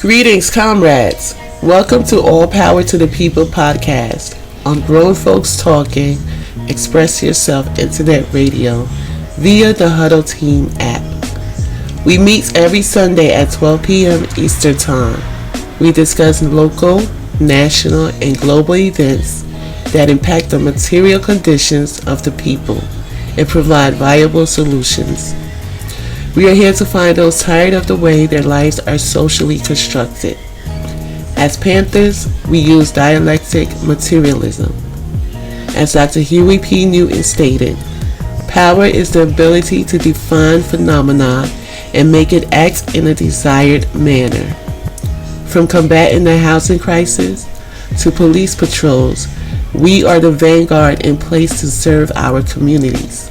Greetings, comrades. Welcome to All Power to the People podcast on Grown Folks Talking, Express Yourself Internet Radio via the Huddle Team app. We meet every Sunday at 12 p.m. Eastern Time. We discuss local, national, and global events that impact the material conditions of the people and provide viable solutions. We are here to find those tired of the way their lives are socially constructed. As Panthers, we use dialectic materialism. As Dr. Huey P. Newton stated, power is the ability to define phenomena and make it act in a desired manner. From combating the housing crisis to police patrols, we are the vanguard in place to serve our communities.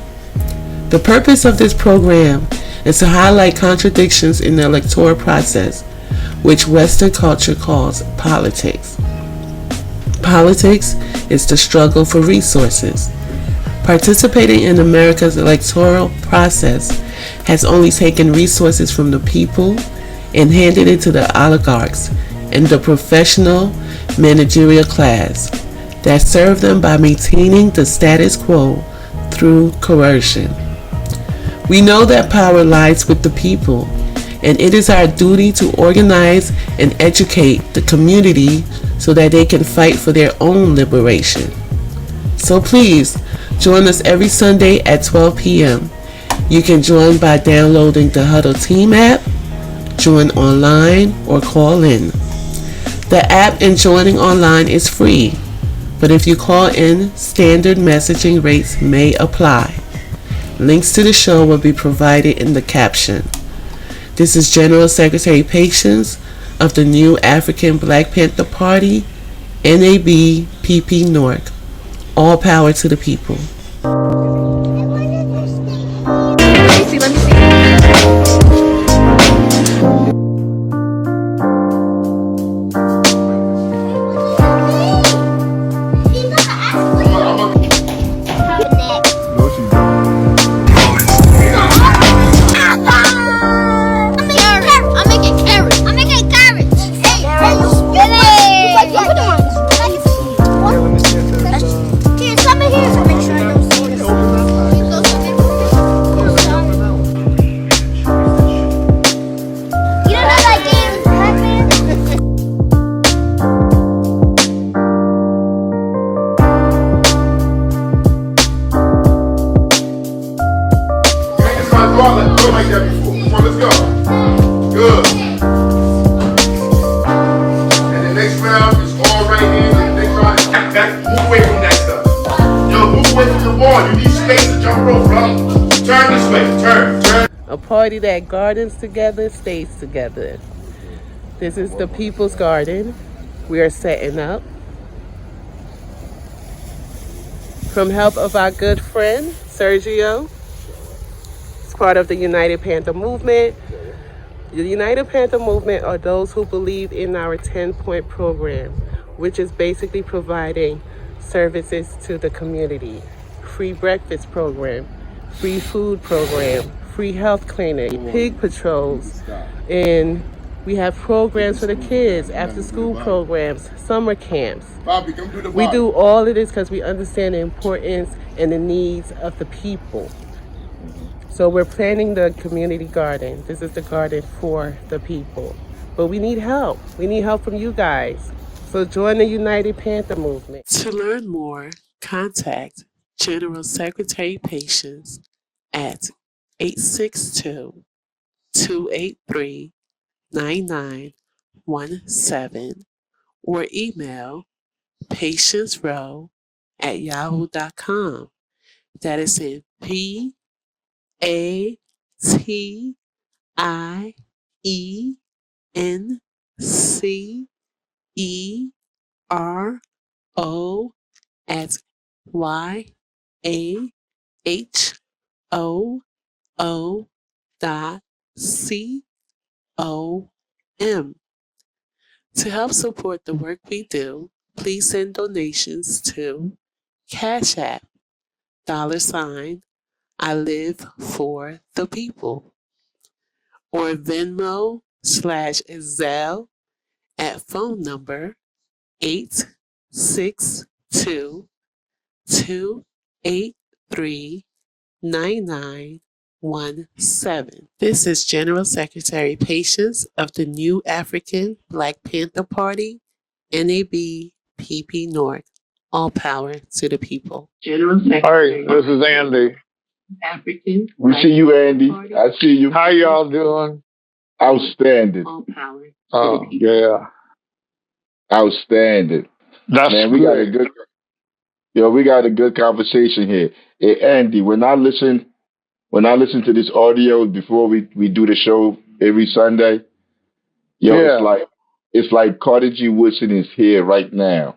The purpose of this program is to highlight contradictions in the electoral process, which Western culture calls politics. Politics is the struggle for resources. Participating in America's electoral process has only taken resources from the people and handed it to the oligarchs and the professional managerial class that serve them by maintaining the status quo through coercion. We know that power lies with the people, and it is our duty to organize and educate the community so that they can fight for their own liberation. So please, join us every Sunday at 12 p.m. You can join by downloading the Huddle Team app, join online, or call in. The app and joining online is free, but if you call in, standard messaging rates may apply. Links to the show will be provided in the caption. This is General Secretary Patience of the new Afrikan Black Panther Party, NAB PP North. All power to the people. Let me see. A party that gardens together stays together. This is the People's Garden. We are setting up. From help of our good friend, Sergio. It's part of the United Panther Movement. The United Panther Movement are those who believe in our 10-point program, which is basically providing services to the community. Free breakfast program, free food program, free health clinic, pig patrols, and we have programs for the kids, after school programs, summer camps. We do all of this because we understand the importance and the needs of the people. So we're planning the community garden. This is the garden for the people. But we need help. We need help from you guys. So join the United Panther Movement. To learn more, contact General Secretary Patience at 862-283-9917 or email patiencerow@yahoo.com. That is in PATIENCERO at YAHOO.com. To help support the work we do, please send donations to Cash App, $ I live for the people, or Venmo /Zelle at phone number 862-283-9917. This is General Secretary Patience of the New African Black Panther Party, NAB PP North. All power to the people. General Secretary. Hi, this is Andy. African. We see you, Andy. I see you. How y'all doing? Outstanding. All power to Oh, the people. yeah. Outstanding. That's Man, we great. we got a good conversation here. Hey, Andy, when I listen to this audio before we do the show every Sunday, Yeah. it's like Carter G. Woodson is here right now.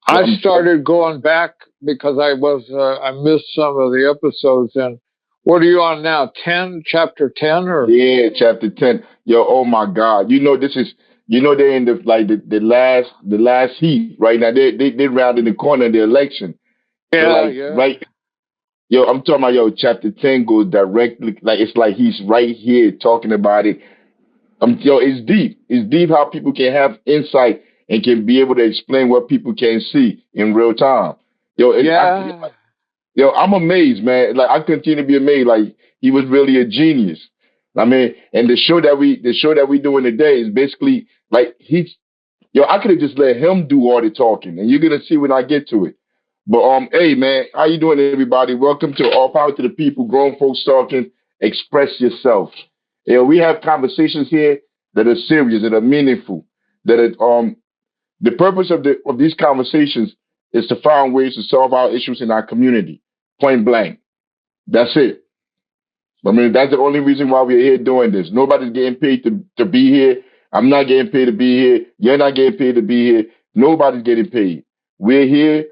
I started going back because I missed some of the episodes. And what are you on now? 10, chapter 10 or? Yeah, chapter 10. Oh my God. They're in the last heat right now. They round in the corner of the election. Yeah, So right. I'm talking about chapter 10 goes directly, it's like he's right here talking about it. It's deep. It's deep how people can have insight and can be able to explain what people can see in real time. I'm amazed, man. Like I continue to be amazed. Like he was really a genius. I mean, and the show that we doing today is basically like I could have just let him do all the talking, and you're gonna see when I get to it. But hey man, how you doing, everybody? Welcome to All Power to the People, Grown Folks Talking. Express yourself. We have conversations here that are serious, that are meaningful, that are the purpose of these conversations is to find ways to solve our issues in our community. Point blank. That's it. I mean, that's the only reason why we're here doing this. Nobody's getting paid to be here. I'm not getting paid to be here. You're not getting paid to be here. Nobody's getting paid. We're here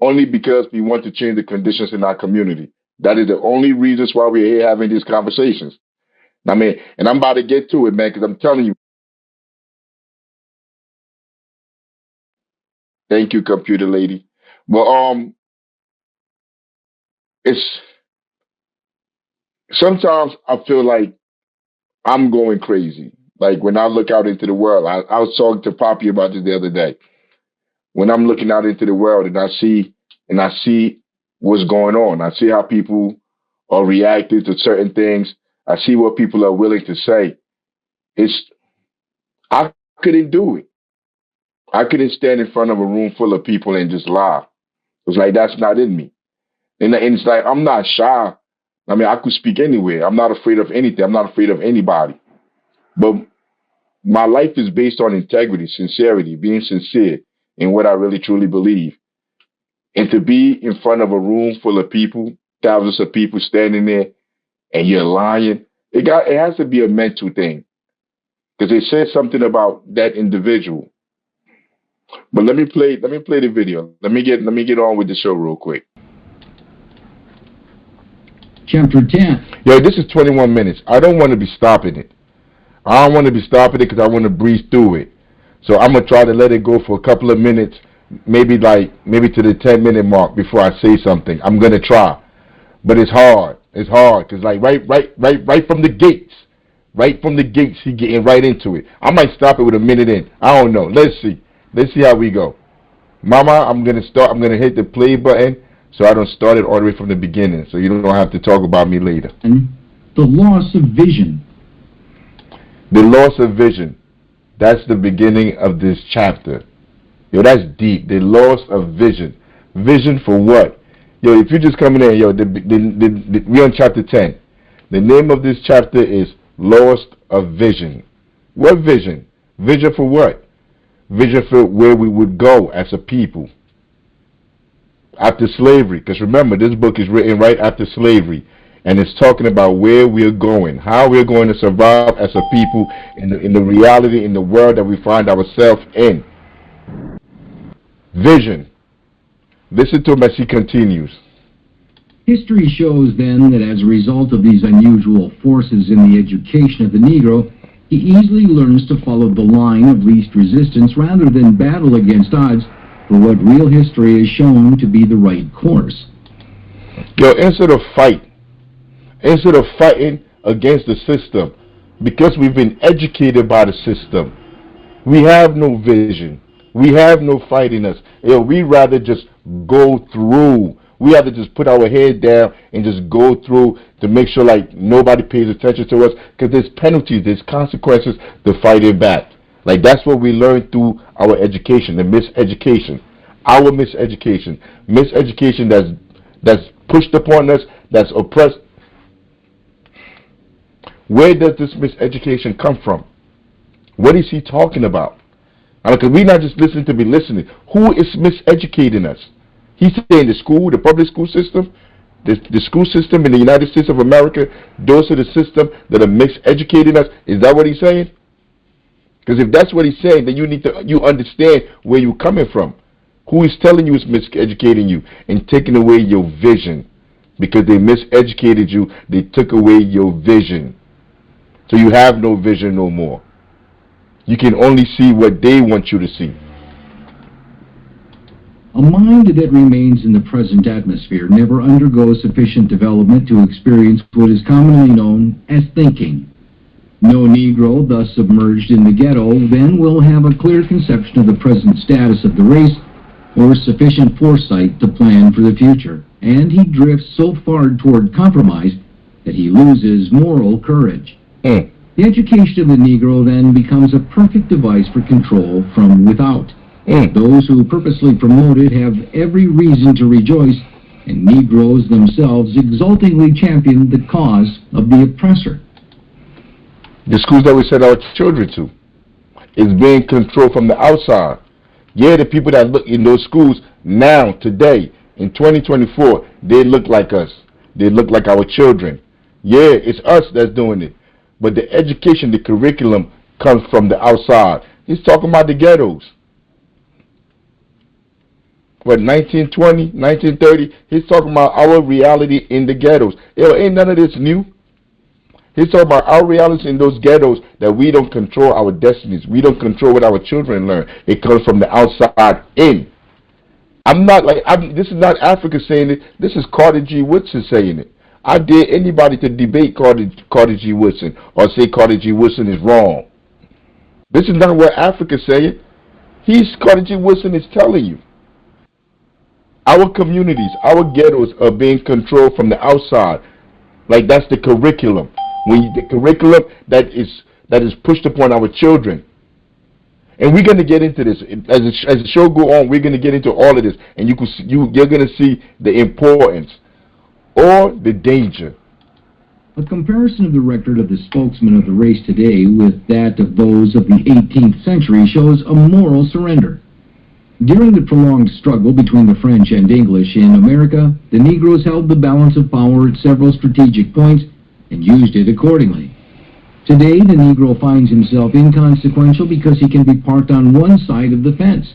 only because we want to change the conditions in our community. That is the only reasons why we're here having these conversations. I mean, and I'm about to get to it, man, because I'm telling you. Thank you, computer lady. But it's sometimes I feel like I'm going crazy. Like when I look out into the world, I was talking to Poppy about this the other day. When I'm looking out into the world and I see what's going on, I see how people are reacting to certain things. I see what people are willing to say. I couldn't do it. I couldn't stand in front of a room full of people and just lie. It's like that's not in me. And it's like I'm not shy. I mean, I could speak anywhere. I'm not afraid of anything. I'm not afraid of anybody. But my life is based on integrity, sincerity, being sincere in what I really truly believe. And to be in front of a room full of people, thousands of people standing there, and you're lying, it has to be a mental thing. Because it says something about that individual. But let me play the video. Let me get on with the show real quick. Chapter 10. This is 21 minutes. I don't want to be stopping it. I don't want to be stopping it because I want to breeze through it. So I'm going to try to let it go for a couple of minutes, maybe to the 10-minute mark before I say something. I'm going to try. But it's hard. It's hard because like right from the gates. Right from the gates, he getting right into it. I might stop it with a minute in. I don't know. Let's see. Let's see how we go. Mama, I'm going to hit the play button so I don't start it all the way from the beginning so you don't have to talk about me later. The loss of vision. The loss of vision. That's the beginning of this chapter. That's deep. The loss of vision. Vision for what? If you're just coming in, we're on chapter 10. The name of this chapter is Loss of Vision. What vision? Vision for what? Vision for where we would go as a people after slavery. Because remember, this book is written right after slavery. And it's talking about where we're going, how we're going to survive as a people in the reality, in the world that we find ourselves in. Vision. Listen to him as he continues. History shows then that as a result of these unusual forces in the education of the Negro, he easily learns to follow the line of least resistance rather than battle against odds for what real history has shown to be the right course. Instead of fighting against the system, because we've been educated by the system, We have no vision. We have no fight in us. We rather just go through. We have to just put our head down and just go through to make sure like nobody pays attention to us, because there's penalties, there's consequences to fighting back. Like that's what we learned through our education, the miseducation, our miseducation, miseducation that's pushed upon us, that's oppressed. Where does this miseducation come from? What is he talking about? Because we're not just listening to be listening. Who is miseducating us? He's saying the school, the public school system, the school system in the United States of America, those are the systems that are miseducating us. Is that what he's saying? Because if that's what he's saying, then you understand where you're coming from. Who is telling you is miseducating you and taking away your vision? Because they miseducated you, they took away your vision. So you have no vision no more. You can only see what they want you to see. A mind that remains in the present atmosphere never undergoes sufficient development to experience what is commonly known as thinking. No Negro thus submerged in the ghetto then will have a clear conception of the present status of the race or sufficient foresight to plan for the future, and he drifts so far toward compromise that he loses moral courage. The education of the Negro then becomes a perfect device for control from without. Those who purposely promote it have every reason to rejoice, and Negroes themselves exultingly champion the cause of the oppressor. The schools that we send our children to is being controlled from the outside. Yeah, the people that look in those schools now, today, in 2024, they look like us. They look like our children. Yeah, it's us that's doing it. But the education, the curriculum comes from the outside. He's talking about the ghettos. What, 1920, 1930? He's talking about our reality in the ghettos. Ain't none of this new. He's talking about our reality in those ghettos, that we don't control our destinies. We don't control what our children learn. It comes from the outside in. This is not Africa saying it. This is Carter G. Woodson saying it. I dare anybody to debate Carter G. Woodson or say Carter G. Woodson is wrong. This is not what Africa saying. Carter G. Woodson is telling you. Our communities, our ghettos are being controlled from the outside. Like that's the curriculum. The curriculum that is pushed upon our children. And we're going to get into this. As the show go on, we're going to get into all of this. And you're going to see the importance or the danger. A comparison of the record of the spokesman of the race today with that of those of the 18th century shows a moral surrender. During the prolonged struggle between the French and English in America, the Negroes held the balance of power at several strategic points and used it accordingly. Today, the Negro finds himself inconsequential because he can be parked on one side of the fence.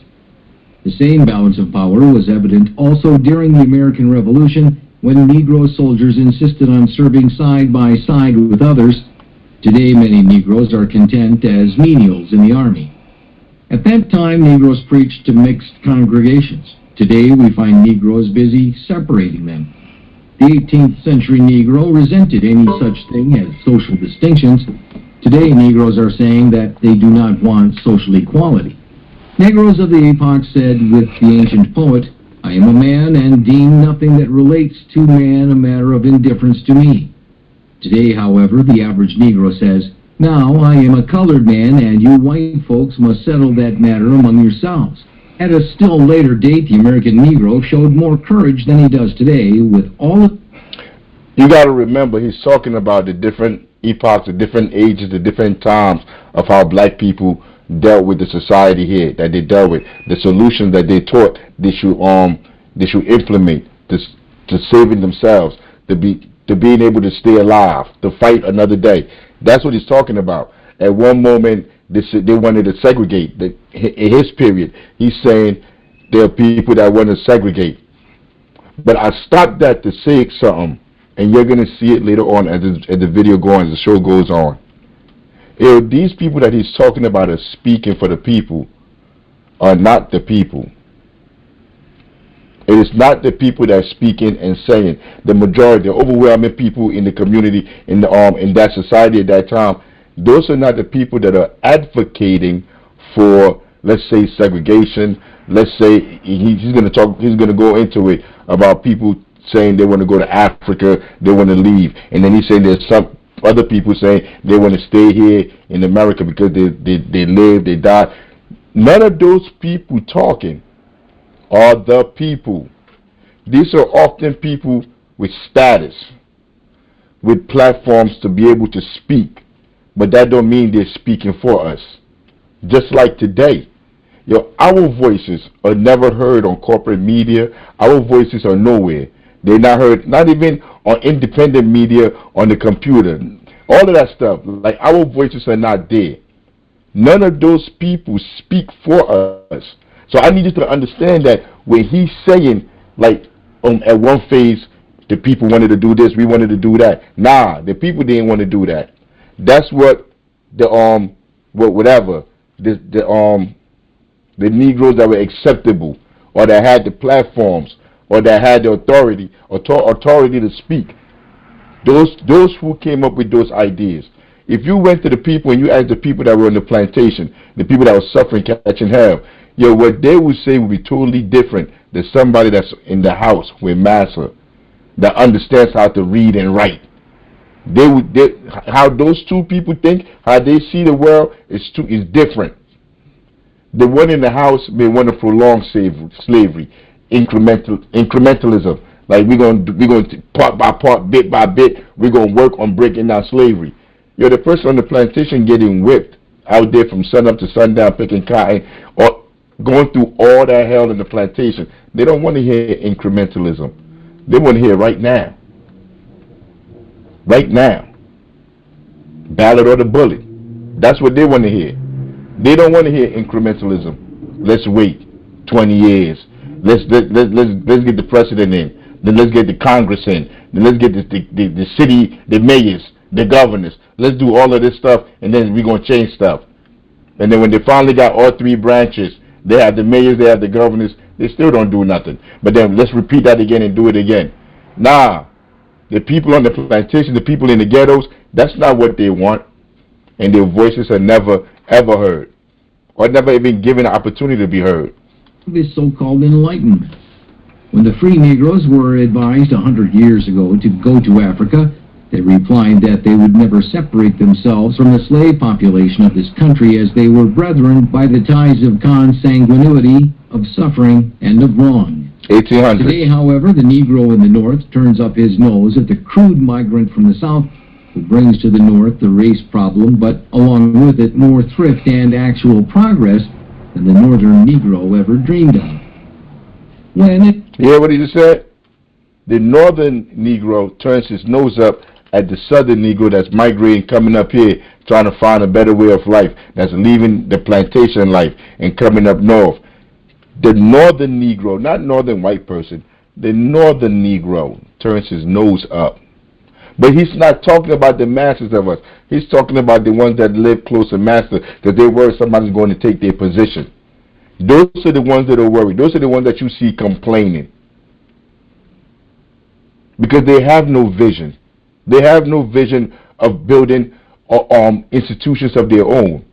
The same balance of power was evident also during the American Revolution, when Negro soldiers insisted on serving side by side with others. Today, many Negroes are content as menials in the army. At that time, Negroes preached to mixed congregations. Today, we find Negroes busy separating them. The 18th century Negro resented any such thing as social distinctions. Today, Negroes are saying that they do not want social equality. Negroes of the epoch said with the ancient poet, "I am a man and deem nothing that relates to man a matter of indifference to me." Today, however, the average Negro says, "Now I am a colored man and you white folks must settle that matter among yourselves." At a still later date, the American Negro showed more courage than he does today with all of... You got to remember, he's talking about the different epochs, the different ages, the different times of how black people dealt with the society here, that they dealt with, the solutions that they taught they should implement to saving themselves, to being able to stay alive, to fight another day. That's what he's talking about. At one moment, they wanted to segregate. In his period, he's saying there are people that want to segregate. But I stopped that to say something, and you're going to see it later on as the video goes on, as the show goes on. These people that he's talking about are speaking for the people, are not the people. It is not the people that are speaking and saying. The majority, the overwhelming people in the community, in that society at that time, those are not the people that are advocating for, let's say, segregation. Let's say he's going to talk. He's going to go into it about people saying they want to go to Africa, they want to leave, and then he's saying there's some other people saying they want to stay here in America because they live, they die. None of those people talking are the people. These are often people with status, with platforms to be able to speak, but that don't mean they're speaking for us. Just like today, our voices are never heard on corporate media. Our voices are nowhere. They're not heard, not even on independent media, on the computer. All of that stuff, like our voices are not there. None of those people speak for us. So I need you to understand that when he's saying, like, at one phase, the people wanted to do this, we wanted to do that. Nah, the people didn't want to do that. That's what the Negroes that were acceptable, or that had the platforms, or that had the authority to speak. Those who came up with those ideas. If you went to the people and you asked the people that were on the plantation, the people that were suffering, catching hell, what they would say would be totally different than somebody that's in the house with massa, that understands how to read and write. How those two people think, how they see the world is different. The one in the house may want to prolong slavery, incrementalism. Like we're going to part by part, bit by bit, we're going to work on breaking down slavery. The person on the plantation getting whipped out there from sun up to sundown picking cotton, or going through all that hell in the plantation. They don't want to hear incrementalism. They want to hear right now. Right now. Ballot or the bullet. That's what they want to hear. They don't want to hear incrementalism. Let's wait 20 years. Let's get the president in. Then let's get the Congress in. Then let's get the city, the mayors, the governors. Let's do all of this stuff, and then we're going to change stuff. And then when they finally got all three branches, they have the mayors, they have the governors, they still don't do nothing. But then let's repeat that again and do it again. Nah, the people on the plantation, the people in the ghettos, that's not what they want. And their voices are never, ever heard, or never even given an opportunity to be heard. This so-called enlightenment. When the free Negroes were advised 100 years ago to go to Africa, they replied that they would never separate themselves from the slave population of this country, as they were brethren by the ties of consanguinity, of suffering, and of wrong. 1800. Today, however, the Negro in the North turns up his nose at the crude migrant from the South, who brings to the North the race problem, but along with it more thrift and actual progress than the Northern Negro ever dreamed of. You hear what he just said? The Northern Negro turns his nose up at the Southern Negro that's migrating, coming up here, trying to find a better way of life, that's leaving the plantation life and coming up north. The Northern Negro, not Northern white person, the Northern Negro turns his nose up. But he's not talking about the masses of us. He's talking about the ones that live close to master, because they worry somebody's going to take their position. Those are the ones that are worried. Those are the ones that you see complaining. Because they have no vision. They have no vision of building institutions of their own.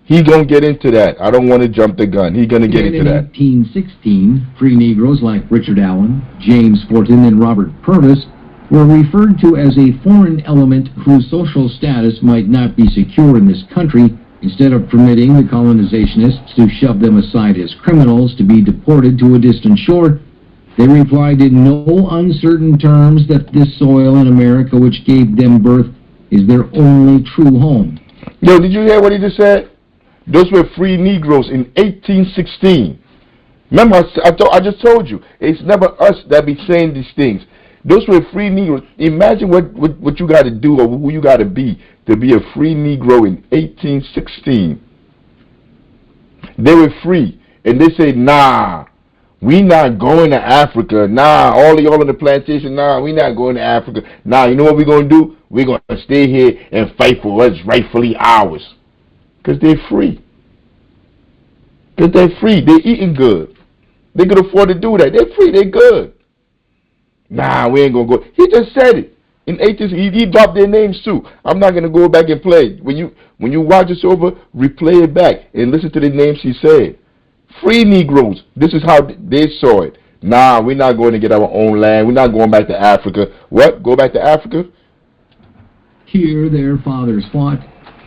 He's going to get into that. I don't want to jump the gun. He's going to get into that. In 1816, free Negroes like Richard Allen, James Forten, and Robert Purvis were referred to as a foreign element whose social status might not be secure in this country. Instead of permitting the colonizationists to shove them aside as criminals to be deported to a distant shore, they replied in no uncertain terms that this soil in America which gave them birth is their only true home. Yo, did you hear what he just said? Those were free Negroes in 1816. Remember, I just told you, it's never us that be saying these things. Those were free Negroes. Imagine what you got to do, or who you got to be a free Negro in 1816. They were free, and they say, nah, we not going to Africa. Nah, all of y'all on the plantation, nah, we not going to Africa. Nah, you know what we're going to do? We're going to stay here and fight for what's rightfully ours. Because they're free. Because they're free. They're eating good. They can afford to do that. They're free. They're good. Nah, we ain't going to go. He just said it. In 18, he dropped their names too. I'm not gonna go back and play. When you watch this over, replay it back and listen to the names he said. Free Negroes. This is how they saw it. Nah, we're not going to get our own land. We're not going back to Africa. What? Go back to Africa? Here their fathers fought,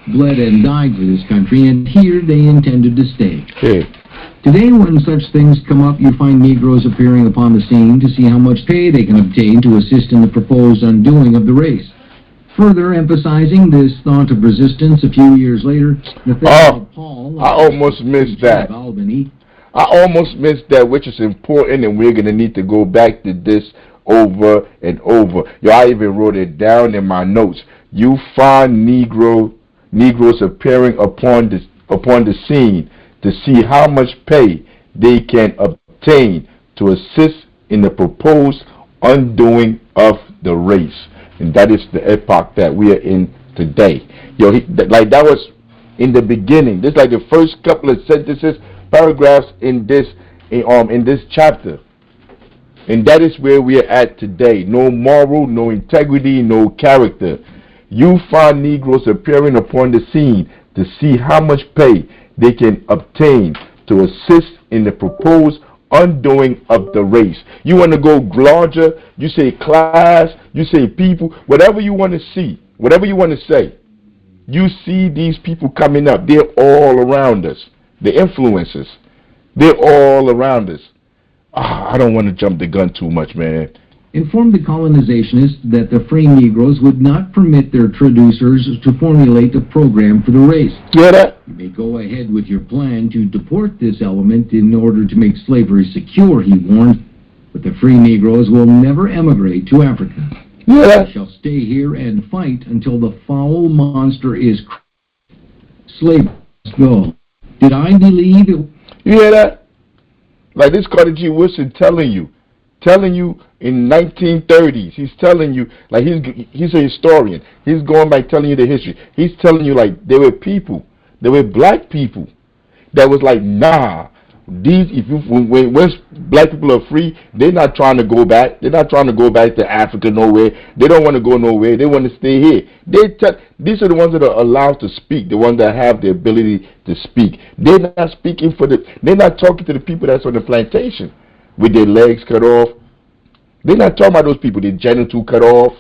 bled and died for this country, and here they intended to stay. Hey. Today, when such things come up, you find Negroes appearing upon the scene to see how much pay they can obtain to assist in the proposed undoing of the race. Further emphasizing this thought of resistance, a few years later, Nathaniel Paul, I almost missed that. Albany, I almost missed that, which is important, and we're going to need to go back to this over and over. Yo, I even wrote it down in my notes. You find Negroes appearing upon the scene to see how much pay they can obtain to assist in the proposed undoing of the race. And that is the epoch that we are in today. Yo, like that was in the beginning. This is like the first couple of sentences, paragraphs in this chapter. And that is where we are at today. No moral, no integrity, no character. You find Negroes appearing upon the scene to see how much pay they can obtain to assist in the proposed undoing of the race. You want to go larger, you say class, you say people, whatever you want to see, whatever you want to say. You see these people coming up. They're all around us. The influencers. They're all around us. I don't want to jump the gun too much, man. Informed the colonizationists that the free Negroes would not permit their traducers to formulate a program for the race. Hear that? You may go ahead with your plan to deport this element in order to make slavery secure, he warned, but the free Negroes will never emigrate to Africa. Hear that? They shall stay here and fight until the foul monster is slavery must go. Did I believe it? You hear that? Like this Carter G. Woodson telling you in 1930s, he's telling you, like he's a historian. He's going by telling you the history. He's telling you like there were black people that was like, nah, when black people are free, they're not trying to go back. They're not trying to go back to Africa nowhere. They don't want to go nowhere. They want to stay here. These are the ones that are allowed to speak, the ones that have the ability to speak. They're not speaking they're not talking to the people that's on the plantation with their legs cut off. They're not talking about those people, their genital cut off,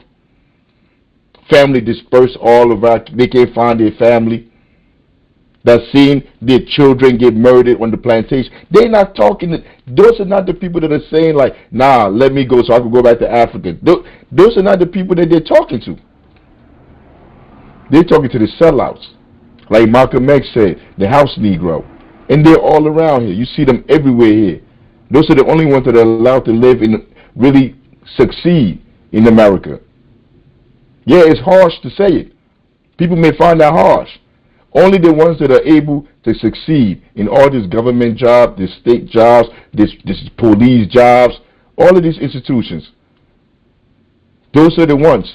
family dispersed all around. They can't find their family. That's seeing their children get murdered on the plantation. They're not talking. Those are not the people that are saying like, nah, let me go so I can go back to Africa. Those are not the people that they're talking to. They're talking to the sellouts. Like Malcolm X said, the house Negro. And they're all around here. You see them everywhere here. Those are the only ones that are allowed to live and really succeed in America. Yeah, it's harsh to say it. People may find that harsh. Only the ones that are able to succeed in all these government jobs, these state jobs, this police jobs, all of these institutions. Those are the ones.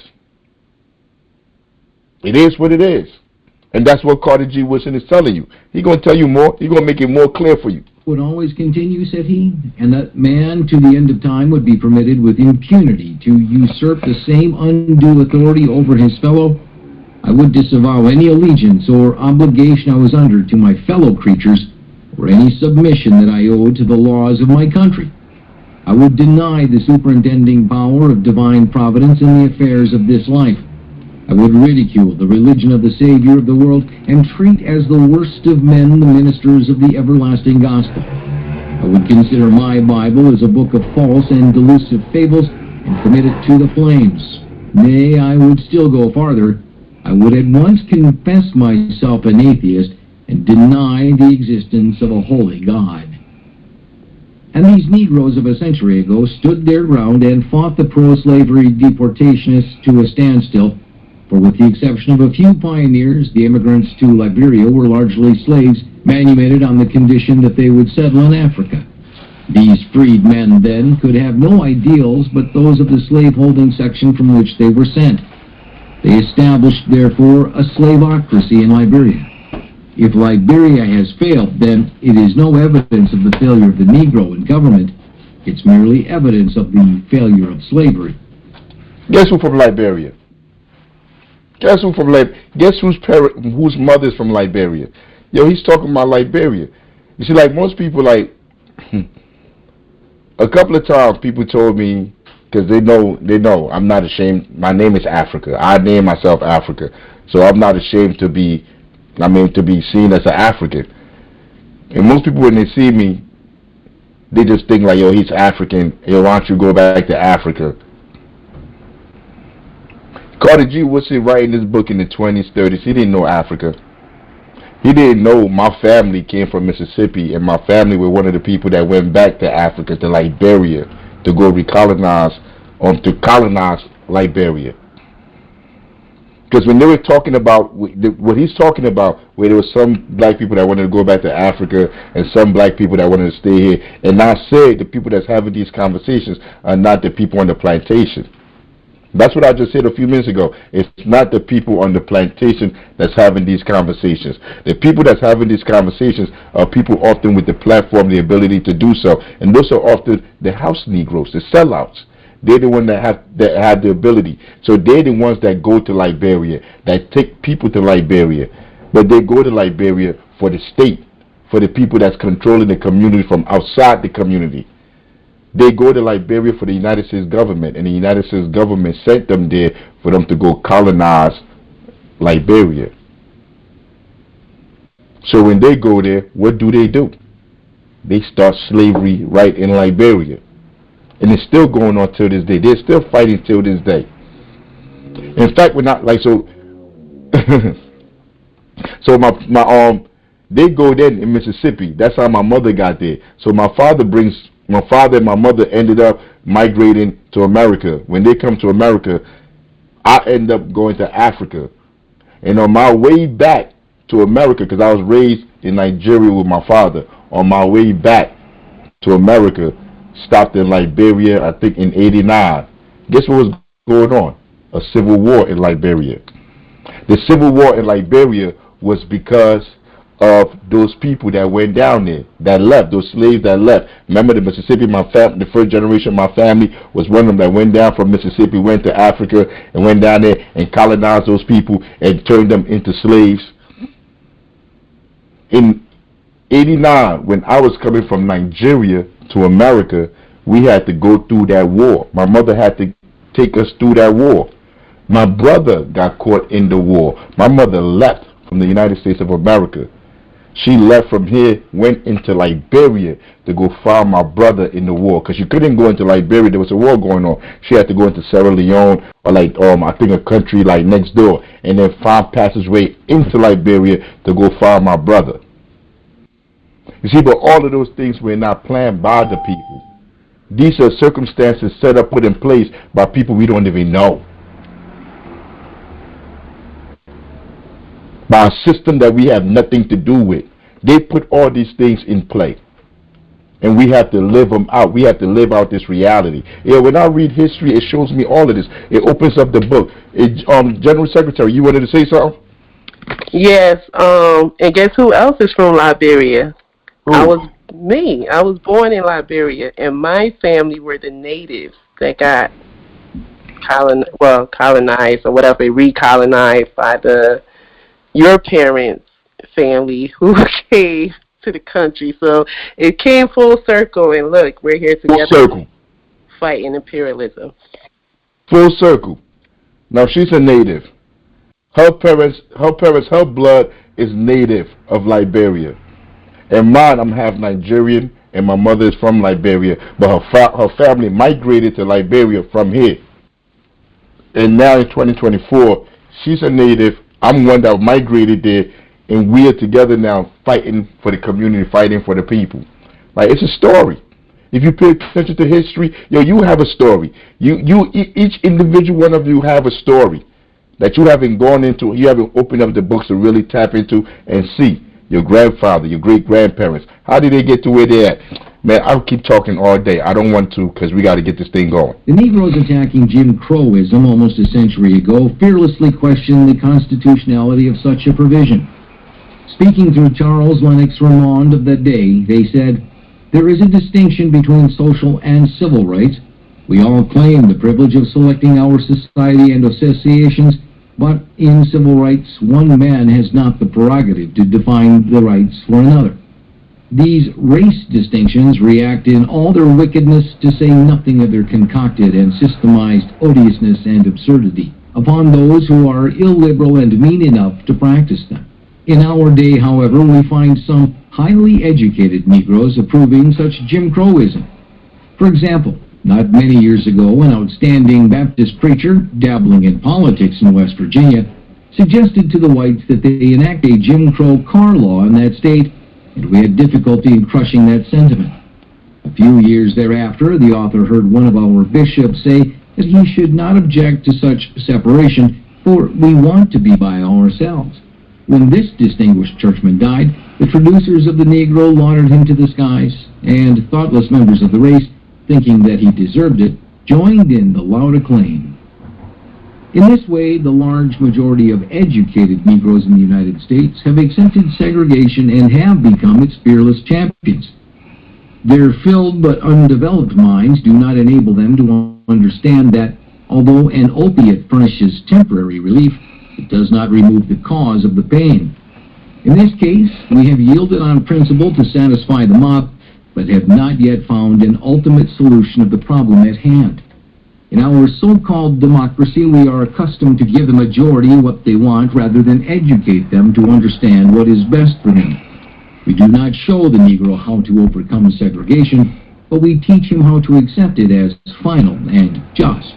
It is what it is. And that's what Carter G. Woodson is telling you. He's going to tell you more. He's going to make it more clear for you. Would always continue, said he, and that man to the end of time would be permitted with impunity to usurp the same undue authority over his fellow. I would disavow any allegiance or obligation I was under to my fellow creatures, or any submission that I owed to the laws of my country. I would deny the superintending power of divine providence in the affairs of this life. I would ridicule the religion of the Savior of the world and treat as the worst of men the ministers of the everlasting gospel. I would consider my Bible as a book of false and delusive fables and commit it to the flames. Nay, I would still go farther. I would at once confess myself an atheist and deny the existence of a holy God. And these Negroes of a century ago stood their ground and fought the pro-slavery deportationists to a standstill, for with the exception of a few pioneers, the immigrants to Liberia were largely slaves manumitted on the condition that they would settle in Africa. These freed men then could have no ideals but those of the slaveholding section from which they were sent. They established, therefore, a slaveocracy in Liberia. If Liberia has failed, then it is no evidence of the failure of the Negro in government. It's merely evidence of the failure of slavery. Guess who from Liberia? Guess who from Guess whose mother's from Liberia? Yo, he's talking about Liberia. You see, like most people, like a couple of times, people told me because they know I'm not ashamed. My name is Africa. I name myself Africa, so I'm not ashamed to be. To be seen as an African. And most people, when they see me, they just think like, yo, he's African. Yo, why don't you go back to Africa? Carter G. Woodson writing this book in the 20s, 30s. He didn't know Africa. He didn't know my family came from Mississippi, and my family were one of the people that went back to Africa, to Liberia, to go recolonize, to colonize Liberia. Because when they were talking about what he's talking about, where there was some black people that wanted to go back to Africa and some black people that wanted to stay here, and I said the people that's having these conversations are not the people on the plantation. That's what I just said a few minutes ago. It's not the people on the plantation that's having these conversations. The people that's having these conversations are people often with the platform, the ability to do so, and those are often the house Negroes, the sellouts. They're the ones that have the ability. So they're the ones that go to Liberia, that take people to Liberia. But they go to Liberia for the state, for the people that's controlling the community from outside the community. They go to Liberia for the United States government, and the United States government sent them there for them to go colonize Liberia. So when they go there, what do? They start slavery right in Liberia. And it's still going on till this day. They're still fighting till this day. In fact, we're not like so. So they go there in Mississippi. That's how my mother got there. So my father and my mother ended up migrating to America. When they come to America, I end up going to Africa. And on my way back to America, because I was raised in Nigeria with my father, on my way back to America, stopped in Liberia, I think in '89. Guess what was going on? A civil war in Liberia. The civil war in Liberia was because of those people that went down there, that left, those slaves that left. Remember the Mississippi, the first generation of my family was one of them that went down from Mississippi, went to Africa, and went down there and colonized those people and turned them into slaves. In '89, when I was coming from Nigeria to America, we had to go through that war. My mother had to take us through that war. My brother got caught in the war. My mother left from the United States of America. She left from here, went into Liberia to go find my brother in the war, because she couldn't go into Liberia. There was a war going on. She had to go into Sierra Leone, or I think a country like next door, and then find passageway into Liberia to go find my brother. You see, but all of those things were not planned by the people. These are circumstances set up, put in place by people we don't even know. By a system that we have nothing to do with. They put all these things in play. And we have to live them out. We have to live out this reality. Yeah, when I read history, it shows me all of this. It opens up the book. General Secretary, you wanted to say something? Yes, and guess who else is from Liberia? Who? I was born in Liberia, and my family were the natives that got colonized or whatever, recolonized by your parents' family who came to the country. So it came full circle, and look, we're here together. Full circle. Fighting imperialism. Full circle. Now she's a native. Her blood is native of Liberia. And mine, I'm half Nigerian, and my mother is from Liberia, but her family migrated to Liberia from here. And now in 2024, she's a native. I'm one that migrated there, and we are together now fighting for the community, fighting for the people. Like, it's a story. If you pay attention to history, you have a story. Each individual one of you have a story that you haven't gone into, you haven't opened up the books to really tap into and see. Your grandfather, your great-grandparents, how did they get to where they're at? Man, I'll keep talking all day. I don't want to, because we got to get this thing going. The Negroes attacking Jim Crowism almost a century ago fearlessly questioned the constitutionality of such a provision. Speaking through Charles Lennox Ramond of that day, they said, "There is a distinction between social and civil rights. We all claim the privilege of selecting our society and associations, but in civil rights, one man has not the prerogative to define the rights for another. These race distinctions react in all their wickedness, to say nothing of their concocted and systemized odiousness and absurdity, upon those who are illiberal and mean enough to practice them. In our day, however, we find some highly educated Negroes approving such Jim Crowism. For example, not many years ago, an outstanding Baptist preacher, dabbling in politics in West Virginia, suggested to the whites that they enact a Jim Crow car law in that state, and we had difficulty in crushing that sentiment. A few years thereafter, the author heard one of our bishops say that he should not object to such separation, for we want to be by ourselves. When this distinguished churchman died, the traducers of the Negro lauded him to the skies, and thoughtless members of the race, thinking that he deserved it, joined in the loud acclaim. In this way, the large majority of educated Negroes in the United States have accepted segregation and have become its fearless champions. Their filled but undeveloped minds do not enable them to understand that, although an opiate furnishes temporary relief, it does not remove the cause of the pain. In this case, we have yielded on principle to satisfy the mob, but have not yet found an ultimate solution of the problem at hand. In our so-called democracy, we are accustomed to give the majority what they want rather than educate them to understand what is best for them. We do not show the Negro how to overcome segregation, but we teach him how to accept it as final and just.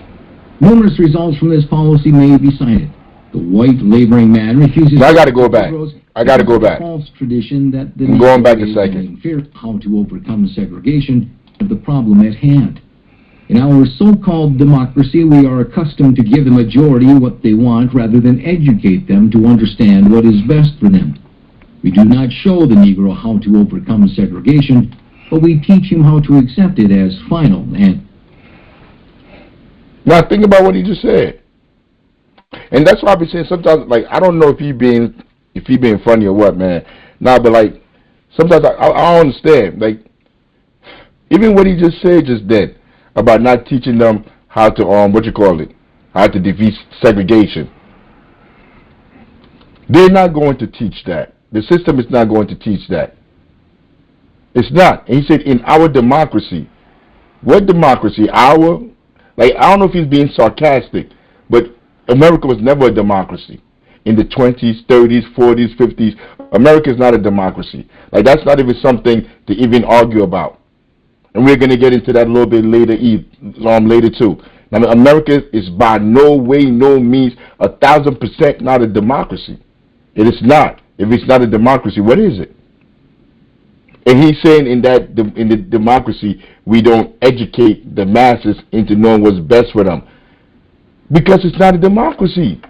Numerous results from this policy may be cited. The white laboring man refuses. I got to go back. I got to go back. False tradition that the I'm going back a second. Fear how to overcome segregation of the problem at hand. In our so-called democracy, we are accustomed to give the majority what they want rather than educate them to understand what is best for them. We do not show the Negro how to overcome segregation, but we teach him how to accept it as final and... Now think about what he just said. And that's why I've been saying sometimes, like, I don't know if he being funny or what, man. Nah, but like, sometimes I don't understand. Like, even what he just said just then, about not teaching them how to how to defeat segregation. They're not going to teach that. The system is not going to teach that. It's not. And he said, in our democracy. What democracy? I don't know if he's being sarcastic, but America was never a democracy. In the 20s, 30s, 40s, 50s, America is not a democracy. Like, that's not even something to even argue about. And we're going to get into that a little bit later too. Now, America is by no way, no means, 1,000% not a democracy. It is not. If it's not a democracy, what is it? And he's saying in the democracy, we don't educate the masses into knowing what's best for them. Because it's not a democracy.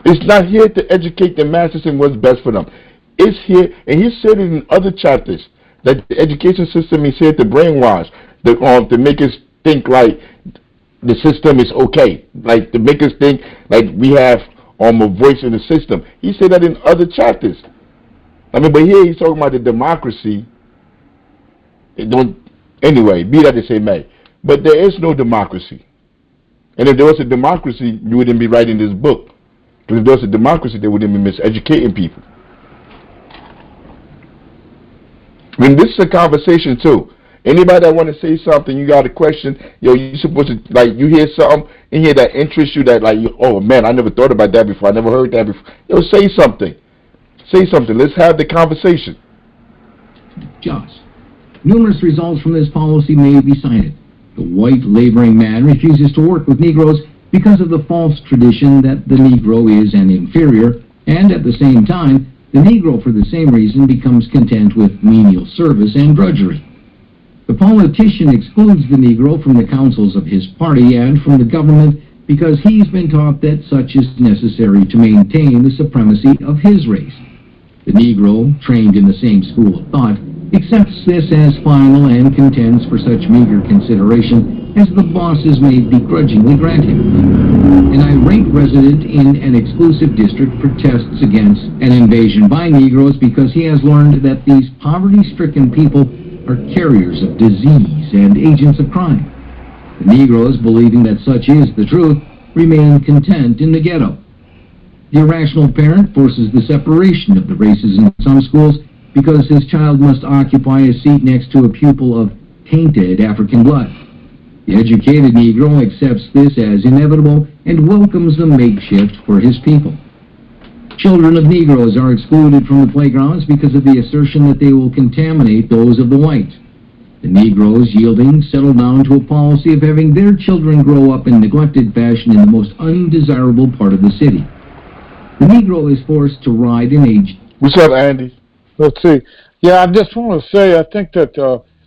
It's not here to educate the masses in what's best for them. It's here, and he said it in other chapters, that the education system is here to brainwash, to make us think like the system is okay, like to make us think like we have a voice in the system. He said that in other chapters. I mean, but here he's talking about the democracy. Anyway, be that as it may. But there is no democracy. And if there was a democracy, you wouldn't be writing this book. Because if there was a democracy, they wouldn't be miseducating people. I mean, this is a conversation too. Anybody that want to say something, you got a question, you're supposed to, like, you hear something in here that interests you, that like, oh man, I never thought about that before, I never heard that before. Say something. Say something. Let's have the conversation. Just. Numerous results from this policy may be cited. The white laboring man refuses to work with Negroes because of the false tradition that the Negro is an inferior, and at the same time, the Negro, for the same reason, becomes content with menial service and drudgery. The politician excludes the Negro from the councils of his party and from the government because he's been taught that such is necessary to maintain the supremacy of his race. The Negro, trained in the same school of thought, accepts this as final and contends for such meager consideration as the bosses may begrudgingly grant him. An irate resident in an exclusive district protests against an invasion by Negroes because he has learned that these poverty-stricken people are carriers of disease and agents of crime. The Negroes, believing that such is the truth, remain content in the ghetto. The irrational parent forces the separation of the races in some schools because his child must occupy a seat next to a pupil of tainted African blood. The educated Negro accepts this as inevitable and welcomes the makeshift for his people. Children of Negroes are excluded from the playgrounds because of the assertion that they will contaminate those of the white. The Negroes, yielding, settle down to a policy of having their children grow up in neglected fashion in the most undesirable part of the city. The Negro is forced to ride an age. What's up, Andy? Let's see. Yeah, I just want to say I think that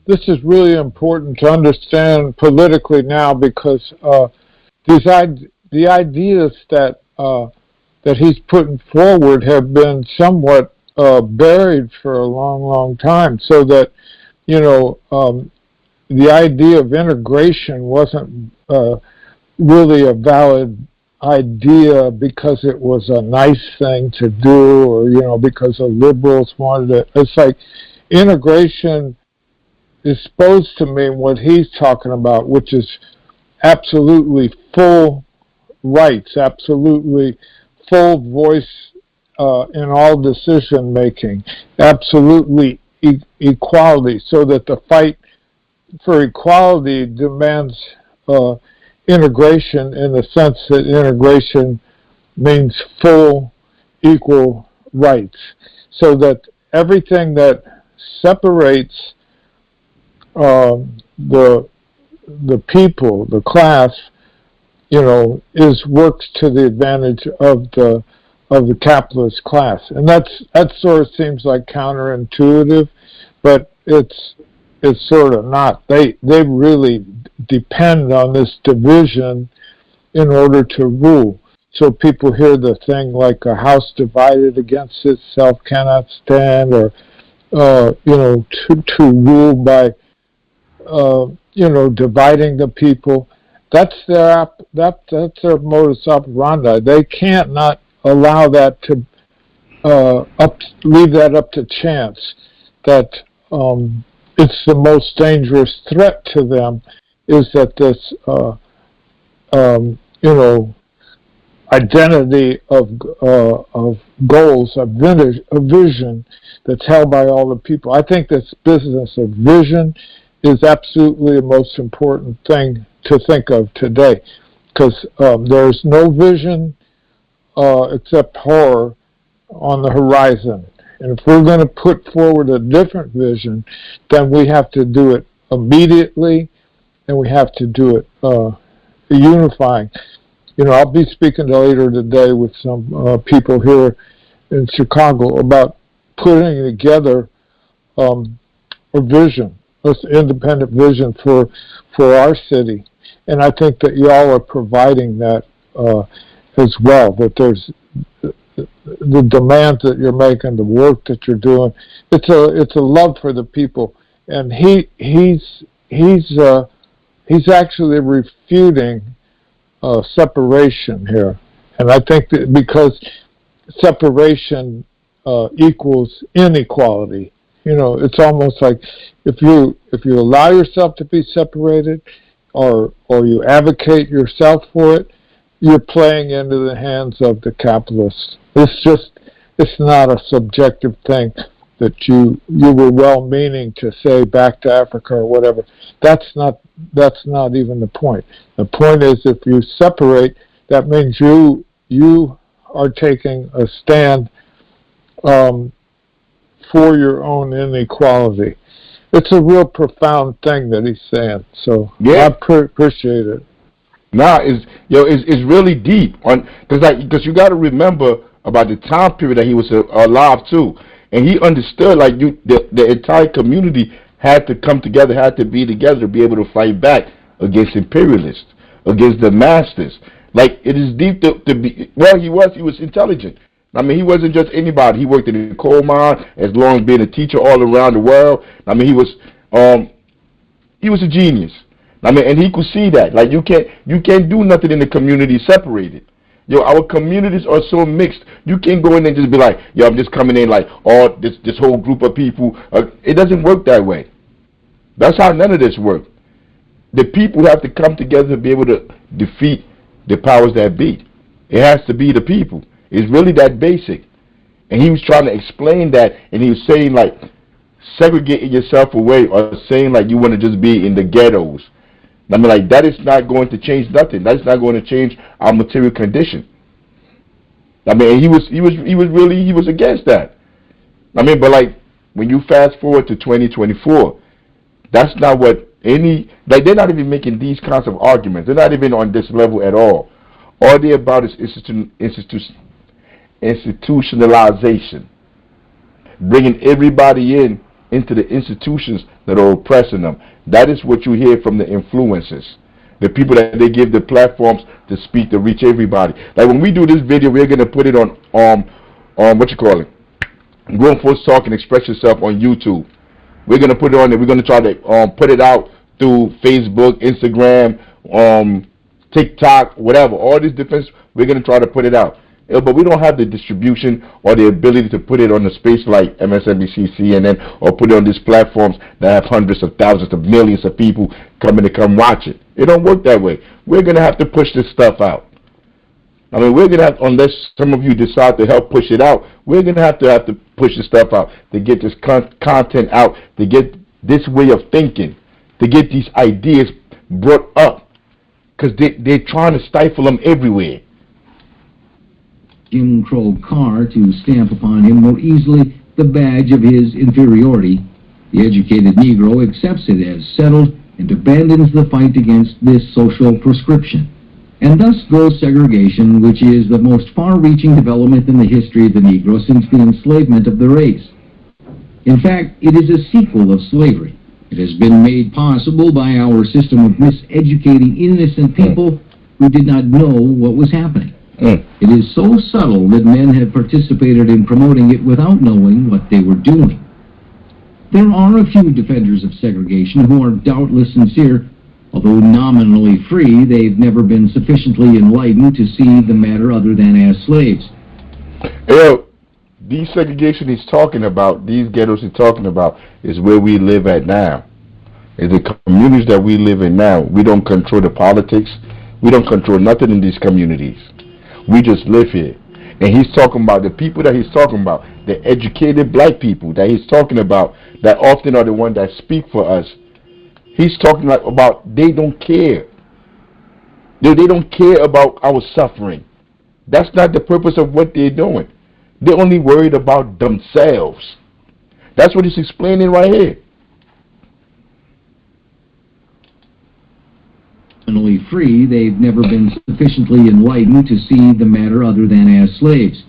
this is really important to understand politically now because the ideas that that he's putting forward have been somewhat buried for a long, long time. So that, you know, the idea of integration wasn't really a valid idea because it was a nice thing to do, or, you know, because the liberals wanted it. It's like integration is supposed to mean what he's talking about, which is absolutely full rights, absolutely full voice in all decision making, absolutely equality, so that the fight for equality demands integration in the sense that integration means full equal rights, so that everything that separates the people, the class, you know, works to the advantage of the capitalist class, and that sort of seems like counterintuitive, but it's sort of not. They really depend on this division in order to rule. So people hear the thing like a house divided against itself cannot stand, or you know, to rule by you know, dividing the people. That's their modus operandi. They can't not allow that to leave that up to chance. That it's the most dangerous threat to them is that this you know, identity of goals, a vision that's held by all the people. I think this business of vision is absolutely the most important thing to think of today, because there's no vision except horror on the horizon. And if we're going to put forward a different vision, then we have to do it immediately, and we have to do it unifying. You know, I'll be speaking later today with some people here in Chicago about putting together a vision, an independent vision for our city. And I think that y'all are providing that as well, that there's the demands that you're making, the work that you're doing. It's a love for the people, and he's actually refuting separation here, and I think that because separation equals inequality. You know, it's almost like if you allow yourself to be separated, or you advocate yourself for it, you're playing into the hands of the capitalists. It's not a subjective thing that you were well-meaning to say back to Africa or whatever. That's not even the point. The point is, if you separate, that means you are taking a stand for your own inequality. It's a real profound thing that he's saying. So yeah. I appreciate it. Nah, it's really deep. Because you got to remember about the time period that he was alive too, and he understood the entire community had to come together, had to be together to be able to fight back against imperialists, against the masters. Like, it is deep to be. Well, he was intelligent. I mean, he wasn't just anybody. He worked in the coal mine, as long as being a teacher all around the world. I mean, he was a genius. I mean, and he could see that. Like, you can't do nothing in the community separated. Yo, our communities are so mixed. You can't go in and just be like, yo, I'm just coming in like, oh, this whole group of people. It doesn't work that way. That's how none of this works. The people have to come together to be able to defeat the powers that be. It has to be the people. It's really that basic. And he was trying to explain that, and he was saying, like, segregating yourself away, or saying, like, you want to just be in the ghettos. I mean, like, that is not going to change nothing. That's not going to change our material condition. I mean, he was against that. I mean, but, like, when you fast forward to 2024, that's not what they're not even making these kinds of arguments. They're not even on this level at all. All they're about is institutionalization, bringing everybody into the institutions that are oppressing them. That is what you hear from the influencers, the people that they give the platforms to speak, to reach everybody. Like when we do this video, we're gonna put it on what you call it, Grown Folks Talk and Express Yourself on YouTube. We're gonna put it on there. We're gonna try to put it out through Facebook, Instagram, TikTok, whatever. All these different. We're gonna try to put it out. But we don't have the distribution or the ability to put it on a space like MSNBC, CNN, or put it on these platforms that have hundreds of thousands of millions of people coming to come watch it. It don't work that way. We're going to have to push this stuff out. I mean, we're going to have, unless some of you decide to help push it out, we're going to have to push this stuff out, to get this content out, to get this way of thinking, to get these ideas brought up, because they're trying to stifle them everywhere. Jim Crow car to stamp upon him more easily the badge of his inferiority. The educated Negro accepts it as settled and abandons the fight against this social prescription. And thus goes segregation, which is the most far-reaching development in the history of the Negro since the enslavement of the race. In fact, it is a sequel of slavery. It has been made possible by our system of miseducating innocent people who did not know what was happening. It is so subtle that men have participated in promoting it without knowing what they were doing. There are a few defenders of segregation who are doubtless sincere. Although nominally free, they've never been sufficiently enlightened to see the matter other than as slaves. These segregation he's talking about, these ghettos he's talking about, is where we live at now. Is the communities that we live in now. We don't control the politics. We don't control nothing in these communities. We just live here. And he's talking about the people that he's talking about, the educated black people that he's talking about, that often are the ones that speak for us. He's talking about they don't care. They don't care about our suffering. That's not the purpose of what they're doing. They're only worried about themselves. That's what he's explaining right here. Nominally free, they've never been sufficiently enlightened to see the matter other than as slaves.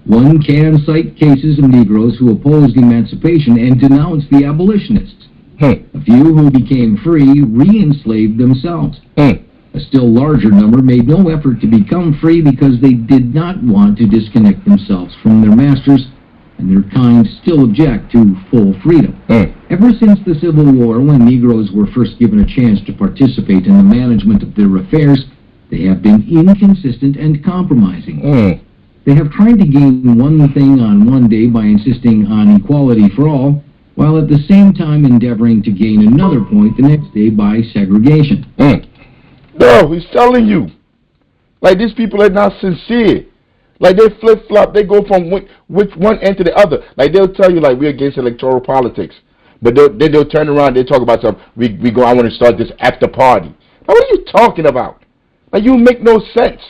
One can cite cases of Negroes who opposed emancipation and denounced the abolitionists. A few who became free re-enslaved themselves. A still larger number made no effort to become free because they did not want to disconnect themselves from their masters, and their kind still object to full freedom. Ever since the Civil War, when Negroes were first given a chance to participate in the management of their affairs, they have been inconsistent and compromising. They have tried to gain one thing on one day by insisting on equality for all, while at the same time endeavoring to gain another point the next day by segregation. No, he's telling you. Like, these people are not sincere. Like, they flip-flop. They go from which one end to the other. Like, they'll tell you, like, we're against electoral politics. But then they'll turn around, they talk about something. I want to start this after party. Now, what are you talking about? Like, you make no sense.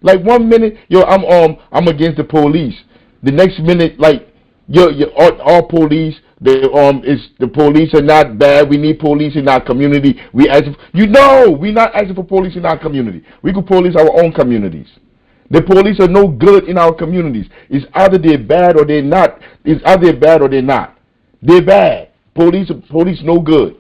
Like, 1 minute, I'm against the police. The next minute, like, all police, the police are not bad. We need police in our community. We're not asking for police in our community. We could police our own communities. The police are no good in our communities. It's either they're bad or they're not. They're bad. Police no good.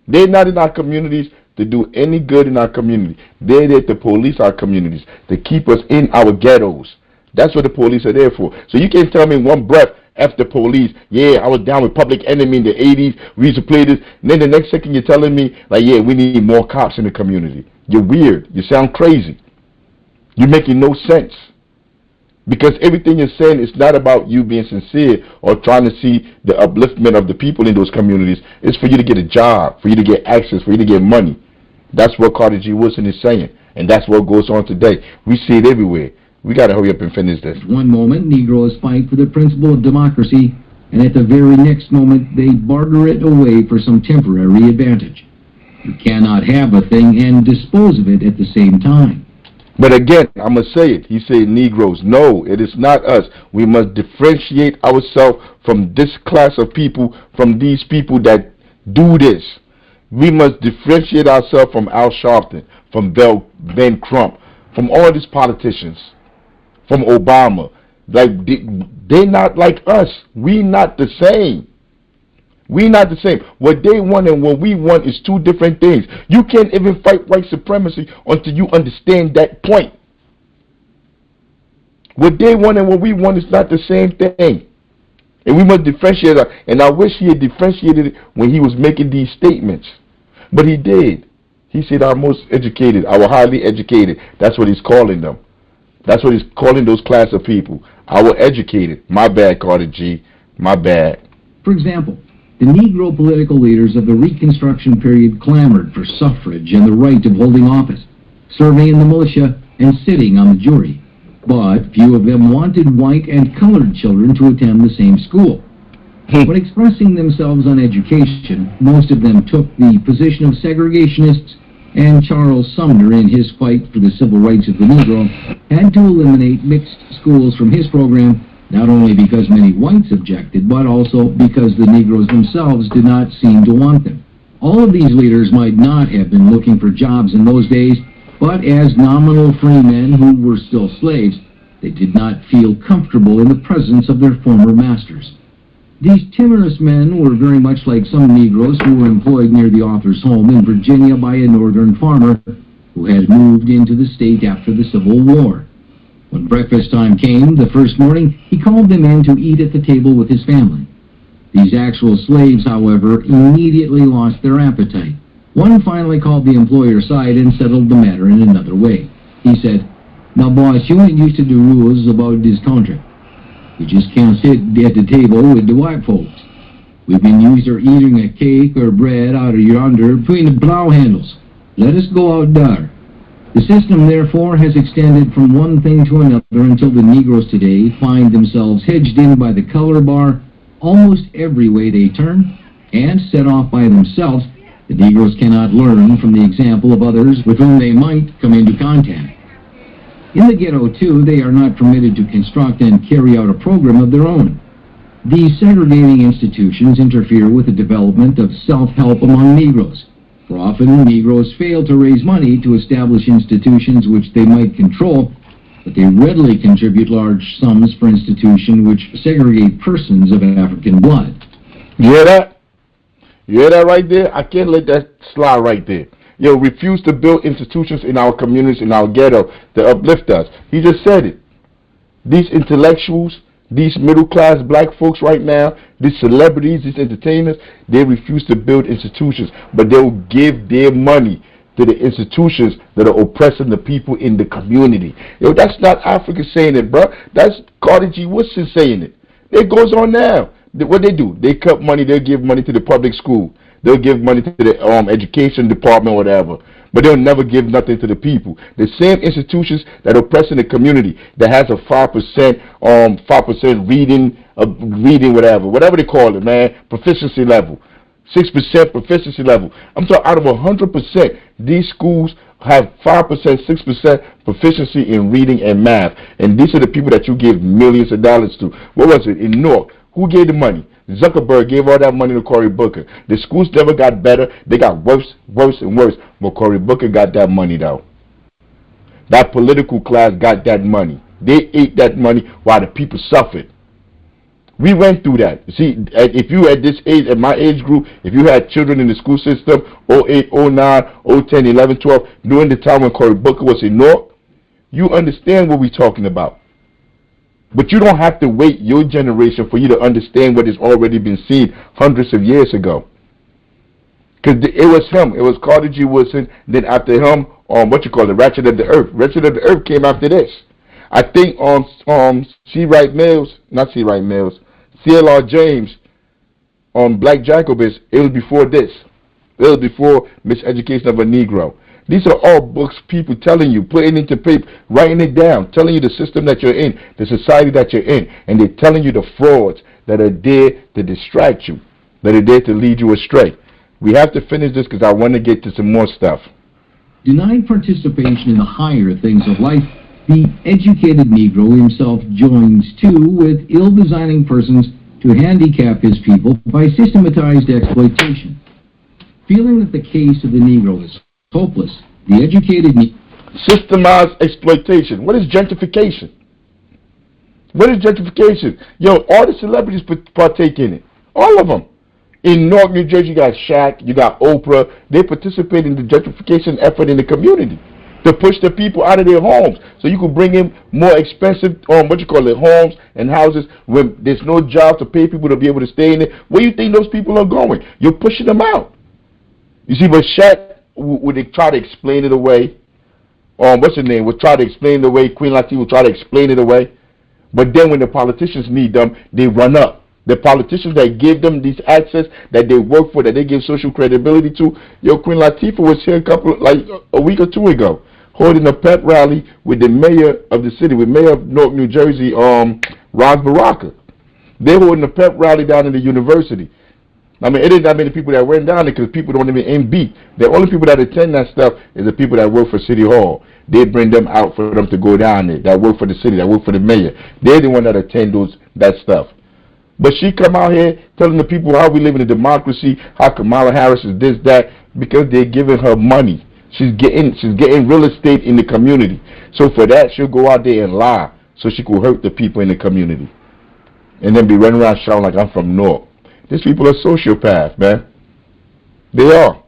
They're not in our communities to do any good in our community. They're there to police our communities, to keep us in our ghettos. That's what the police are there for. So you can't tell me in one breath, F the police, yeah, I was down with Public Enemy in the 80s, we used to play this, and then the next second you're telling me, like, yeah, we need more cops in the community. You're weird. You sound crazy. You're making no sense. Because everything you're saying is not about you being sincere or trying to see the upliftment of the people in those communities. It's for you to get a job, for you to get access, for you to get money. That's what Carter G. Woodson is saying. And that's what goes on today. We see it everywhere. We got to hurry up and finish this. One moment, Negroes fight for the principle of democracy, and at the very next moment, they barter it away for some temporary advantage. You cannot have a thing and dispose of it at the same time. But again, I'm going to say it. He said Negroes. No, it is not us. We must differentiate ourselves from this class of people, from these people that do this. We must differentiate ourselves from Al Sharpton, from Ben Crump, from all these politicians, from Obama. Like, they're not like us. We not the same. We not the same. What they want and what we want is two different things. You can't even fight white supremacy until you understand that point. What they want and what we want is not the same thing. And we must differentiate it. And I wish he had differentiated it when he was making these statements. But he did. He said our most educated, our highly educated. That's what he's calling them. That's what he's calling those class of people. Our educated. My bad, Carter G. My bad. For example, the Negro political leaders of the Reconstruction period clamored for suffrage and the right of holding office, serving in the militia, and sitting on the jury. But few of them wanted white and colored children to attend the same school. When expressing themselves on education, most of them took the position of segregationists, and Charles Sumner, in his fight for the civil rights of the Negro, had to eliminate mixed schools from his program, not only because many whites objected, but also because the Negroes themselves did not seem to want them. All of these leaders might not have been looking for jobs in those days, but as nominal free men who were still slaves, they did not feel comfortable in the presence of their former masters. These timorous men were very much like some Negroes who were employed near the author's home in Virginia by a northern farmer who had moved into the state after the Civil War. When breakfast time came the first morning, he called them in to eat at the table with his family. These actual slaves, however, immediately lost their appetite. One finally called the employer aside and settled the matter in another way. He said, "Now, boss, you ain't used to the rules about this country. You just can't sit at the table with the white folks. We've been used to eating a cake or bread out of yonder between the plow handles. Let us go out there." The system, therefore, has extended from one thing to another until the Negroes today find themselves hedged in by the color bar almost every way they turn, and set off by themselves. The Negroes cannot learn from the example of others with whom they might come into contact. In the ghetto, too, they are not permitted to construct and carry out a program of their own. These segregating institutions interfere with the development of self-help among Negroes. For often, Negroes fail to raise money to establish institutions which they might control, but they readily contribute large sums for institutions which segregate persons of African blood. You hear that? You hear that right there? I can't let that slide right there. Yo, refuse to build institutions in our communities, in our ghetto, to uplift us. He just said it. These intellectuals, these middle-class black folks right now, these celebrities, these entertainers, they refuse to build institutions, but they will give their money to the institutions that are oppressing the people in the community. Yo, that's not Africa saying it, bro. That's Carter G. Woodson saying it. It goes on now. What they do, they cut money, they'll give money to the public school. They'll give money to the education department or whatever. But they'll never give nothing to the people. The same institutions that oppress in the community that has a 5% reading whatever they call it, man, proficiency level. 6% proficiency level. I'm talking out of 100%, these schools have 5%, 6% proficiency in reading and math. And these are the people that you give millions of dollars to. What was it? In Newark. Who gave the money? Zuckerberg gave all that money to Cory Booker. The schools never got better. They got worse, and worse. But Cory Booker got that money, though. That political class got that money. They ate that money while the people suffered. We went through that. See, if you at this age, at my age group, if you had children in the school system, 08, 09, 010, 11, 12, during the time when Cory Booker was in Newark, you understand what we're talking about. But you don't have to wait your generation for you to understand what has already been seen hundreds of years ago. Because it was him. It was Carter G. Woodson. Then after him, Ratchet of the Earth. Ratchet of the Earth came after this. I think C. Wright Mills, not C. Wright Mills, C.L.R. James on Black Jacobus, it was before this. It was before Miseducation of a Negro. These are all books, people telling you, putting into paper, writing it down, telling you the system that you're in, the society that you're in, and they're telling you the frauds that are there to distract you, that are there to lead you astray. We have to finish this because I want to get to some more stuff. Denied participation in the higher things of life, the educated Negro himself joins too with ill-designing persons to handicap his people by systematized exploitation. Feeling that the case of the Negro is hopeless, the educated Systemized exploitation. What is gentrification? What is gentrification? Yo, all the celebrities partake in it. All of them. In Newark, New Jersey, you got Shaq, you got Oprah. They participate in the gentrification effort in the community to push the people out of their homes. So you could bring in more expensive, homes and houses when there's no job to pay people to be able to stay in it. Where do you think those people are going? You're pushing them out. You see, but Shaq would try to explain it away. What's her name? Would try to explain it away. Queen Latifah would try to explain it away. But then when the politicians need them, they run up. The politicians that give them these access, that they work for, that they give social credibility to. Yo, Queen Latifah was here a week or two ago, holding a pep rally with the mayor of the city, with Mayor of Newark, New Jersey, Ron Baraka. They're holding a pep rally down in the university. I mean, it isn't that many people that went down there because people don't even beat. The only people that attend that stuff is the people that work for City Hall. They bring them out for them to go down there, that work for the city, that work for the mayor. They're the one that attend that stuff. But she come out here telling the people how we live in a democracy, how Kamala Harris is this, that, because they're giving her money. She's getting real estate in the community. So for that, she'll go out there and lie so she could hurt the people in the community. And then be running around shouting like I'm from Newark. These people are sociopaths, man. They are.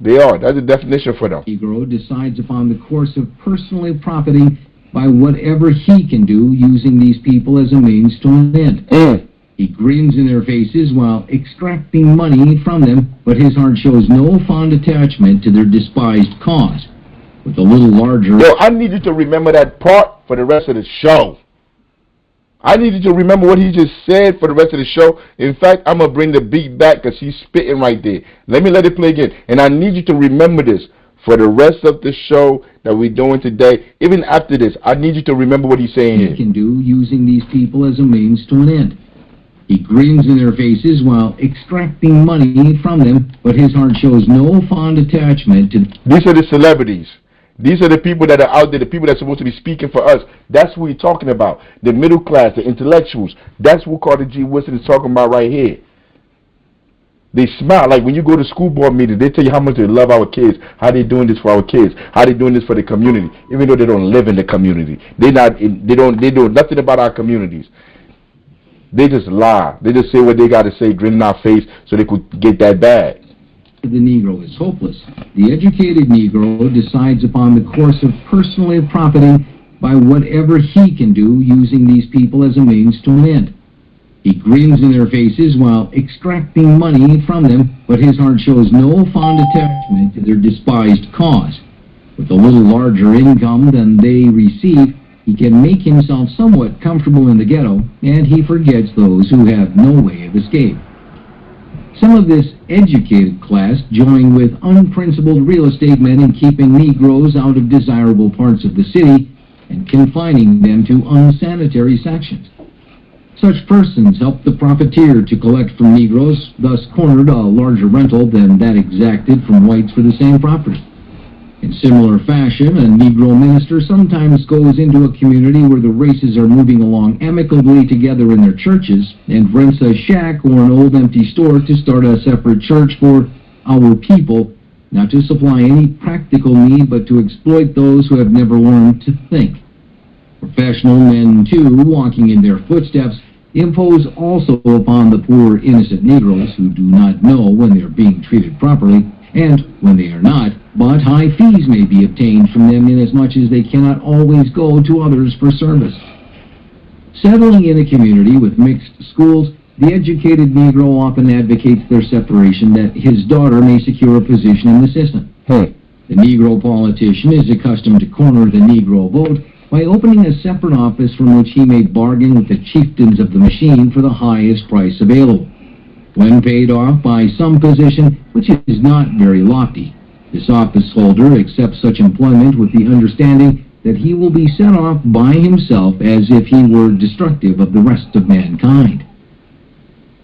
They are. That's the definition for them. Negro decides upon the course of personally profiting by whatever he can do using these people as a means to an end. He grins in their faces while extracting money from them, but his heart shows no fond attachment to their despised cause. With a little larger... Yo, I need you to remember that part for the rest of the show. I need you to remember what he just said for the rest of the show. In fact, I'm going to bring the beat back because he's spitting right there. Let it play again. And I need you to remember this for the rest of the show that we're doing today. Even after this, I need you to remember what he's saying here. He can do using these people as a means to an end. He grins in their faces while extracting money from them, but his heart shows no fond attachment to... These are the celebrities. These are the people that are out there, the people that are supposed to be speaking for us. That's who we're talking about. The middle class, the intellectuals. That's what Carter G. Woodson is talking about right here. They smile. Like when you go to school board meetings, they tell you how much they love our kids, how they're doing this for our kids, how they're doing this for the community, even though they don't live in the community. They do nothing about our communities. They just lie. They just say what they got to say, grin in our face, so they could get that bag. The Negro is hopeless. The educated Negro decides upon the course of personally profiting by whatever he can do using these people as a means to an end. He grins in their faces while extracting money from them, but his heart shows no fond attachment to their despised cause. With a little larger income than they receive, he can make himself somewhat comfortable in the ghetto, and he forgets those who have no way of escape. Some of this educated class join with unprincipled real estate men in keeping Negroes out of desirable parts of the city and confining them to unsanitary sections. Such persons help the profiteer to collect from Negroes, thus cornered a larger rental than that exacted from whites for the same property. In similar fashion, a Negro minister sometimes goes into a community where the races are moving along amicably together in their churches and rents a shack or an old empty store to start a separate church for our people, not to supply any practical need but to exploit those who have never learned to think. Professional men, too, walking in their footsteps, impose also upon the poor innocent Negroes who do not know when they are being treated properly, and when they are not, but high fees may be obtained from them inasmuch as they cannot always go to others for service. Settling in a community with mixed schools, the educated Negro often advocates their separation that his daughter may secure a position in the system. The Negro politician is accustomed to corner the Negro vote by opening a separate office from which he may bargain with the chieftains of the machine for the highest price available. When paid off by some position which is not very lofty, this office holder accepts such employment with the understanding that he will be set off by himself as if he were destructive of the rest of mankind.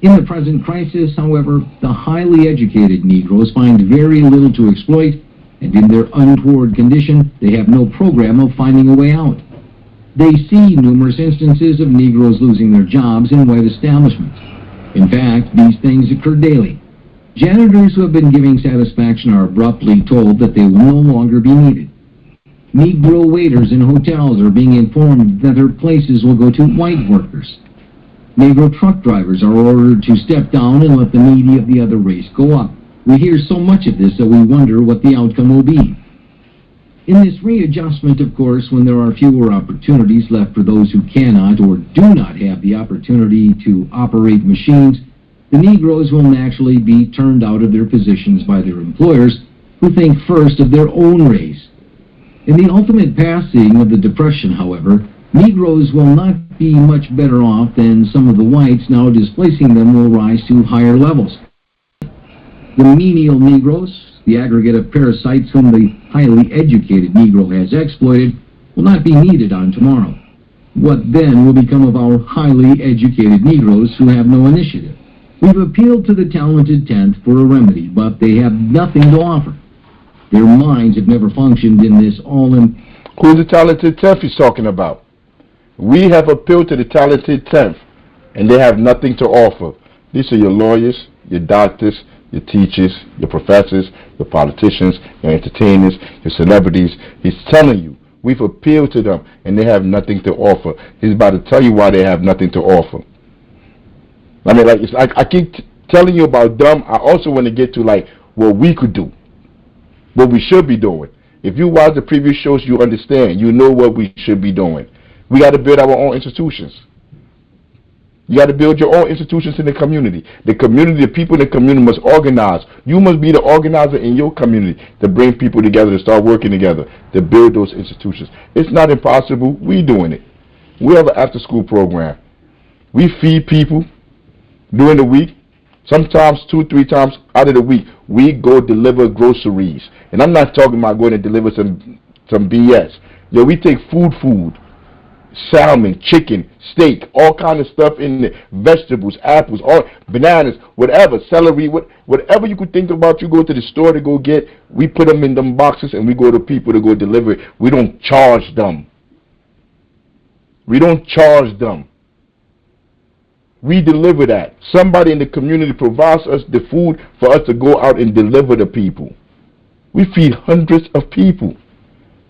In the present crisis, however, the highly educated Negroes find very little to exploit, and in their untoward condition, they have no program of finding a way out. They see numerous instances of Negroes losing their jobs in white establishments. In fact, these things occur daily. Janitors who have been giving satisfaction are abruptly told that they will no longer be needed. Negro waiters in hotels are being informed that their places will go to white workers. Negro truck drivers are ordered to step down and let the needy of the other race go up. We hear so much of this that we wonder what the outcome will be. In this readjustment, of course, when there are fewer opportunities left for those who cannot or do not have the opportunity to operate machines, the Negroes will naturally be turned out of their positions by their employers, who think first of their own race. In the ultimate passing of the Depression, however, Negroes will not be much better off than some of the whites now displacing them will rise to higher levels. The menial Negroes, the aggregate of parasites whom the highly educated Negro has exploited, will not be needed on tomorrow. What then will become of our highly educated Negroes who have no initiative? We've appealed to the talented tenth for a remedy, but they have nothing to offer. Their minds have never functioned in this Who's the talented tenth he's talking about? We have appealed to the talented tenth, and they have nothing to offer. These are your lawyers, your doctors, your teachers, your professors, your politicians, your entertainers, your celebrities. He's telling you, we've appealed to them, and they have nothing to offer. He's about to tell you why they have nothing to offer. I mean, like, it's like I keep telling you about them. I also want to get to, like, what we could do, what we should be doing. If you watch the previous shows, you understand. You know what we should be doing. We got to build our own institutions. You got to build your own institutions in the community. The community, the people in the community must organize. You must be the organizer in your community to bring people together, to start working together, to build those institutions. It's not impossible. We're doing it. We have an after-school program. We feed people during the week. Sometimes 2-3 times out of the week, we go deliver groceries. And I'm not talking about going to deliver some BS. Yo, we take food, salmon, chicken, steak, all kind of stuff in there, vegetables, apples, all bananas, whatever, celery, whatever you could think about, you go to the store to go get, we put them in them boxes and we go to people to go deliver it. We don't charge them. We don't charge them. We deliver that. Somebody in the community provides us the food for us to go out and deliver to people. We feed hundreds of people.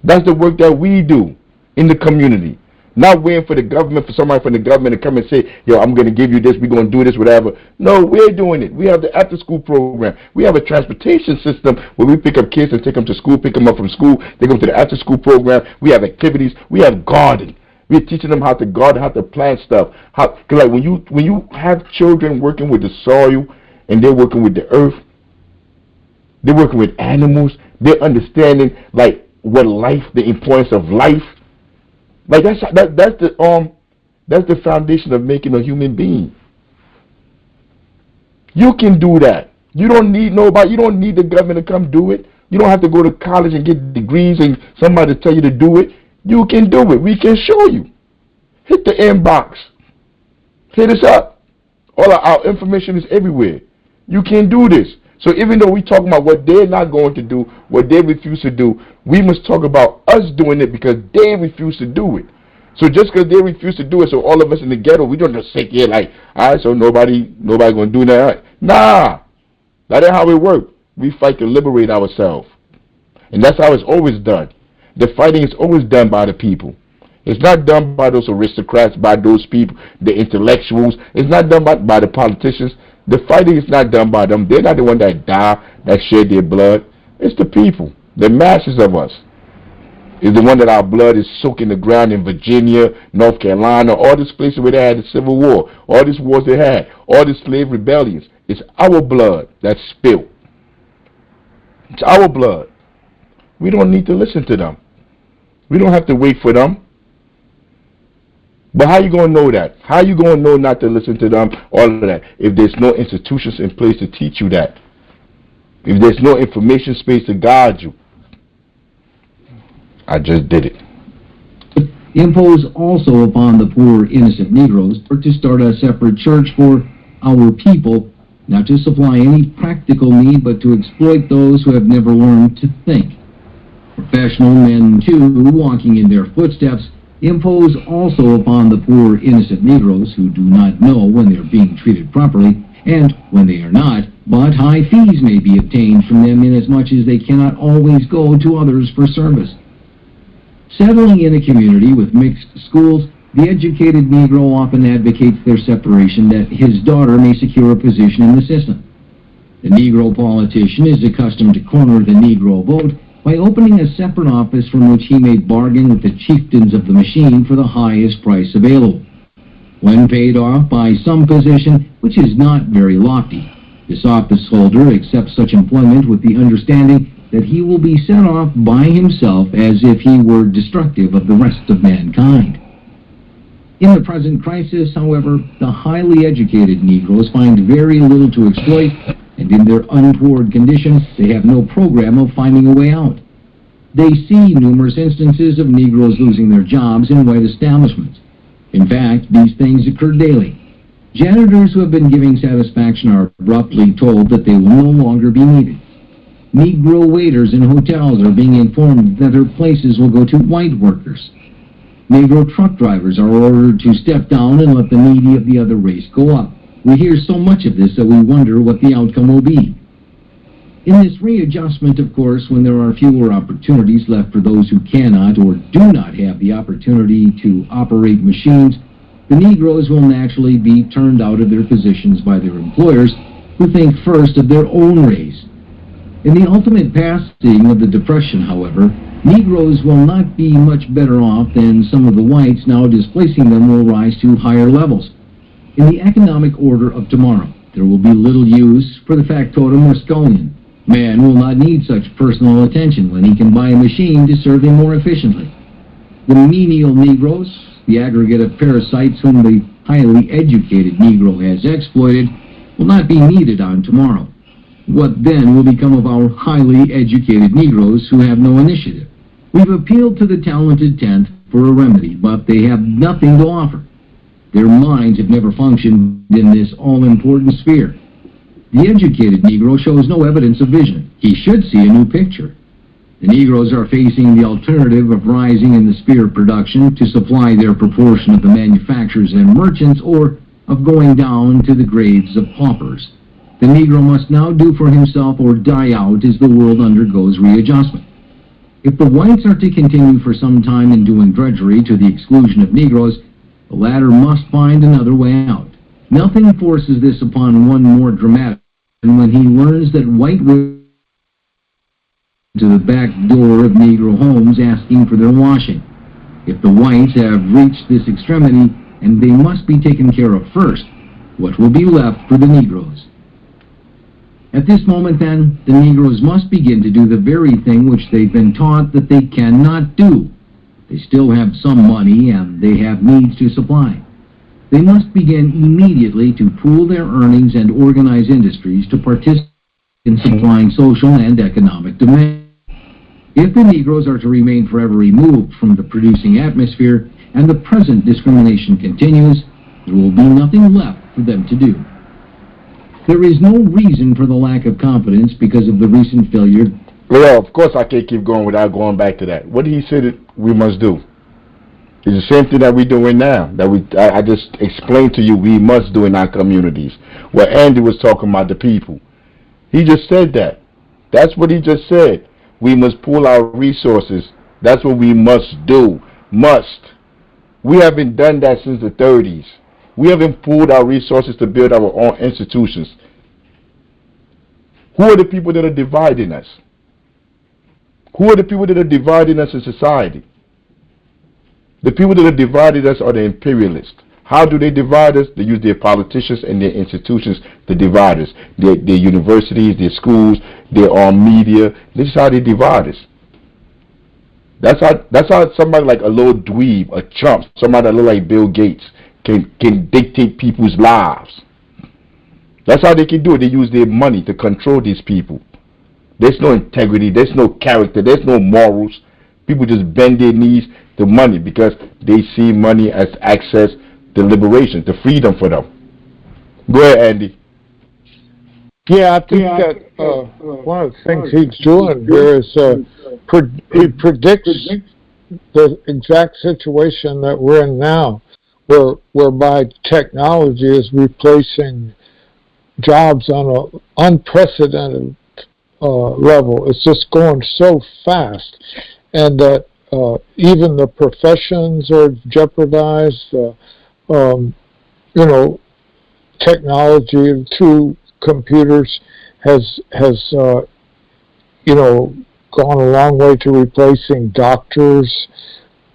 That's the work that we do in the community. Not waiting for the government, for somebody from the government to come and say, yo, I'm going to give you this, we're going to do this, whatever. No, we're doing it. We have the after-school program. We have a transportation system where we pick up kids and take them to school, pick them up from school, take them to the after-school program. We have activities. We have garden. We're teaching them how to garden, how to plant stuff. Cause like when you have children working with the soil and they're working with the earth, they're working with animals, they're understanding like what life, the importance of life. Like that's the foundation of making a human being. You can do that. You don't need nobody. You don't need the government to come do it. You don't have to go to college and get degrees and somebody to tell you to do it. You can do it. We can show you. Hit the inbox. Hit us up. All our information is everywhere. You can do this. So even though we talk about what they're not going to do, what they refuse to do, we must talk about us doing it because they refuse to do it. So just because they refuse to do it, so all of us in the ghetto, we don't just sit here like, all right, so nobody going to do that. Nah. That ain't how it works. We fight to liberate ourselves. And that's how it's always done. The fighting is always done by the people. It's not done by those aristocrats, by those people, the intellectuals. It's not done by the politicians. The fighting is not done by them. They're not the ones that die, that shed their blood. It's the people, the masses of us. It's the one that our blood is soaking the ground in Virginia, North Carolina, all these places where they had the Civil War, all these wars they had, all these slave rebellions. It's our blood that's spilled. It's our blood. We don't need to listen to them. We don't have to wait for them. But how you gonna know that? How you gonna know not to listen to them? All of that. If there's no institutions in place to teach you that. If there's no information space to guide you. I just did it. Impose also upon the poor innocent Negroes to start a separate church for our people, not to supply any practical need, but to exploit those who have never learned to think. Professional men, too, walking in their footsteps, impose also upon the poor innocent Negroes who do not know when they are being treated properly, and when they are not, but high fees may be obtained from them inasmuch as they cannot always go to others for service. Settling in a community with mixed schools, the educated Negro often advocates their separation that his daughter may secure a position in the system. The Negro politician is accustomed to corner the Negro vote by opening a separate office from which he may bargain with the chieftains of the machine for the highest price available. When paid off by some position which is not very lofty, this office holder accepts such employment with the understanding that he will be set off by himself as if he were destructive of the rest of mankind. In the present crisis, however, the highly educated Negroes find very little to exploit, and in their untoward condition, they have no program of finding a way out. They see numerous instances of Negroes losing their jobs in white establishments. In fact, these things occur daily. Janitors who have been giving satisfaction are abruptly told that they will no longer be needed. Negro waiters in hotels are being informed that their places will go to white workers. Negro truck drivers are ordered to step down and let the needy of the other race go up. We hear so much of this that we wonder what the outcome will be. In this readjustment, of course, when there are fewer opportunities left for those who cannot or do not have the opportunity to operate machines, the Negroes will naturally be turned out of their positions by their employers, who think first of their own race. In the ultimate passing of the Depression, however, Negroes will not be much better off than some of the whites now displacing them will rise to higher levels. In the economic order of tomorrow, there will be little use for the factotum or scullion. Man will not need such personal attention when he can buy a machine to serve him more efficiently. The menial Negroes, the aggregate of parasites whom the highly educated Negro has exploited, will not be needed on tomorrow. What then will become of our highly educated Negroes who have no initiative? We've appealed to the talented tenth for a remedy, but they have nothing to offer. Their minds have never functioned in this all-important sphere. The educated Negro shows no evidence of vision. He should see a new picture. The Negroes are facing the alternative of rising in the sphere of production to supply their proportion of the manufacturers and merchants, or of going down to the graves of paupers. The Negro must now do for himself or die out as the world undergoes readjustment. If the whites are to continue for some time in doing drudgery to the exclusion of Negroes, the latter must find another way out. Nothing forces this upon one more dramatic than when he learns that white women to the back door of Negro homes asking for their washing. If the whites have reached this extremity, and they must be taken care of first, what will be left for the Negroes? At this moment, then, the Negroes must begin to do the very thing which they've been taught that they cannot do. They still have some money, and they have needs to supply. They must begin immediately to pool their earnings and organize industries to participate in supplying social and economic demand. If the Negroes are to remain forever removed from the producing atmosphere, and the present discrimination continues, there will be nothing left for them to do. There is no reason for the lack of confidence because of the recent failure. Well, of course I can't keep going without going back to that. What did he say that we must do? It's the same thing that we're doing now, that I just explained to you we must do in our communities. Where Andy was talking about the people. He just said that. That's what he just said. We must pool our resources. That's what we must do. Must. We haven't done that since the 30s. We haven't pooled our resources to build our own institutions. Who are the people that are dividing us? Who are the people that are dividing us in society? The people that are dividing us are the imperialists. How do they divide us? They use their politicians and their institutions to divide us. Their universities, their schools, their media. This is how they divide us. That's how somebody like a little dweeb, a chump, somebody that look like Bill Gates can dictate people's lives. That's how they can do it. They use their money to control these people. There's no integrity. There's no character. There's no morals. People just bend their knees to money because they see money as access to liberation, to freedom for them. Go ahead, Andy. Yeah, I think that one of the things he's doing here is he predicts the exact situation that we're in now, whereby technology is replacing jobs on an unprecedented level. It's just going so fast, and that even the professions are jeopardized. Technology through computers has gone a long way to replacing doctors,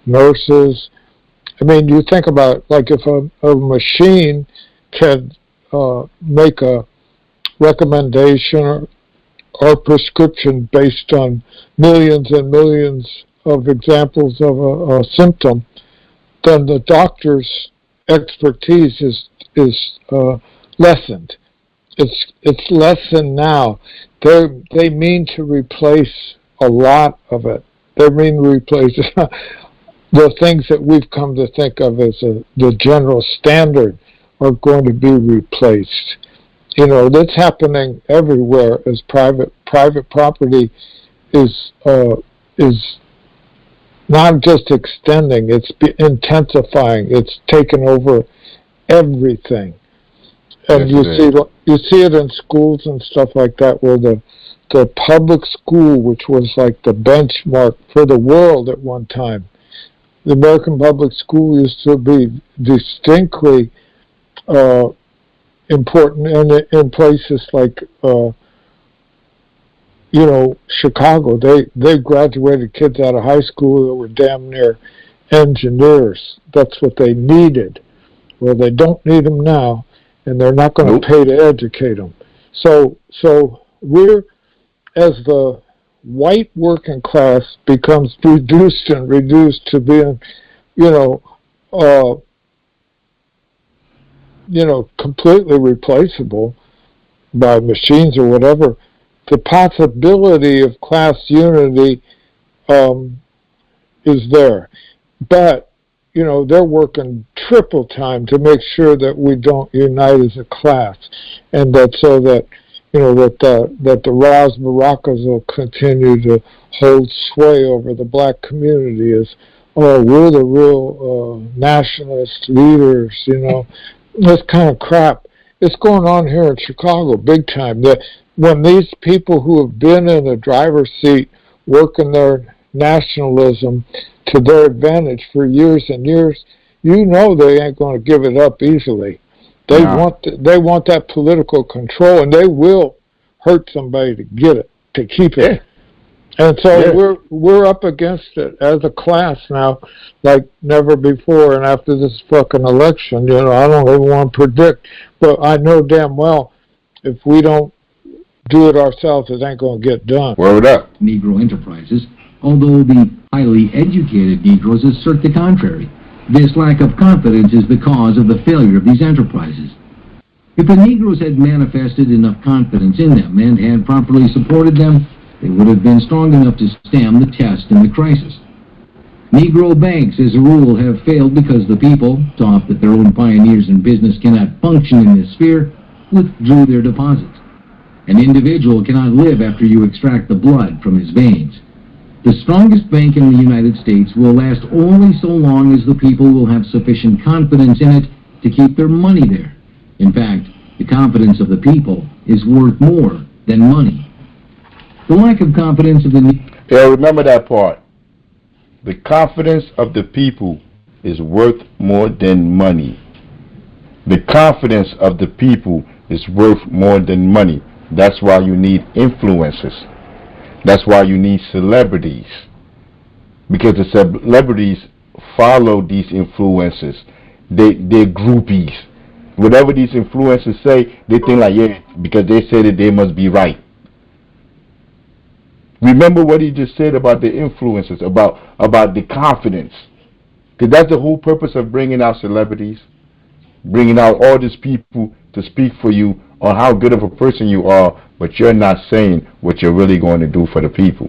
nurses. I mean, you think about, like, if a machine can make a recommendation or prescription based on millions and millions of examples of a symptom, then the doctor's expertise is lessened. It's lessened now. They mean to replace a lot of it. They mean to replace the things that we've come to think of as the general standard are going to be replaced. That's happening everywhere as private property is not just extending, it's intensifying. It's taken over everything. And you see it in schools and stuff like that, where the public school, which was like the benchmark for the world at one time, the American public school used to be distinctly important in places like Chicago. They graduated kids out of high school that were damn near engineers. That's what they needed. Well, they don't need them now, and they're not going to pay to educate them. So we're, as the white working class becomes reduced to being, completely replaceable by machines or whatever, the possibility of class unity is there. But they're working triple time to make sure that we don't unite as a class, and that the Ras Barakas will continue to hold sway over the black community as, we're the real nationalist leaders. This kind of crap. It's going on here in Chicago big time. When these people who have been in the driver's seat working their nationalism to their advantage for years and years, they ain't going to give it up easily. They want that political control, and they will hurt somebody to get it, to keep it. Yeah. And so we're up against it as a class now, like never before. And after this fucking election, I don't even want to predict, but I know damn well if we don't do it ourselves, it ain't going to get done. Word up. Negro enterprises, although the highly educated Negroes assert the contrary. This lack of confidence is the cause of the failure of these enterprises. If the Negroes had manifested enough confidence in them and had properly supported them, they would have been strong enough to stem the test in the crisis. Negro banks, as a rule, have failed because the people, taught that their own pioneers in business cannot function in this sphere, withdrew their deposits. An individual cannot live after you extract the blood from his veins. The strongest bank in the United States will last only so long as the people will have sufficient confidence in it to keep their money there. In fact, the confidence of the people is worth more than money. The lack of confidence of the... Yeah, remember that part. The confidence of the people is worth more than money. The confidence of the people is worth more than money. That's why you need influencers. That's why you need celebrities. Because the celebrities follow these influencers. They're groupies. Whatever these influencers say, they think like, yeah, because they said it, they must be right. Remember what he just said about the influences, about the confidence. Because that's the whole purpose of bringing out celebrities, bringing out all these people to speak for you on how good of a person you are, but you're not saying what you're really going to do for the people.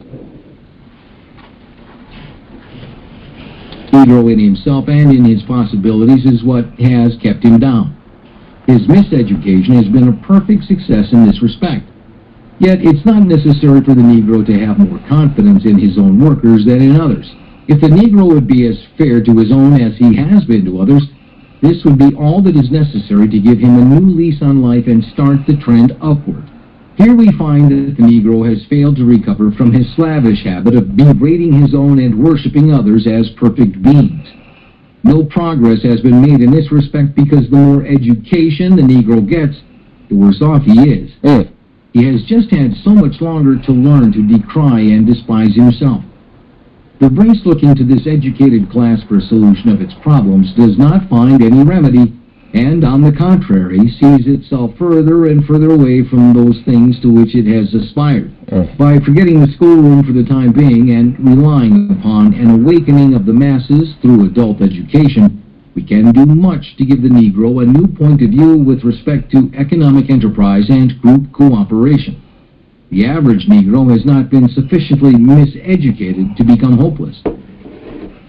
Negro in himself and in his possibilities is what has kept him down. His miseducation has been a perfect success in this respect. Yet it's not necessary for the Negro to have more confidence in his own workers than in others. If the Negro would be as fair to his own as he has been to others, this would be all that is necessary to give him a new lease on life and start the trend upward. Here we find that the Negro has failed to recover from his slavish habit of berating his own and worshiping others as perfect beings. No progress has been made in this respect because the more education the Negro gets, the worse off he is. He has just had so much longer to learn to decry and despise himself. The race looking to this educated class for a solution of its problems does not find any remedy, and on the contrary, sees itself further and further away from those things to which it has aspired. By forgetting the schoolroom for the time being and relying upon an awakening of the masses through adult education, we can do much to give the Negro a new point of view with respect to economic enterprise and group cooperation. The average Negro has not been sufficiently miseducated to become hopeless.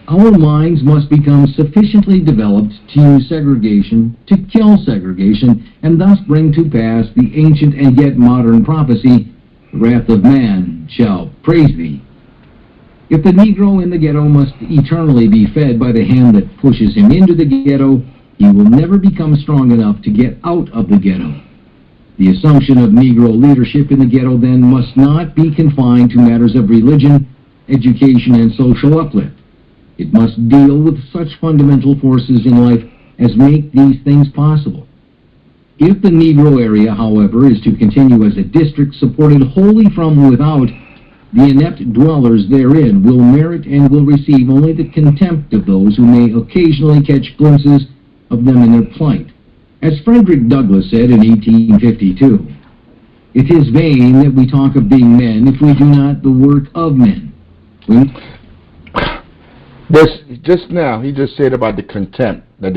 Our minds must become sufficiently developed to use segregation, to kill segregation, and thus bring to pass the ancient and yet modern prophecy, "The wrath of man shall praise thee." If the Negro in the ghetto must eternally be fed by the hand that pushes him into the ghetto, he will never become strong enough to get out of the ghetto. The assumption of Negro leadership in the ghetto then must not be confined to matters of religion, education, and social uplift. It must deal with such fundamental forces in life as make these things possible. If the Negro area, however, is to continue as a district supported wholly from without, the inept dwellers therein will merit and will receive only the contempt of those who may occasionally catch glimpses of them in their plight. As Frederick Douglass said in 1852, "It is vain that we talk of being men if we do not the work of men." Just now, he just said about the contempt that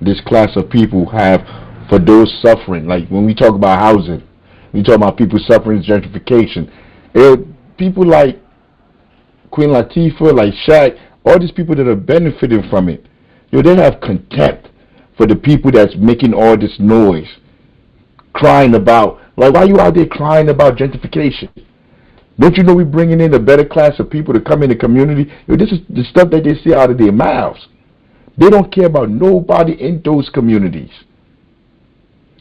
this class of people have for those suffering. Like when we talk about housing, we talk about people suffering gentrification. People like Queen Latifah, like Shaq, all these people that are benefiting from it, they have contempt for the people that's making all this noise, crying about, like, why are you out there crying about gentrification? Don't you know we're bringing in a better class of people to come in the community? This is the stuff that they say out of their mouths. They don't care about nobody in those communities.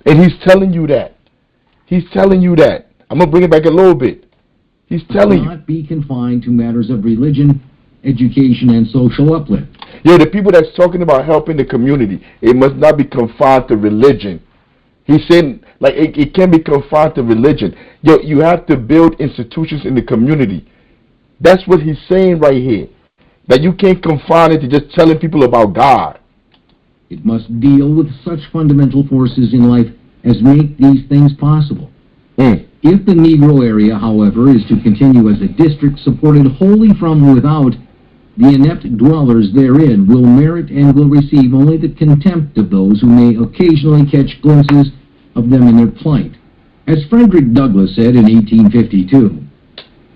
And he's telling you that. He's telling you that. I'm going to bring it back a little bit. He's telling you. Not be confined to matters of religion, education, and social uplift. Yeah, the people that's talking about helping the community, it must not be confined to religion. He's saying, like, it can't be confined to religion. You have to build institutions in the community. That's what he's saying right here. That you can't confine it to just telling people about God. It must deal with such fundamental forces in life as make these things possible. If the Negro area, however, is to continue as a district supported wholly from without, the inept dwellers therein will merit and will receive only the contempt of those who may occasionally catch glimpses of them in their plight. As Frederick Douglass said in 1852,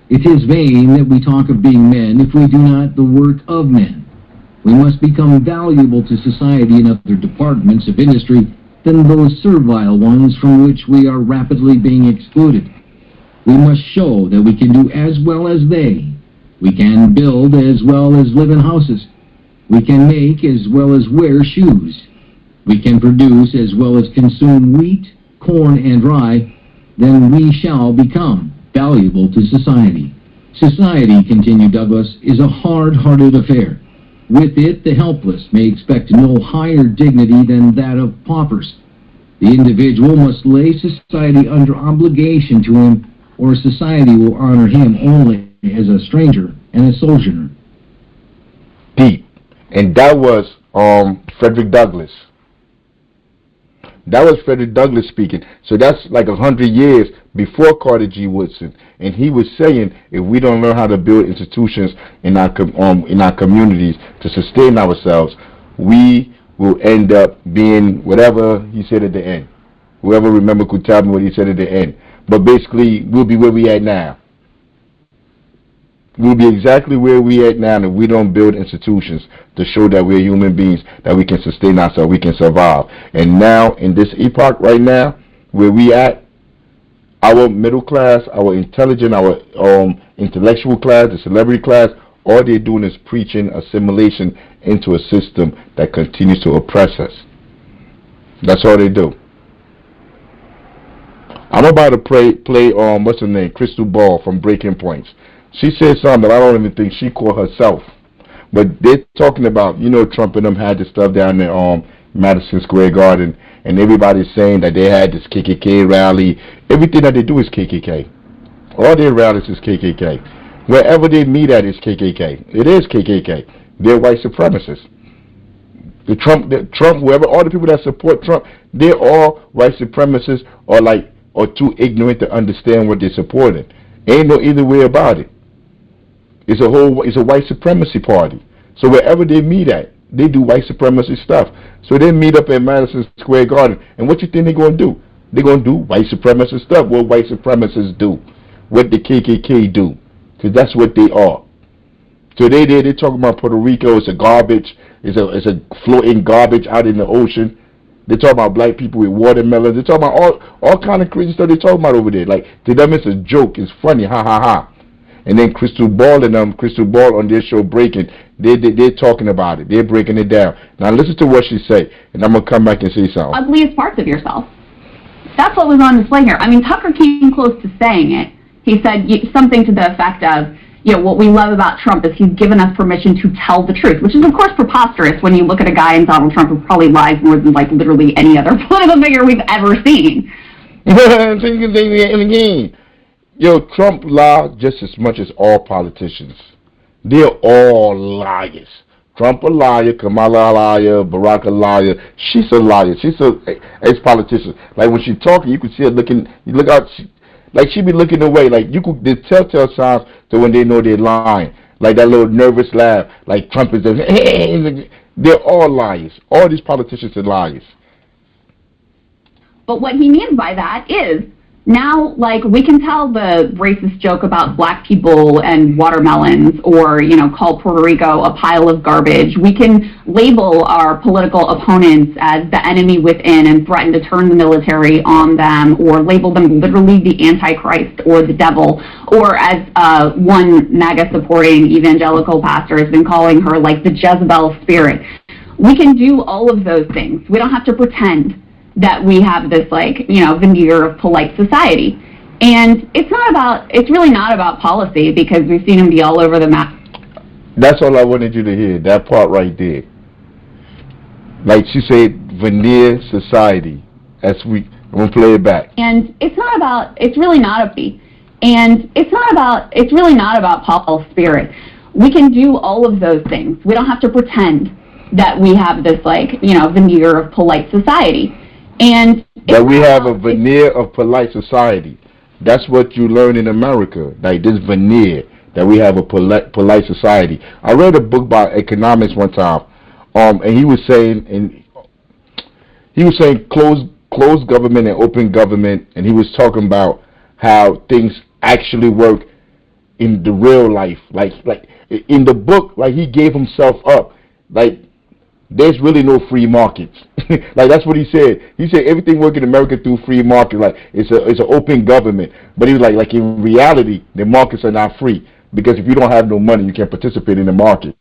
"It is vain that we talk of being men if we do not the work of men. We must become valuable to society in other departments of industry than those servile ones from which we are rapidly being excluded. We must show that we can do as well as they. We can build as well as live in houses. We can make as well as wear shoes. We can produce as well as consume wheat, corn, and rye. Then we shall become valuable to society." Society, continued Douglass, is a hard-hearted affair. With it, the helpless may expect no higher dignity than that of paupers. The individual must lay society under obligation to him, or society will honor him only as a stranger and a sojourner. Deep. And that was Frederick Douglass. That was Frederick Douglass speaking. So that's like 100 years before Carter G. Woodson, and he was saying if we don't learn how to build institutions in our communities to sustain ourselves, we will end up being whatever he said at the end. Whoever remember could tell me what he said at the end. But basically, we'll be where we at now. We'll be exactly where we at now if we don't build institutions to show that we're human beings, that we can sustain ourselves, we can survive. And now, in this epoch right now, where we at, our middle class, our intelligent, our intellectual class, the celebrity class, all they're doing is preaching assimilation into a system that continues to oppress us. That's all they do. I'm about to play what's her name, Crystal Ball from Breaking Points. She said something that I don't even think she called herself. But they're talking about, Trump and them had this stuff down in Madison Square Garden, and everybody's saying that they had this KKK rally. Everything that they do is KKK. All their rallies is KKK. Wherever they meet at is KKK. It is KKK. They're white supremacists. The Trump, whoever, all the people that support Trump, they're all white supremacists or too ignorant to understand what they're supporting. Ain't no either way about it. It's a white supremacy party. So wherever they meet at, they do white supremacy stuff. So they meet up at Madison Square Garden, and what you think they're going to do? They're going to do white supremacist stuff. What white supremacists do, what the KKK do, because that's what they are. So they're talking about Puerto Rico. It's a garbage. It's a floating garbage out in the ocean. They're talking about black people with watermelons. They're talking about all kind of crazy stuff they're talking about over there. Like, to them it's a joke. It's funny. Ha, ha, ha. And then Crystal Ball on their show Breaking, they're talking about it. They're breaking it down. Now listen to what she say, and I'm going to come back and say something. Ugliest parts of yourself. That's what was on display here. I mean, Tucker came close to saying it. He said something to the effect of, what we love about Trump is he's given us permission to tell the truth, which is, of course, preposterous when you look at a guy in Donald Trump who probably lies more than, literally any other political figure we've ever seen. Trump lied just as much as all politicians. They're all liars. Trump a liar, Kamala a liar, Barack a liar. She's a liar. She's a ex-politician. Like, when she's talking, you can see her looking, you look out, she be looking away. Like, you could, there's telltale signs to when they know they're lying. Like that little nervous laugh, like Trump is they're all liars. All these politicians are liars. But what he means by that is, now, we can tell the racist joke about black people and watermelons, or, call Puerto Rico a pile of garbage. We can label our political opponents as the enemy within and threaten to turn the military on them, or label them literally the Antichrist or the devil, or as one MAGA-supporting evangelical pastor has been calling her, the Jezebel spirit. We can do all of those things. We don't have to pretend that we have this veneer of polite society. And it's really not about policy, because we've seen him be all over the map. That's all I wanted you to hear, that part right there. Like she said, veneer society. I'm gonna play it back. And it's really not about Paul's spirit. We can do all of those things. We don't have to pretend that we have this veneer of polite society. And that we have a veneer of polite society. That's what you learn in America, like this veneer, that we have a polite society. I read a book by economics one time, and he was saying closed government and open government, and he was talking about how things actually work in the real life. Like in the book, he gave himself up. There's really no free markets. That's what he said. He said everything works in America through free market. It's an open government. But he was like in reality, the markets are not free, because if you don't have no money, you can't participate in the market.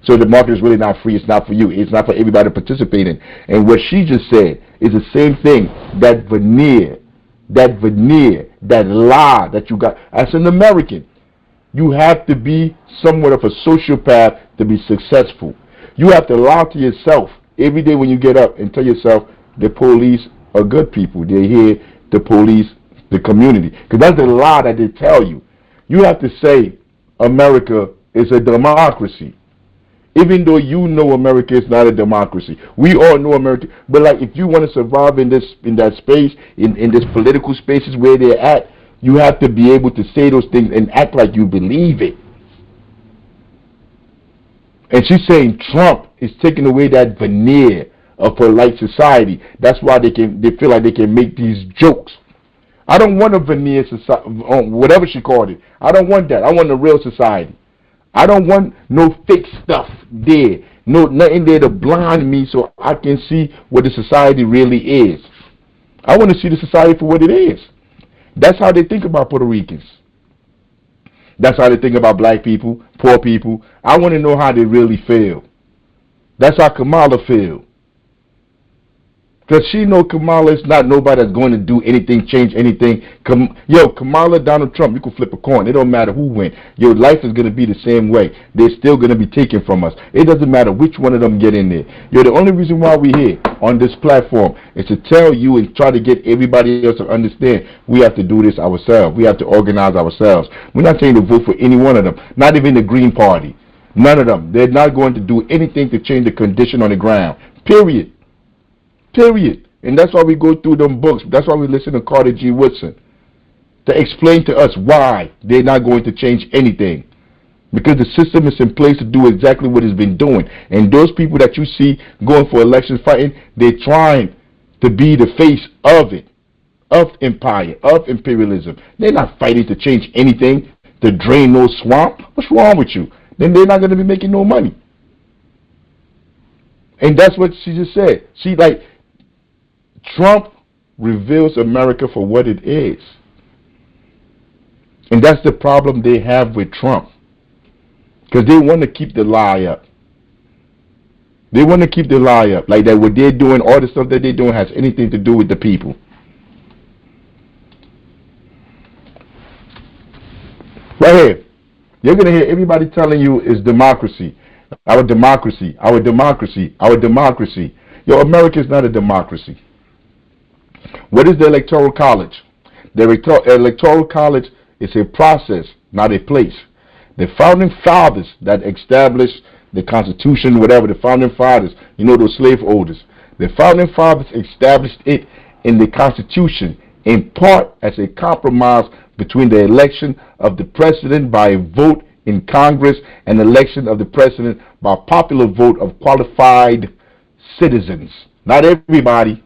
So the market is really not free. It's not for you. It's not for everybody to participate in. And what she just said is the same thing. That veneer, that lie that you got as an American. You have to be somewhat of a sociopath to be successful. You have to lie to yourself every day when you get up and tell yourself the police are good people. They're here to police the community. Because that's the lie that they tell you. You have to say America is a democracy. Even though you know America is not a democracy, we all know America. But like, if you want to survive in that space, in this political spaces where they're at, you have to be able to say those things and act like you believe it. And she's saying Trump is taking away that veneer of polite society. That's why they feel like they can make these jokes. I don't want a veneer society, whatever she called it. I don't want that. I want a real society. I don't want no fake stuff there. No, nothing there to blind me so I can see what the society really is. I want to see the society for what it is. That's how they think about Puerto Ricans. That's how they think about black people, poor people. I want to know how they really feel. That's how Kamala feels. Because she know Kamala is not nobody that's going to do anything, change anything. Kamala, Donald Trump, you can flip a coin. It don't matter who wins. Your life is going to be the same way. They're still going to be taken from us. It doesn't matter which one of them get in there. The only reason why we're here on this platform is to tell you and try to get everybody else to understand we have to do this ourselves. We have to organize ourselves. We're not saying to vote for any one of them, not even the Green Party. None of them. They're not going to do anything to change the condition on the ground. Period. And that's why we go through them books. That's why we listen to Carter G. Woodson to explain to us why they're not going to change anything. Because the system is in place to do exactly what it's been doing. And those people that you see going for elections fighting, they're trying to be the face of it, of empire, of imperialism. They're not fighting to change anything, to drain no swamp. What's wrong with you? Then they're not going to be making no money. And that's what she just said. She like, Trump reveals America for what it is. And that's the problem they have with Trump. Because they want to keep the lie up. They want to keep the lie up. Like that what they're doing, all the stuff that they're doing has anything to do with the people. Right here. You're going to hear everybody telling you it's democracy. Our democracy, our democracy, our democracy. Yo, America is not a democracy. What is the Electoral College? The Electoral College is a process, not a place. The founding fathers that established the Constitution, whatever, the founding fathers, you know, those slave owners, the founding fathers established it in the Constitution, in part as a compromise between the election of the president by a vote in Congress and election of the president by popular vote of qualified citizens. Not everybody.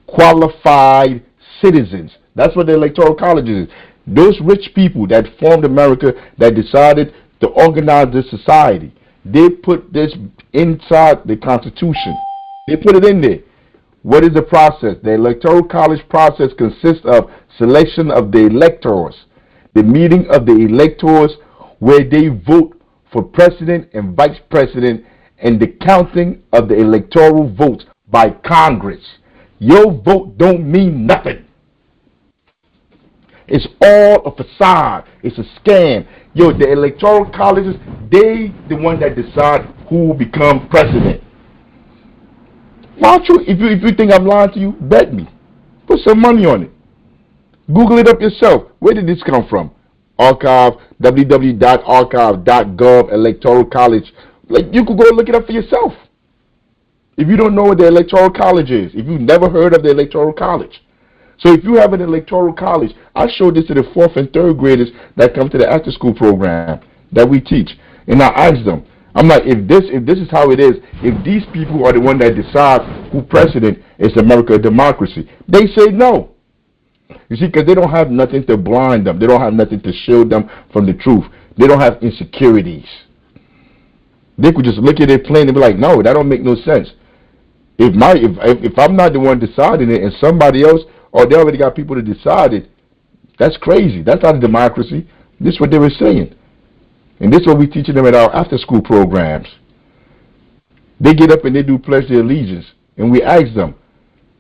Qualified citizens. That's what the Electoral College is. Those rich people that formed America, that decided to organize this society, they put this inside the Constitution. They put it in there. What is the process? The Electoral College process consists of selection of the electors, the meeting of the electors where they vote for president and vice president, and the counting of the electoral votes by Congress. Your vote don't mean nothing. It's all a facade. It's a scam. Yo, the electoral colleges, they the one that decide who will become president. Why don't you, if you think I'm lying to you, bet me. Put some money on it. Google it up yourself. Where did this come from? Archive, www.archive.gov, Electoral College. Like, you could go look it up for yourself. If you don't know what the Electoral College is, if you've never heard of the Electoral College. So if you have an Electoral College, I showed this to the 4th and 3rd graders that come to the after school program that we teach. And I asked them, I'm like, if this is how it is, if these people are the one that decide who president, is America a democracy? They say no. You see, because they don't have nothing to blind them. They don't have nothing to shield them from the truth. They don't have insecurities. They could just look at it plain and be like, no, that don't make no sense. If I'm not the one deciding it and somebody else, or they already got people to decide it, that's crazy. That's not a democracy. This is what they were saying. And this is what we're teaching them at our after-school programs. They get up and they do pledge their allegiance. And we ask them,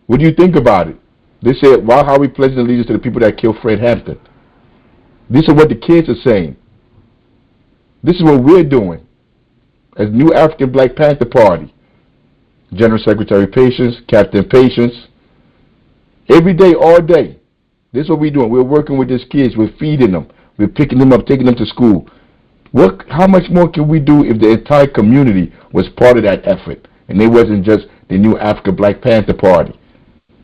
what do you think about it? They said, why are we pledging allegiance to the people that killed Fred Hampton? This is what the kids are saying. This is what we're doing as New African Black Panther Party. General Secretary Patience, Captain Patience. Every day, all day. This is what we're doing. We're working with these kids. We're feeding them. We're picking them up, taking them to school. How much more can we do if the entire community was part of that effort and it wasn't just the new African Black Panther Party?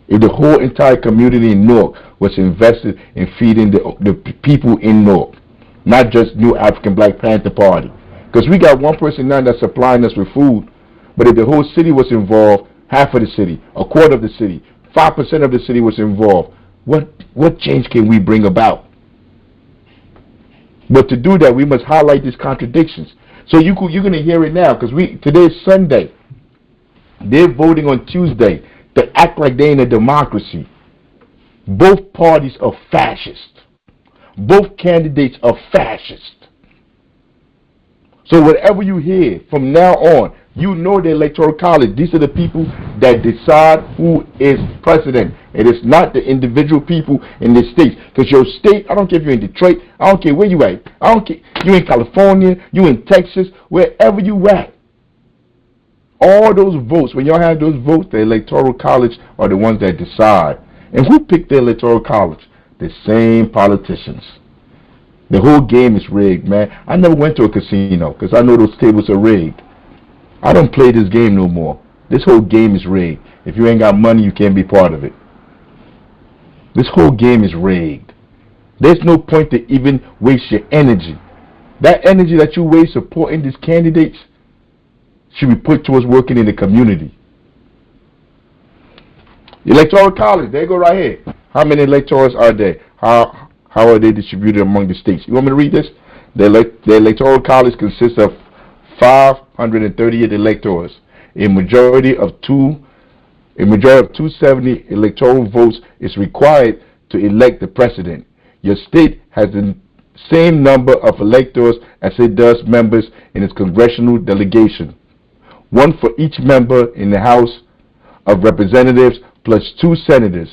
If the whole entire community in Newark was invested in feeding the people in Newark, not just new African Black Panther Party. Because we got one person now that's supplying us with food, but if the whole city was involved, half of the city, a quarter of the city, 5% of the city was involved, what change can we bring about? But to do that, we must highlight these contradictions. So you're going to hear it now, because today is Sunday. They're voting on Tuesday to act like they're in a democracy. Both parties are fascist. Both candidates are fascist. So whatever you hear from now on, you know the Electoral College. These are the people that decide who is president. It is not the individual people in the states. Because your state, I don't care if you're in Detroit, I don't care where you at. I don't care. You in California, you in Texas, wherever you at. All those votes, when y'all have those votes, the Electoral College are the ones that decide. And who picked the Electoral College? The same politicians. The whole game is rigged, man. I never went to a casino because I know those tables are rigged. I don't play this game no more. This whole game is rigged. If you ain't got money, you can't be part of it. This whole game is rigged. There's no point to even waste your energy. That energy that you waste supporting these candidates should be put towards working in the community. Electoral College, there you go right here. How many electors are there? How are they distributed among the states? You want me to read this? The Electoral College consists of 538 electors. A majority of 270 electoral votes is required to elect the president. Your state has the same number of electors as it does members in its congressional delegation. One for each member in the House of Representatives plus 2 senators.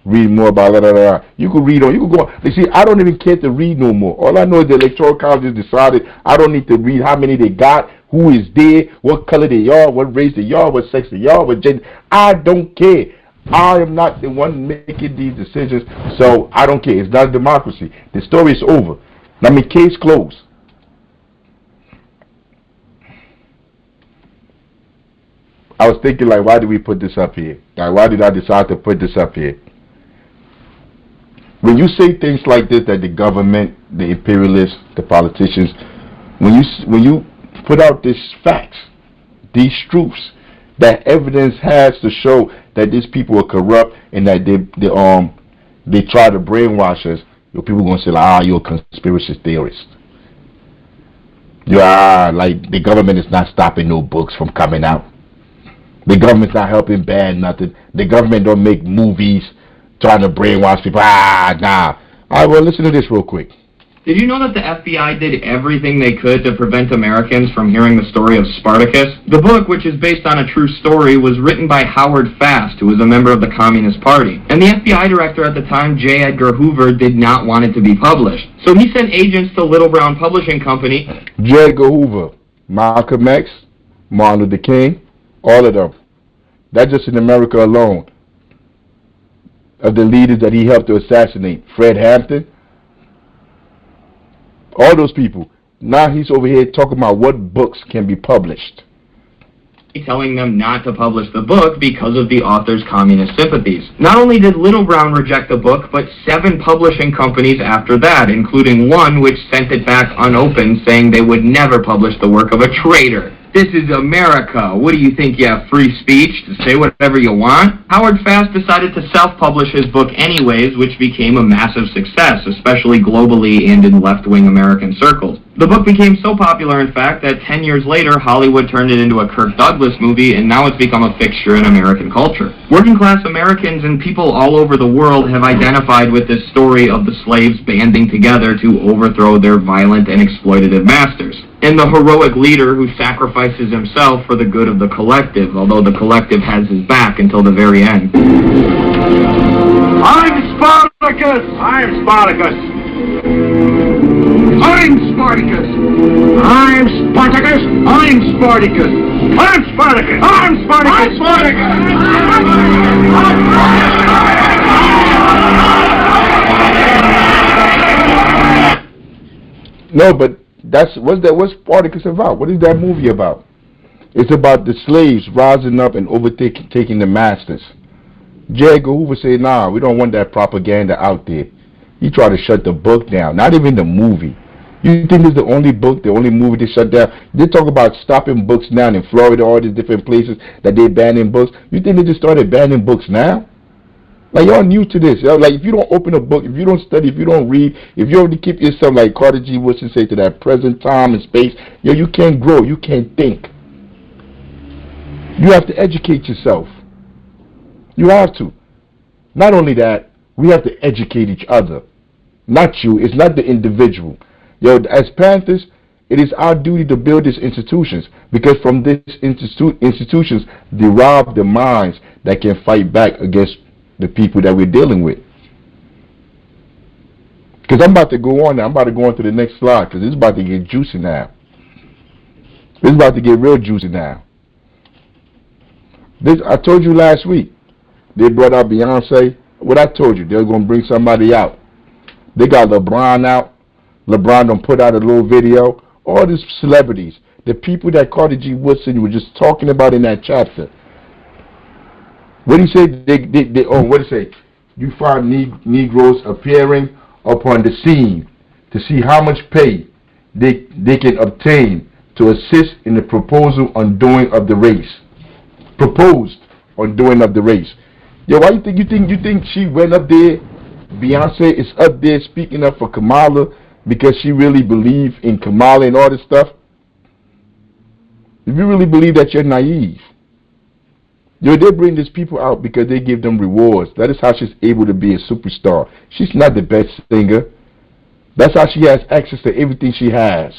Read more about that. You can read on. You can go on. You see, I don't even care to read no more. All I know is the Electoral College has decided I don't need to read how many they got, who is there, what color they are, what race they are, what sex they are, what gender. I don't care. I am not the one making these decisions, so I don't care. It's not a democracy. The story is over. I mean, case closed. I was thinking, like, why did we put this up here? Like, why did I decide to put this up here? When you say things like this, that the government, the imperialists, the politicians, when you put out these facts, these truths, that evidence has to show that these people are corrupt and that they try to brainwash us, your people are gonna say, like, you're a conspiracy theorist. Like the government is not stopping no books from coming out. The government's not helping ban nothing. The government don't make movies trying to brainwash people. Nah. All right, well, listen to this real quick. Did you know that the FBI did everything they could to prevent Americans from hearing the story of Spartacus? The book, which is based on a true story, was written by Howard Fast, who was a member of the Communist Party. And the FBI director at the time, J. Edgar Hoover, did not want it to be published. So he sent agents to Little Brown Publishing Company. J. Edgar Hoover, Malcolm X, Martin Luther King, all of them. That's just in America alone. Of the leaders that he helped to assassinate. Fred Hampton. All those people. Now he's over here talking about what books can be published. Telling them not to publish the book because of the author's communist sympathies. Not only did Little Brown reject the book, but 7 publishing companies after that, including one which sent it back unopened, saying they would never publish the work of a traitor. This is America. What do you think, you have free speech to say whatever you want? Howard Fast decided to self-publish his book anyways, which became a massive success, especially globally and in left-wing American circles. The book became so popular, in fact, that 10 years later, Hollywood turned it into a Kirk Douglas movie, and now it's become a fixture in American culture. Working-class Americans and people all over the world have identified with this story of the slaves banding together to overthrow their violent and exploitative masters, and the heroic leader who sacrifices himself for the good of the collective, although the collective has his back until the very end. I'm Spartacus! I'm Spartacus! I'm Spartacus! I'm Spartacus! I'm Spartacus! I'm Spartacus! I'm Spartacus! I'm Spartacus! No, but What's Spartacus about? What is that movie about? It's about the slaves rising up and overtaking the masters. J. Edgar Hoover said, nah, we don't want that propaganda out there. He tried to shut the book down, not even the movie. You think it's the only book, the only movie they shut down? They talk about stopping books now in Florida, all these different places that they banning books. You think they just started banning books now? Like, y'all new to this. Y'all, like, if you don't open a book, if you don't study, if you don't read, if you only keep yourself, like Carter G. Woodson say, to that present time and space, you can't grow, you can't think. You have to educate yourself. You have to. Not only that, we have to educate each other. Not you. It's not the individual. As Panthers, it is our duty to build these institutions, because from these institutions derive the minds that can fight back against the people that we're dealing with. Because I'm about to go on now. I'm about to go on to the next slide, because it's about to get juicy now. It's about to get real juicy now. I told you last week, they brought out Beyonce. What I told you, they're going to bring somebody out. They got LeBron out. LeBron done put out a little video. All these celebrities, the people that Carter G. Woodson was just talking about in that chapter. What he said, what he say? You find Negroes appearing upon the scene to see how much pay they can obtain to assist in the proposal undoing of the race. Proposed undoing of the race. Yo, why you think she went up there? Beyonce is up there speaking up for Kamala because she really believes in Kamala and all this stuff? If you really believe that, you're naive. Yo, they bring these people out because they give them rewards. That is how she's able to be a superstar. She's not the best singer. That's how she has access to everything she has,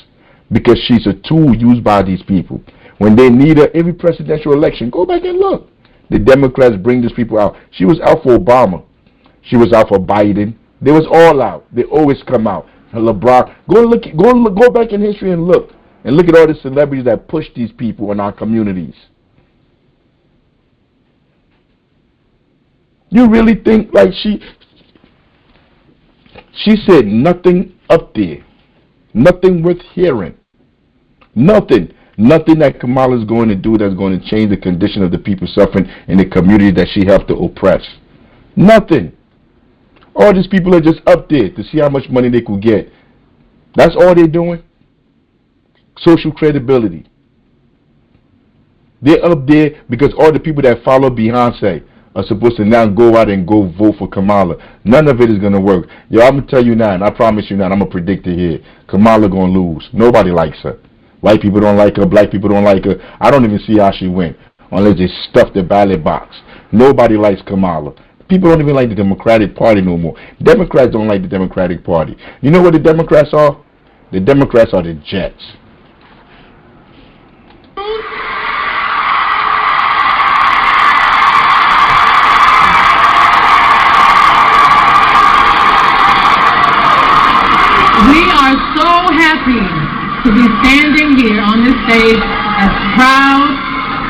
because she's a tool used by these people. When they need her, every presidential election, go back and look. The Democrats bring these people out. She was out for Obama. She was out for Biden. They was all out. They always come out. LeBron, go back in history and look at all the celebrities that push these people in our communities. You really think like she said nothing up there, nothing worth hearing, nothing that Kamala is going to do that's going to change the condition of the people suffering in the community that she helped to oppress. Nothing. All these people are just up there to see how much money they could get. That's all they're doing. Social credibility. They're up there because all the people that follow Beyonce are supposed to now go out and go vote for Kamala. None of it is going to work. Yo, I'm going to tell you now, and I promise you now, I'm going to predict it here. Kamala going to lose. Nobody likes her. White people don't like her. Black people don't like her. I don't even see how she went unless they stuff the ballot box. Nobody likes Kamala. People don't even like the Democratic Party no more. Democrats don't like the Democratic Party. You know what the Democrats are? The Democrats are the Jets. We are so happy to be standing here on this stage as proud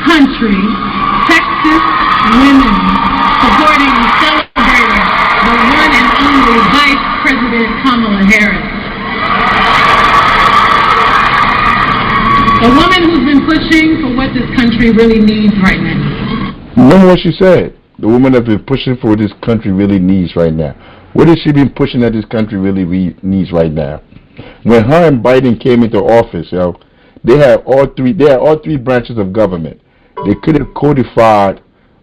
country Texas women supporting and celebrating the one and only Vice President Kamala Harris. A woman who's been pushing for what this country really needs right now. Remember what she said. The woman that's been pushing for what this country really needs right now. What has she been pushing that this country really needs right now? When her and Biden came into office, they had all three branches of government. They could have codified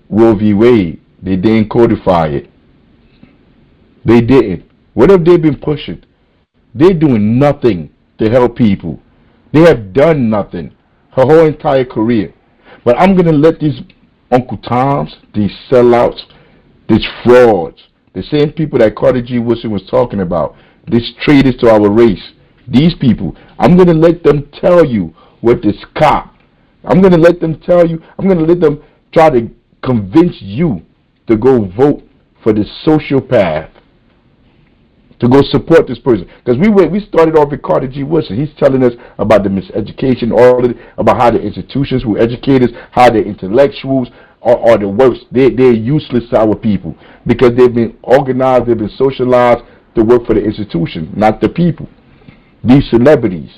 Roe v. Wade. They didn't codify it. They didn't. What have they been pushing? They're doing nothing to help people. They have done nothing her whole entire career. But I'm going to let these Uncle Toms, these sellouts, these frauds, the same people that Carter G. Woodson was talking about, these traitors to our race, these people, I'm going to let them tell you what this cop. I'm going to let them tell you, I'm going to let them try to convince you to go vote for the sociopath, to go support this person. Because we started off with Carter G. Woodson. He's telling us about the miseducation, all of it, about how the institutions who educate us, how the intellectuals are the worst. They're useless to our people because they've been organized, they've been socialized to work for the institution, not the people. These celebrities,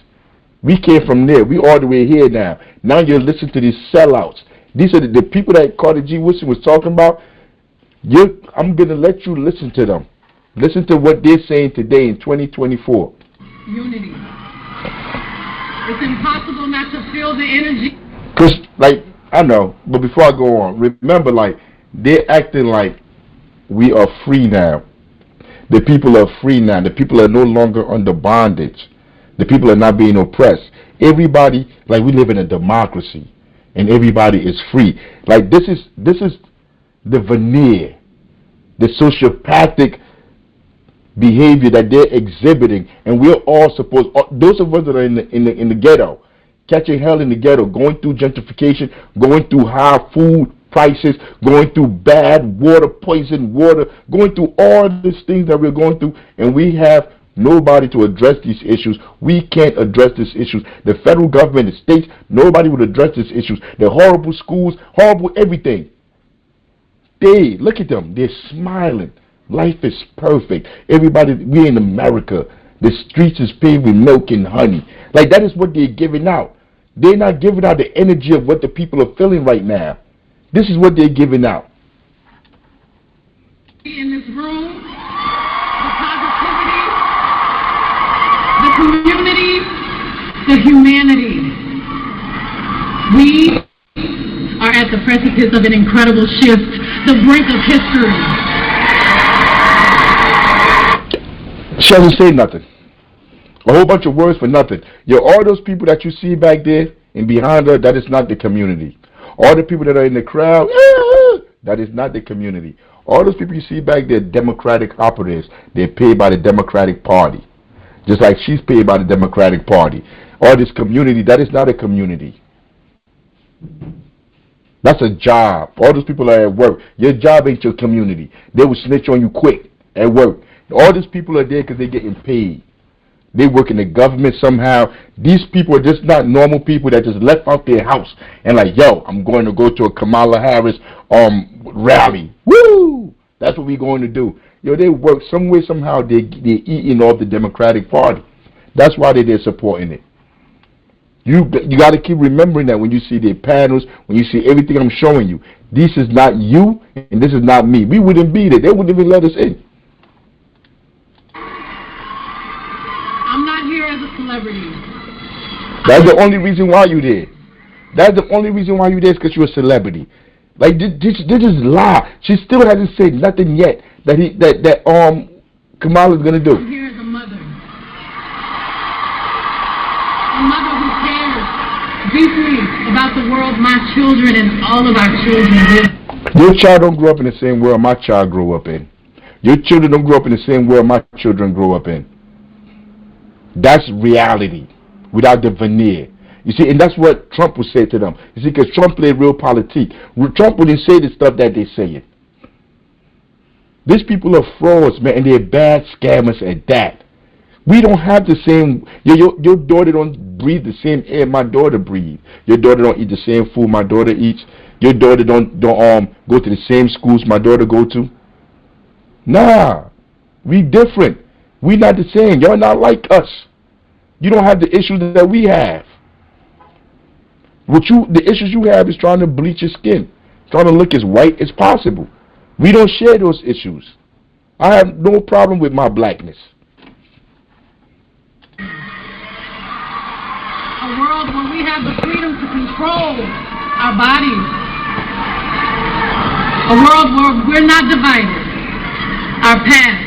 We came from there. We all the way here now. Now you're listening to these sellouts. These are the people that Carter G. Woodson was talking about. I'm going to let you listen to them. Listen to what they're saying today in 2024. Unity. It's impossible not to feel the energy. Because, like, I know, but before I go on, remember, like, they're acting like we are free now. The people are free now. The people are no longer under bondage. The people are not being oppressed. Everybody, like, we live in a democracy, and everybody is free. Like, this is the veneer, the sociopathic behavior that they're exhibiting, and we're all supposed. Those of us that are in the ghetto, catching hell in the ghetto, going through gentrification, going through high food prices, going through bad water, poison water, going through all these things that we're going through, and we have nobody to address these issues. We can't address these issues. The federal government, the states, nobody would address these issues. The horrible schools, horrible everything. They, look at them, they're smiling. Life is perfect. Everybody, we're in America. The streets is paved with milk and honey. Like, that is what they're giving out. They're not giving out the energy of what the people are feeling right now. This is what they're giving out. In this room, the positivity, the community, the humanity. We are at the precipice of an incredible shift, the brink of history. She doesn't say nothing. A whole bunch of words for nothing. All those people that you see back there and behind her, that is not the community. All the people that are in the crowd, that is not the community. All those people you see back there, Democratic operatives, they're paid by the Democratic Party. Just like she's paid by the Democratic Party. All this community, that is not a community. That's a job. All those people are at work. Your job ain't your community. They will snitch on you quick at work. All these people are there because they're getting paid. They work in the government somehow. These people are just not normal people that just left out their house and like, yo, I'm going to go to a Kamala Harris rally. Woo! That's what we're going to do. Yo, they work some way, somehow. They're eating off the Democratic Party. That's why they're supporting it. You got to keep remembering that when you see their panels, when you see everything I'm showing you. This is not you, and this is not me. We wouldn't be there. They wouldn't even let us in. I'm not here as a celebrity. That's the only reason why you're there. That's the only reason why you're there is because you're a celebrity. Like, they just lie. She still hasn't said nothing yet that Kamala's gonna do. I'm here as a mother. A mother who cares deeply about the world my children and all of our children live. Your child don't grow up in the same world my child grew up in. Your children don't grow up in the same world my children grew up in. That's reality without the veneer. You see, and that's what Trump would say to them. You see, because Trump played real politics. Trump wouldn't say the stuff that they say. These people are frauds, man, and they're bad scammers at that. We don't have the same. Your daughter don't breathe the same air my daughter breathes. Your daughter don't eat the same food my daughter eats. Your daughter don't go to the same schools my daughter go to. Nah, we different. We not the same. Y'all not like us. You don't have the issues that we have. The issues you have is trying to bleach your skin, trying to look as white as possible. We don't share those issues. I have no problem with my blackness. A world where we have the freedom to control our bodies. A world where we're not divided. Our past.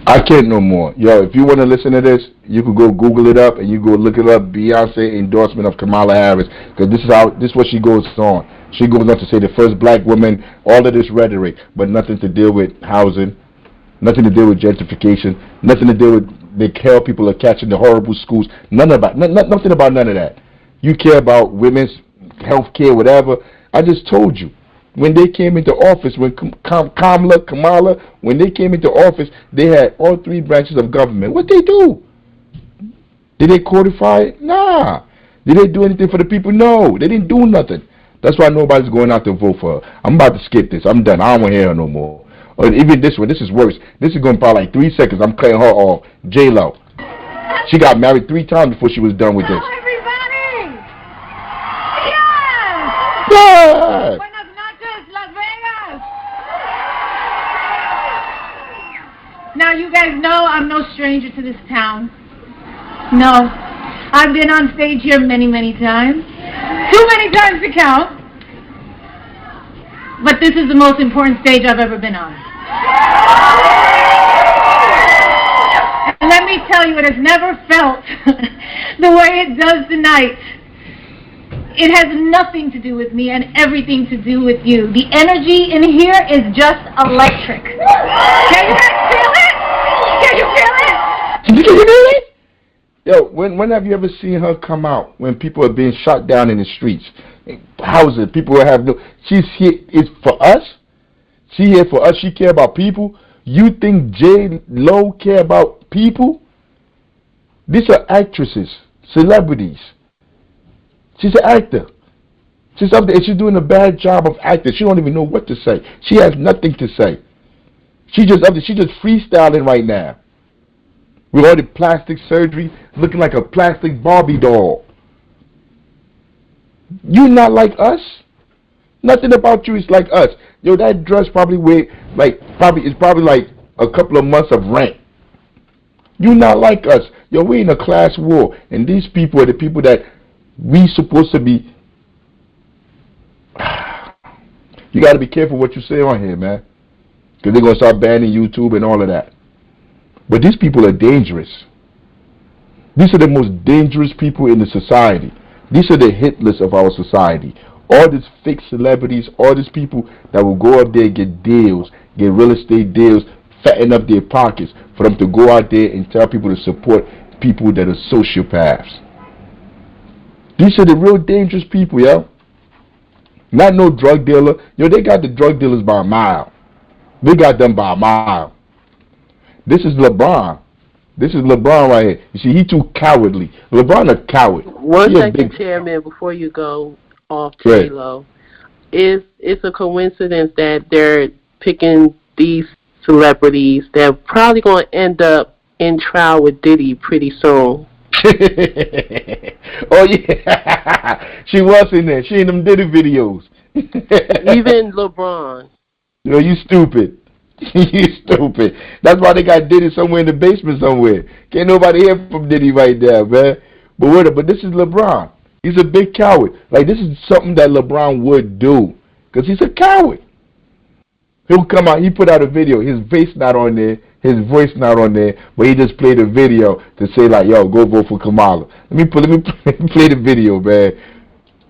I can't no more. Yo, if you want to listen to this, you can go Google it up and you go look it up. Beyonce endorsement of Kamala Harris, because this is what she goes on. She goes on to say the first black woman, all of this rhetoric, but nothing to deal with housing, nothing to do with gentrification, nothing to do with the hell people are catching, the horrible schools, nothing about none of that. You care about women's health care, whatever. I just told you. When they came into office, when Kamala, when they came into office, they had all three branches of government. What they do? Did they codify it? Nah. Did they do anything for the people? No. They didn't do nothing. That's why nobody's going out to vote for her. I'm about to skip this. I'm done. I don't want to hear her no more. Or even this one. This is worse. This is going to probably like 3 seconds. I'm cutting her off. J-Lo. That's She got married 3 times before she was done with this. Hello, everybody! Yes! Yeah. Buenas noches, Las Vegas! Now, you guys know I'm no stranger to this town. No. I've been on stage here many, many times. Too many times to count. But this is the most important stage I've ever been on. And let me tell you, it has never felt the way it does tonight. It has nothing to do with me and everything to do with you. The energy in here is just electric. Can you guys feel it? Can you feel it? Can you feel it? Yo, when have you ever seen her come out when people are being shot down in the streets? Houses, people have no... She's here, it's for us? She here for us, she care about people? You think J. Lo care about people? These are actresses, celebrities. She's an actor. She's up there, and she's doing a bad job of acting. She don't even know what to say. She has nothing to say. She just up there, she just freestyling right now. With all the plastic surgery, looking like a plastic Barbie doll. You not like us? Nothing about you is like us. Yo, that dress probably it's probably like a couple of months of rent. You not like us. Yo, we in a class war, and these people are the people that we supposed to be. You got to be careful what you say on here, man, because they're gonna start banning YouTube and all of that. But these people are dangerous. These are the most dangerous people in the society. These are the Hitlers of our society. All these fake celebrities, all these people that will go up there and get deals, get real estate deals, fatten up their pockets for them to go out there and tell people to support people that are sociopaths. These are the real dangerous people, yo. Not no drug dealer. Yo, they got the drug dealers by a mile. They got them by a mile. This is LeBron. This is LeBron right here. You see, he too cowardly. LeBron a coward. One second, Chairman, before you go off J-Lo. It's a coincidence that they're picking these celebrities that are probably going to end up in trial with Diddy pretty soon. Oh, yeah. She was in there. She in them Diddy videos. Even LeBron. Yo, you stupid. You stupid. That's why they got Diddy somewhere in the basement somewhere. Can't nobody hear from Diddy right there, man. But this is LeBron. He's a big coward. Like, this is something that LeBron would do. Because he's a coward. He'll come out. He put out a video. His face not on there. His voice not on there. But he just played a video to say, like, yo, go vote for Kamala. Let me play the video, man.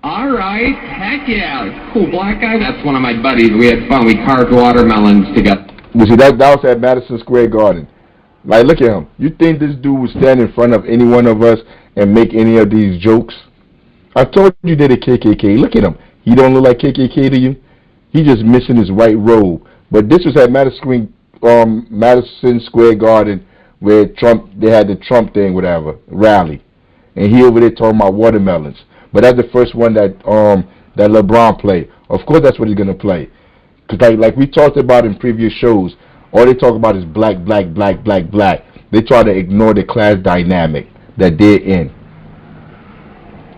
All right. Heck yeah. Cool black guy. That's one of my buddies. We had fun. We carved watermelons together. But see, that was at Madison Square Garden. Like, look at him. You think this dude would stand in front of any one of us and make any of these jokes? I told you they're the KKK. Look at him. He don't look like KKK to you? He just missing his white robe. But this was at Madison Square Garden where they had the Trump thing, whatever, rally. And he over there talking about watermelons. But that's the first one that LeBron played. Of course that's what he's going to play. Because like we talked about in previous shows, all they talk about is black, black, black, black, black. They try to ignore the class dynamic that they're in.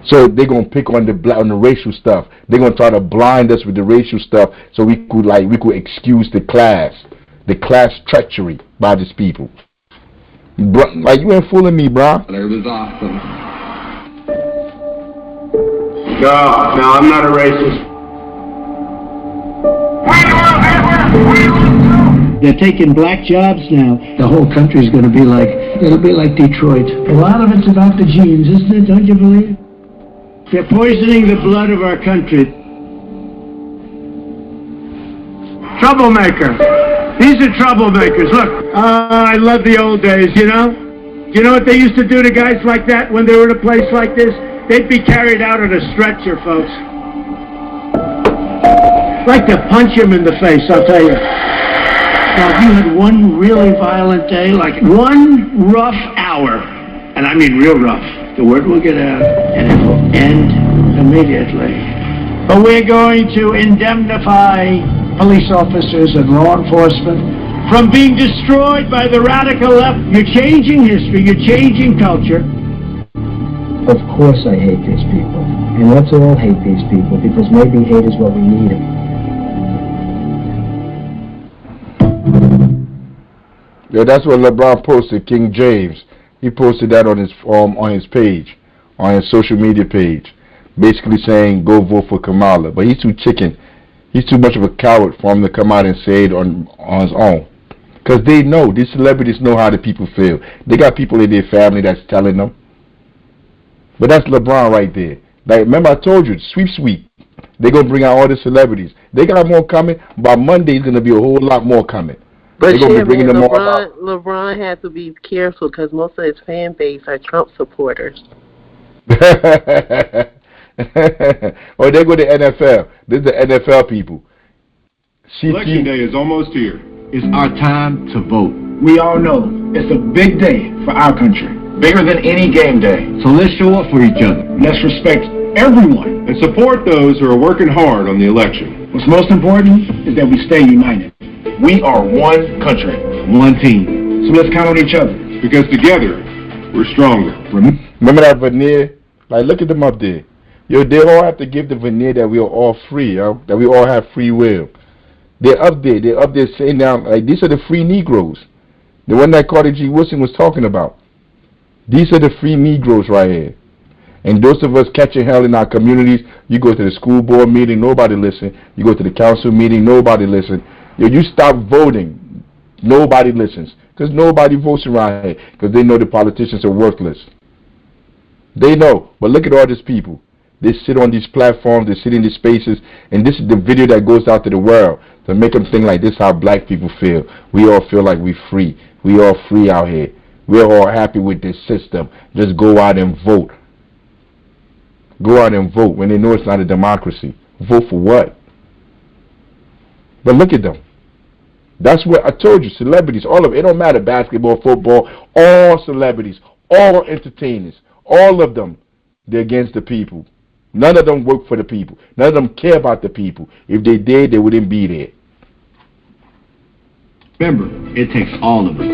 So they're going to pick on the racial stuff. They're going to try to blind us with the racial stuff so we could excuse the class treachery by these people. Bro, like, you ain't fooling me, bro. It was awesome. No, I'm not a racist. They're taking black jobs now. The whole country's going to be like, it'll be like Detroit. A lot of it's about the genes, isn't it? Don't you believe? They're poisoning the blood of our country. Troublemaker. These are troublemakers. Look, I love the old days, you know? You know what they used to do to guys like that when they were in a place like this? They'd be carried out on a stretcher, folks. Like to punch him in the face, I'll tell you. Now, if you had one really violent day, like one rough hour, and I mean real rough, the word will get out, and it will end immediately. But we're going to indemnify police officers and law enforcement from being destroyed by the radical left. You're changing history. You're changing culture. Of course I hate these people. And let's all hate these people, because maybe hate is what we need. Yo, that's what LeBron posted, King James. He posted that on his page, on his social media page, basically saying go vote for Kamala. But he's too chicken. He's too much of a coward for him to come out and say it on his own. Because they know, these celebrities know how the people feel. They got people in their family that's telling them. But that's LeBron right there. Like, remember I told you, sweep. They're going to bring out all the celebrities. They got more coming. By Monday, it's going to be a whole lot more coming. But they're going to be bringing them all out. LeBron has to be careful because most of his fan base are Trump supporters. Or they go to NFL. This is the NFL people. Election day is almost here. It's our time to vote. We all know it's a big day for our country. Bigger than any game day. So let's show up for each other. Let's respect everyone. And support those who are working hard on the election. What's most important is that we stay united. We are one country. One team. So let's count on each other. Because together, we're stronger. Remember that veneer? Like, look at them up there. Yo, they all have to give the veneer that we are all free, yo. That we all have free will. They're up there. They're up there saying down, like, these are the free Negroes. The one that Carter G. Woodson was talking about. These are the free Negroes right here. And those of us catching hell in our communities, you go to the school board meeting, nobody listen. You go to the council meeting, nobody listen. Yo, you stop voting, nobody listens. Because nobody votes around here. Because they know the politicians are worthless. They know. But look at all these people. They sit on these platforms, they sit in these spaces, and this is the video that goes out to the world to make them think like this is how black people feel. We all feel like we're free. We all free out here. We're all happy with this system. Just go out and vote. Go out and vote when they know it's not a democracy. Vote for what? But look at them. That's what I told you. Celebrities, all of it. It don't matter, basketball, football, all celebrities, all entertainers, all of them, they're against the people. None of them work for the people. None of them care about the people. If they did, they wouldn't be there. Remember, it takes all of us.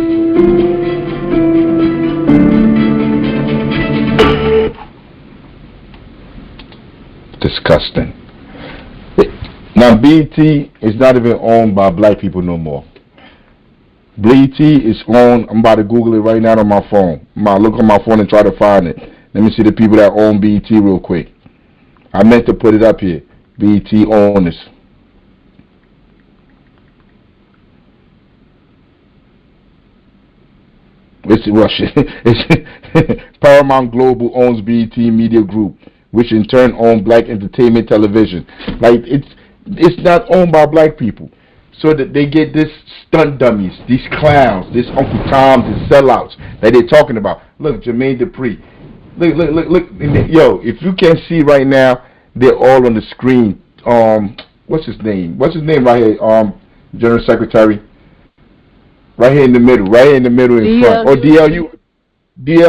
Disgusting. Now, BET is not even owned by black people no more. BET is owned, I'm about to Google it right now on my phone. I'm about to look on my phone and try to find it. Let me see the people that own BET real quick. I meant to put it up here. BET owners. It's Russian. Paramount Global owns BET Media Group, which in turn owns Black Entertainment Television. Like, it's not owned by black people. So that they get this stunt dummies, these clowns, this Uncle Toms and sellouts that they're talking about. Look, Jermaine Dupri. Look. Yo, if you can't see right now, they're all on the screen. What's his name? What's his name right here? General Secretary. Right here in the middle. Right here in the middle in front. Or D.L.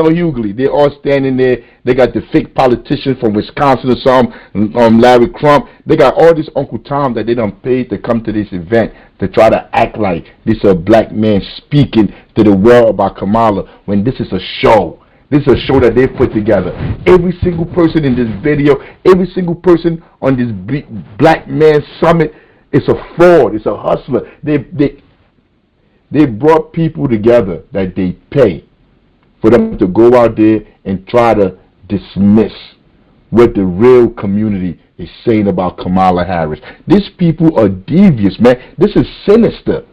Hughley. They're all standing there. They got the fake politician from Wisconsin or something, Larry Crump. They got all this Uncle Tom that they done paid to come to this event to try to act like this is a black man speaking to the world about Kamala when this is a show. This is a show that they put together. Every single person in this video, every single person on this black man summit is a fraud. It's a hustler. They brought people together that they pay for them to go out there and try to dismiss what the real community is saying about Kamala Harris. These people are devious, man. This is sinister.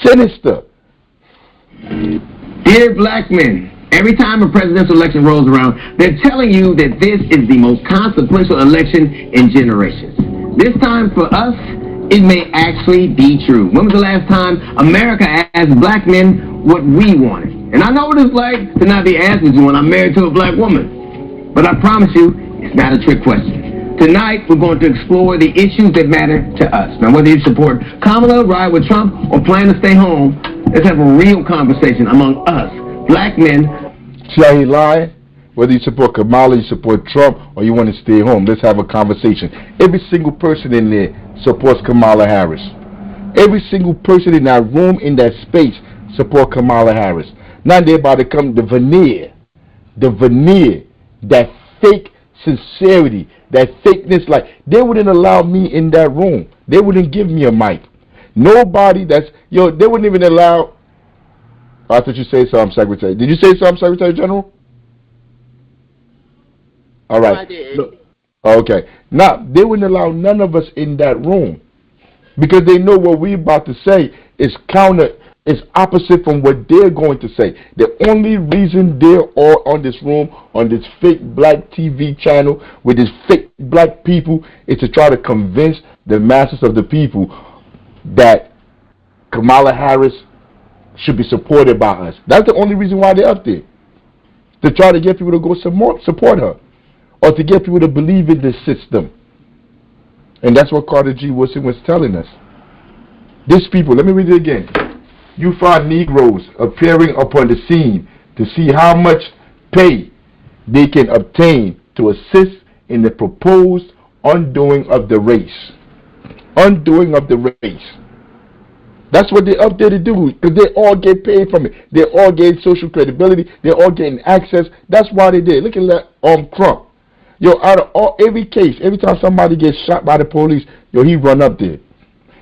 Sinister. Dear black men, every time a presidential election rolls around, they're telling you that this is the most consequential election in generations. This time for us, it may actually be true. When was the last time America asked black men what we wanted? And I know what it's like to not be asked what you want. I'm married to a black woman. But I promise you, it's not a trick question. Tonight, we're going to explore the issues that matter to us. Now, whether you support Kamala, ride with Trump, or plan to stay home, let's have a real conversation among us, black men. See how he lying? Whether you support Kamala, you support Trump, or you want to stay home, let's have a conversation. Every single person in there supports Kamala Harris. Every single person in that room, in that space, support Kamala Harris. Now they're about to come the veneer, that fake sincerity, that fakeness. Like, they wouldn't allow me in that room. They wouldn't give me a mic. Nobody that's, they wouldn't even allow. I thought you say something, Secretary. Did you say something, Secretary General? All right. No, I did. Look, okay. Now, they wouldn't allow none of us in that room because they know what we're about to say is opposite from what they're going to say. The only reason they're all on this room, on this fake black TV channel with these fake black people, is to try to convince the masses of the people that Kamala Harris should be supported by us. That's the only reason why they're up there. To try to get people to go support her. Or to get people to believe in this system. And that's what Carter G. Woodson was telling us. These people, let me read it again. You find Negroes appearing upon the scene to see how much pay they can obtain to assist in the proposed undoing of the race. Undoing of the race. That's what they're up there to do, because they all get paid from it. They all get social credibility. They're all getting access. That's why they did. Look at that Trump. Out of every case, every time somebody gets shot by the police, he run up there.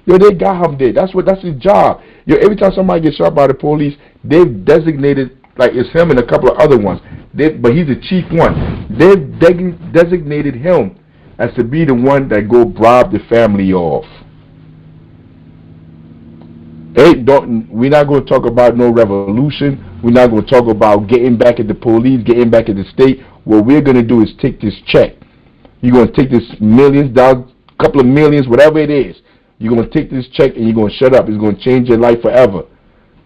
They got him there. That's his job. Every time somebody gets shot by the police, they've designated, like it's him and a couple of other ones. But he's the chief one. They've designated him as to be the one that go bribe the family off. We're not going to talk about no revolution. We're not going to talk about getting back at the police, getting back at the state. What we're going to do is take this check. You're going to take this millions, couple of millions, whatever it is. You're going to take this check and you're going to shut up. It's going to change your life forever.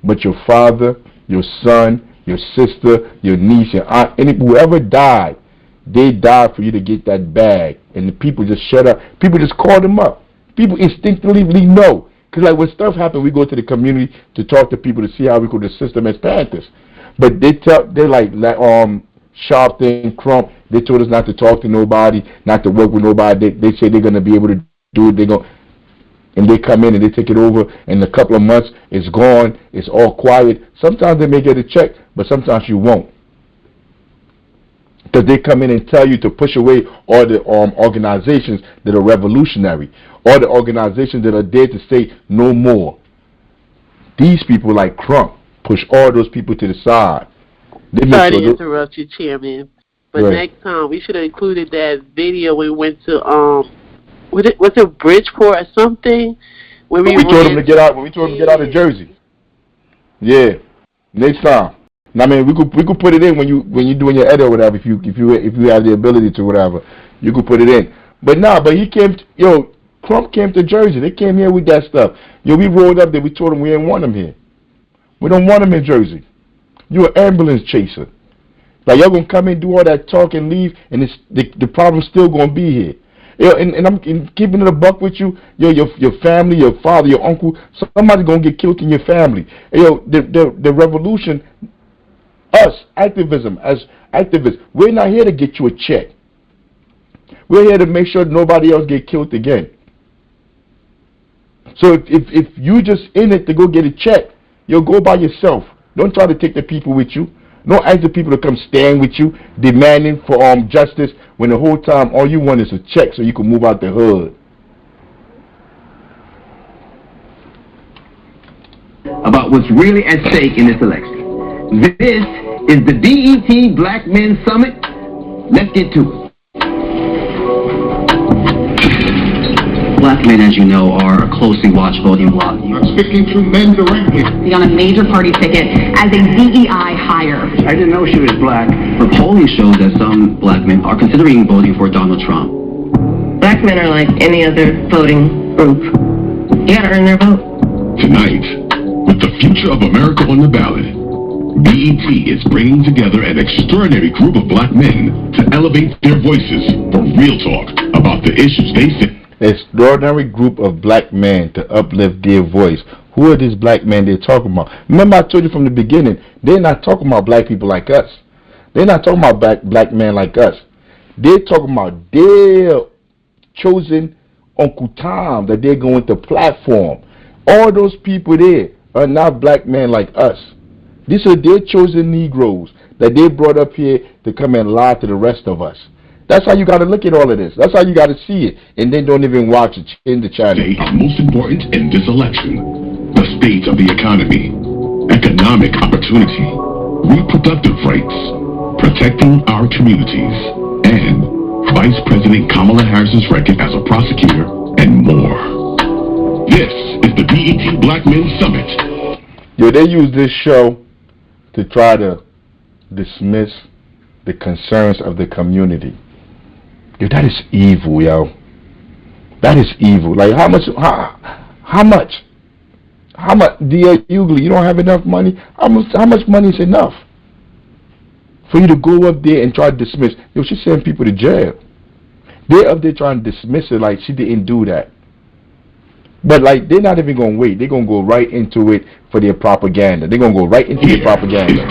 But your father, your son, your sister, your niece, your aunt, whoever died, they died for you to get that bag. And the people just shut up. People just call them up. People instinctively know. Because like when stuff happens, we go to the community to talk to people to see how we could assist them as Panthers. But they're like Sharpton, Crump, they told us not to talk to nobody, not to work with nobody. They say they're going to be able to do it. And they come in and they take it over. In a couple of months, it's gone. It's all quiet. Sometimes they may get a check, but sometimes you won't. Because they come in and tell you to push away all the organizations that are revolutionary, all the organizations that are there to say no more. These people like Crump push all those people to the side. Sorry to interrupt you, Chairman, but right. Next time we should have included that video when we went to was it Bridgeport or something? When we told them to get out. When we told them to get out of Jersey. Yeah, next time. I mean, we could put it in when you're doing your edit or whatever. If you have the ability to whatever, you could put it in. But he came. Trump came to Jersey. They came here with that stuff. We rolled up there. We told them we didn't want them here. We don't want them in Jersey. You're an ambulance chaser. Like, y'all gonna come in, do all that talk and leave, and the problem's still gonna be here. And I'm keeping it a buck with you. Your family, your father, your uncle, somebody's gonna get killed in your family. The revolution, us, activism, as activists, we're not here to get you a check. We're here to make sure nobody else get killed again. So if you just in it to go get a check, you'll go by yourself. Don't try to take the people with you. Don't ask the people to come stand with you, demanding for justice, when the whole time all you want is a check so you can move out the hood. About what's really at stake in this election. This is the BET Black Men Summit. Let's get to it. Black men, as you know, are a closely watched voting bloc. I'm speaking to men directly. On a major party ticket as a DEI hire. I didn't know she was black. Her polling shows that some black men are considering voting for Donald Trump. Black men are like any other voting group. You gotta earn their vote. Tonight, with the future of America on the ballot, BET is bringing together an extraordinary group of black men to elevate their voices for real talk about the issues they face. Extraordinary group of black men to uplift their voice. Who are these black men they're talking about? Remember, I told you from the beginning, they're not talking about black people like us. They're not talking about black men like us. They're talking about their chosen Uncle Tom that they're going to platform. All those people there are not black men like us. These are their chosen Negroes that they brought up here to come and lie to the rest of us. That's how you got to look at all of this. That's how you got to see it. And then don't even watch it in the channel. Most important in this election, the state of the economy, economic opportunity, reproductive rights, protecting our communities, and Vice President Kamala Harris's record as a prosecutor, and more. This is the BET Black Men Summit. Yo, they use this show to try to dismiss the concerns of the community. Yo, that is evil, yo. That is evil. Like, how much, dear Ugly, you don't have enough money? How much money is enough for you to go up there and try to dismiss? Yo, she's sending people to jail. They're up there trying to dismiss her like she didn't do that. But, like, they're not even going to wait. They're going to go right into it for their propaganda. They're going to go right into their propaganda.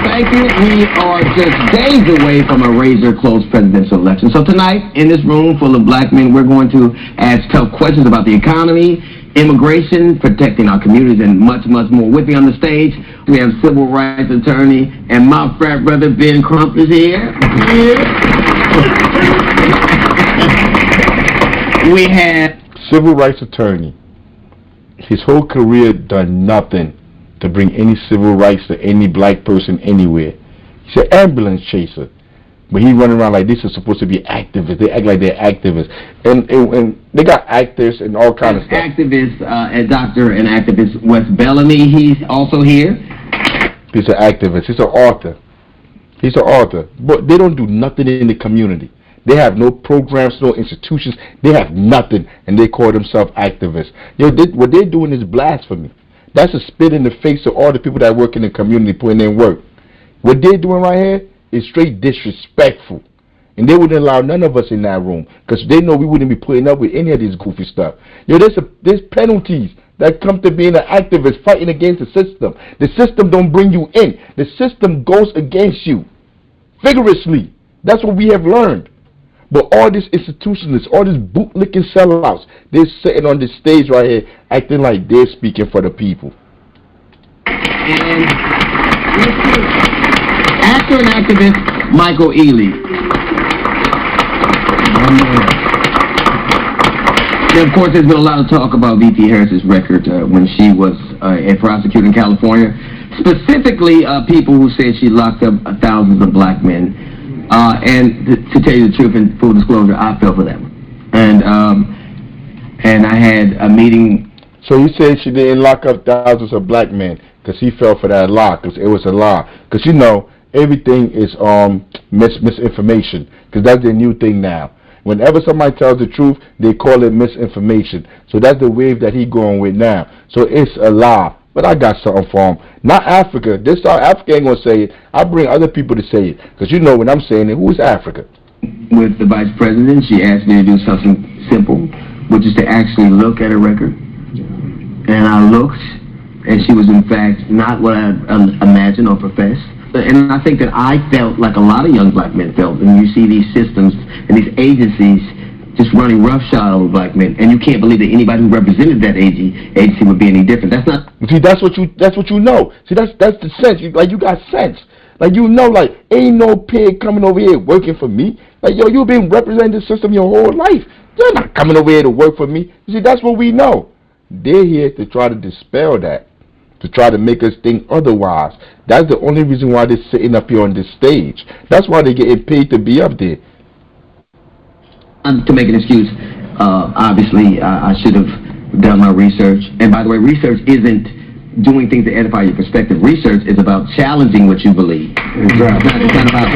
Thank you. We are just days away from a razor-close presidential election. So tonight, in this room full of black men, we're going to ask tough questions about the economy, immigration, protecting our communities, and much, much more. With me on the stage, we have civil rights attorney and my frat brother, Ben Crump, is here. We have civil rights attorney. His whole career done nothing to bring any civil rights to any black person anywhere. He's an ambulance chaser. But he running around like this is supposed to be activists. They act like they're activists. And they got actors and all kind of stuff. Activist, a doctor and activist, Wes Bellamy, he's also here. He's an activist. He's an author. He's an author. But they don't do nothing in the community. They have no programs, no institutions. They have nothing. And they call themselves activists. Yo, what they're doing is blasphemy. That's a spit in the face of all the people that work in the community putting in work. What they're doing right here is straight disrespectful. And they wouldn't allow none of us in that room because they know we wouldn't be putting up with any of this goofy stuff. Yo, there's penalties that come to being an activist fighting against the system. The system don't bring you in. The system goes against you vigorously. That's what we have learned. But all these institutions, all these bootlicking sellouts, they're sitting on this stage right here acting like they're speaking for the people. And actor and activist Michael Ealy. Now, of course, there's been a lot of talk about V.T. Harris's record when she was a prosecutor in California. Specifically, people who said she locked up thousands of black men. And to tell you the truth and full disclosure, I fell for that one. And I had a meeting. So you said she didn't lock up thousands of black men because he fell for that lie, because it was a lie. Because, you know, everything is misinformation, because that's the new thing now. Whenever somebody tells the truth, they call it misinformation. So that's the wave that he going with now. So it's a lie. But I got something for him. Not Africa. This time Africa ain't going to say it. I bring other people to say it. Because you know when I'm saying it, who is Africa? With the vice president, she asked me to do something simple, which is to actually look at a record. And I looked, and she was in fact not what I imagined or professed. And I think that I felt like a lot of young black men felt. And you see these systems and these agencies just running roughshod over black men, and you can't believe that anybody who represented that agency would be any different. That's not. See, that's what you know. See, that's the sense. You got sense. Like, you know, like, ain't no pig coming over here working for me. Like, yo, you've been representing the system your whole life. You're not coming over here to work for me. You see, that's what we know. They're here to try to dispel that, to try to make us think otherwise. That's the only reason why they're sitting up here on this stage. That's why they're getting paid to be up there. To make an excuse, obviously, I should have done my research. And by the way, research isn't doing things to edify your perspective. Research is about challenging what you believe. Exactly. It's not about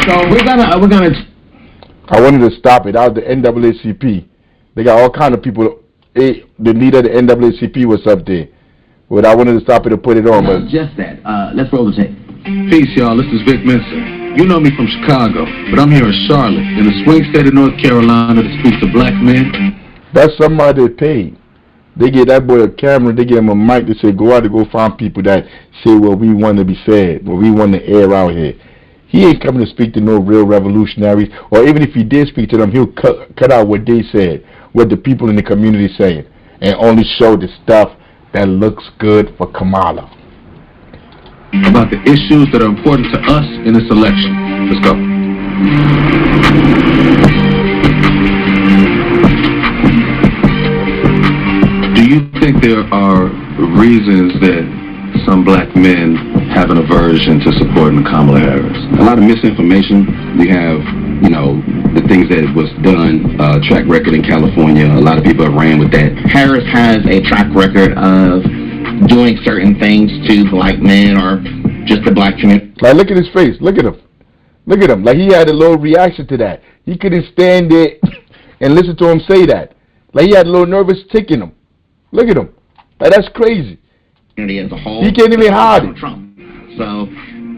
So we're gonna. I wanted to stop it. That was the NAACP. They got all kind of people. The leader of the NAACP was up there. But I wanted to stop it and put it on. But just that. Let's roll the tape. Peace, y'all. This is Vic Mensa. You know me from Chicago, but I'm here in Charlotte, in the swing state of North Carolina that speaks to black men. That's somebody they paid. They give that boy a camera, they give him a mic to say, go out and go find people that say what we want to be said, what we want to air out here. He ain't coming to speak to no real revolutionaries, or even if he did speak to them, he'll cut out what they said, what the people in the community saying, and only show the stuff that looks good for Kamala. About the issues that are important to us in this election. Let's go. Do you think there are reasons that some black men have an aversion to supporting Kamala Harris? A lot of misinformation. We have, you know, the things that was done, track record in California. A lot of people have ran with that. Harris has a track record of doing certain things to black men or just the black community. Like, look at his face. Look at him. Look at him. Like, he had a little reaction to that. He couldn't stand it and listen to him say that. Like, he had a little nervous tick in him. Look at him. Like, that's crazy. As a whole, he can't even hide it. Trump. So,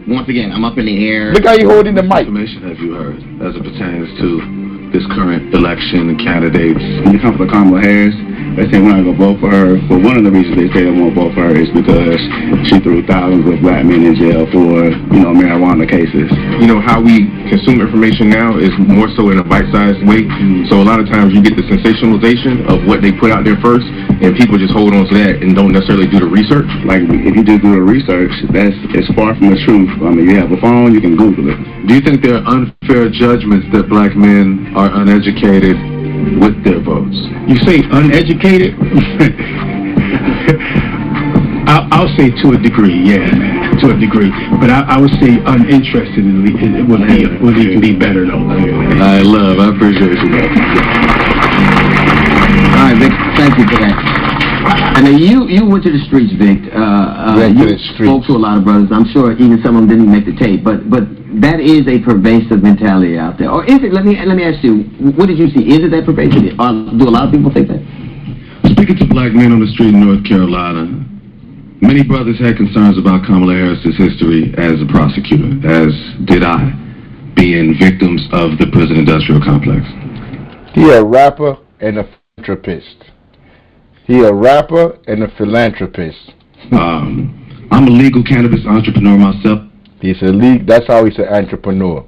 once again, I'm up in the air. Look how he holding the mic. Information have you heard as it pertains to this current election and candidates? When it comes to Kamala Harris, they say we're not going to vote for her. Well, one of the reasons they say they won't vote for her is because she threw thousands of black men in jail for, you know, marijuana cases. You know, how we consume information now is more so in a bite-sized way. So a lot of times you get the sensationalization of what they put out there first, and people just hold on to that and don't necessarily do the research. Like, if you just do the research, it's far from the truth. I mean, you have a phone, you can Google it. Do you think there are unfair judgments that black men are uneducated with their votes? You say uneducated? I'll say to a degree, yeah, to a degree. But I would say uninterested would even be better, though. I appreciate you. All right, Vic, thank you for that. And you went to the streets, Vic. You spoke to a lot of brothers. I'm sure even some of them didn't make the tape, but that is a pervasive mentality out there. Or is it? Let me ask you, what did you see? Is it that pervasive? Do a lot of people think that? Speaking to black men on the street in North Carolina, many brothers had concerns about Kamala Harris's history as a prosecutor, as did I, being victims of the prison industrial complex. He a rapper and a philanthropist. He a rapper and a philanthropist. I'm a legal cannabis entrepreneur myself. That's how he's an entrepreneur.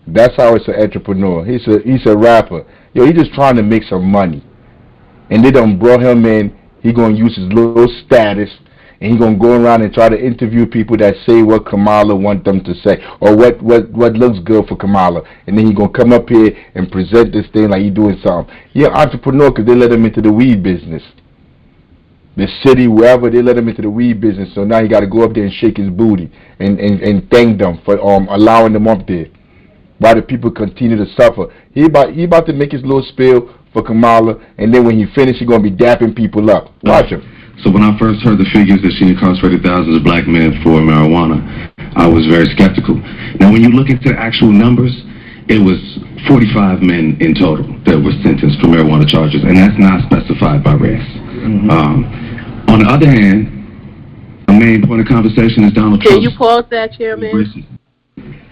That's how he's an entrepreneur. He's a rapper. Yo, he just trying to make some money. And they done brought him in. He gonna use his little status, and he gonna go around and try to interview people that say what Kamala want them to say, or what looks good for Kamala. And then he gonna come up here and present this thing like he doing something. He an entrepreneur because they let him into the weed business. The city, wherever, they let him into the weed business. So now he got to go up there and shake his booty and thank them for allowing them up there. While the people continue to suffer. He about to make his little spiel for Kamala, and then when he finishes, he's going to be dapping people up. Watch him. So when I first heard the figures that she incarcerated thousands of black men for marijuana, I was very skeptical. Now when you look into the actual numbers, it was 45 men in total that were sentenced for marijuana charges, and that's not specified by race. On the other hand, a main point of conversation is Donald Trump. Can you pause that, Chairman?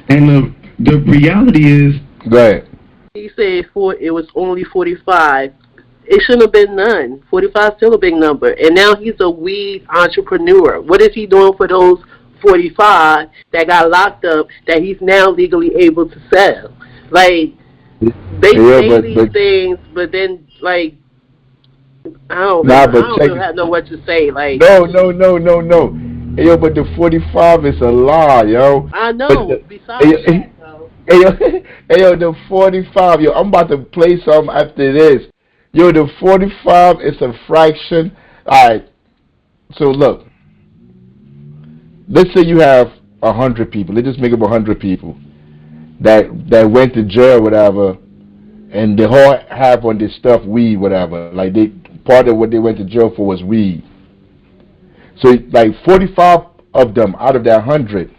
And the reality is... Go ahead. He said it was only 45. It shouldn't have been none. 45 is still a big number. And now he's a weed entrepreneur. What is he doing for those 45 that got locked up that he's now legally able to sell? Like, they say these things, but then, like, I don't know. I don't know what to say. Like, no. Hey, yo, but the 45 is a lie, yo. I know. Besides that, though. Hey, yo, the 45, yo, I'm about to play something after this. Yo, the 45 is a fraction. All right. So, look. Let's say you have 100 people. Let's just make up 100 people that went to jail, whatever, and they all have on this stuff, weed, whatever. Like, part of what they went to jail for was weed. So, like, 45 of them out of that 100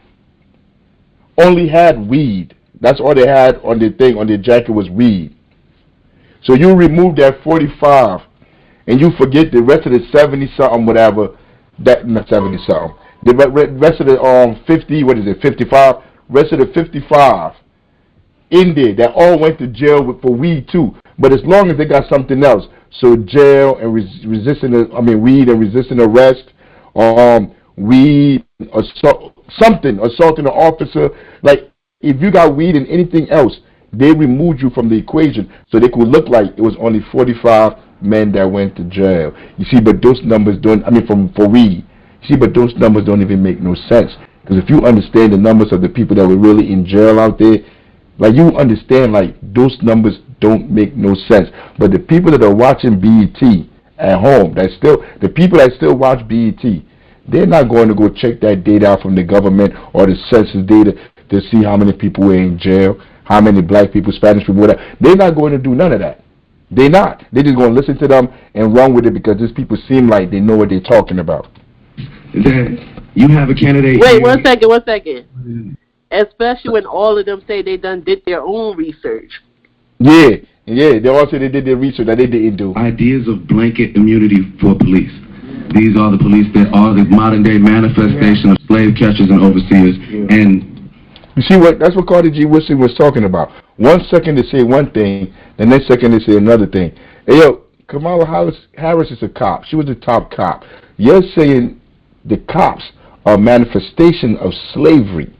only had weed. That's all they had on their thing, on their jacket was weed. So you remove that 45, and you forget the rest of the 70-something, whatever, not 70-something. The rest of the 50, what is it, 55? Rest of the 55 in there that all went to jail for weed too. But as long as they got something else, so jail and weed and resisting arrest, weed, something, assaulting an officer. Like, if you got weed and anything else, they removed you from the equation so they could look like it was only 45 men that went to jail. You see, but those numbers don't, for weed. You see, but those numbers don't even make no sense. Because if you understand the numbers of the people that were really in jail out there, like, you understand, like, those numbers don't make no sense. But the people that are watching BET at home, the people that still watch BET, they're not going to go check that data out from the government or the census data to see how many people were in jail, how many black people, Spanish people, whatever. They're not going to do none of that. They're not. They're just going to listen to them and run with it because these people seem like they know what they're talking about. You have a candidate. Wait, one second. Especially when all of them say they did their own research. Yeah. They all say they did their research that they didn't do. Ideas of blanket immunity for police. These are the police that are the modern day manifestation of slave catchers and overseers. And you see what? That's what Carter G. Woodson was talking about. 1 second they say one thing, the next second they say another thing. Hey, yo, Kamala Harris is a cop. She was the top cop. You're saying the cops are a manifestation of slavery.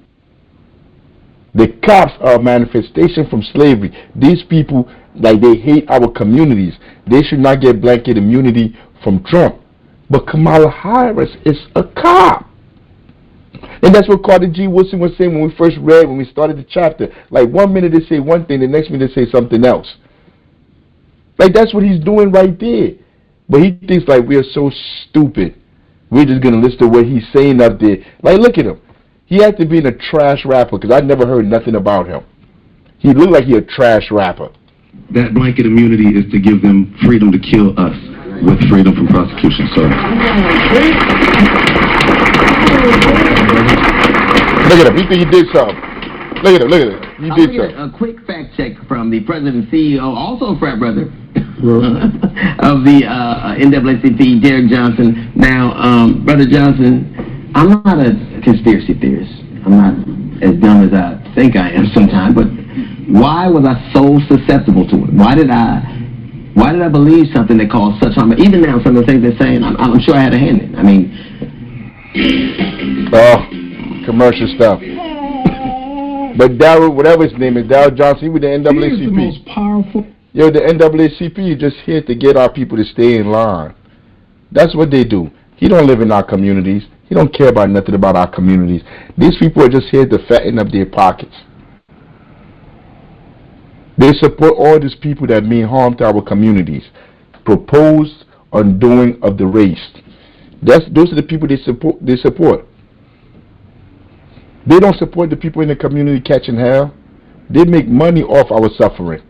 The cops are a manifestation from slavery. These people, like, they hate our communities. They should not get blanket immunity from Trump. But Kamala Harris is a cop. And that's what Carter G. Woodson was saying when we started the chapter. Like, 1 minute they say one thing, the next minute they say something else. Like, that's what he's doing right there. But he thinks, like, we are so stupid. We're just going to listen to what he's saying up there. Like, look at him. He had to be in a trash rapper because I never heard nothing about him. He looked like he a trash rapper. That blanket immunity is to give them freedom to kill us with freedom from prosecution. So look at him. He think he did something. Look at him. He did something. A quick fact check from the president and CEO, also frat brother of the NAACP, Derek Johnson. Now, Brother Johnson, I'm not a conspiracy theorist. I'm not as dumb as I think I am sometimes. But why was I so susceptible to it? Why did I believe something that caused such harm? Even now, some of the things they're saying, I'm sure I had a hand in. I mean, commercial stuff. But Darryl, whatever his name is, Darryl Johnson, he was the NAACP. He is the most powerful. Yo, the NAACP is just here to get our people to stay in line. That's what they do. He don't live in our communities. He don't care about nothing about our communities. These people are just here to fatten up their pockets. They support all these people that mean harm to our communities. Proposed undoing of the race. Those are the people they support. They don't support the people in the community catching hell. They make money off our suffering.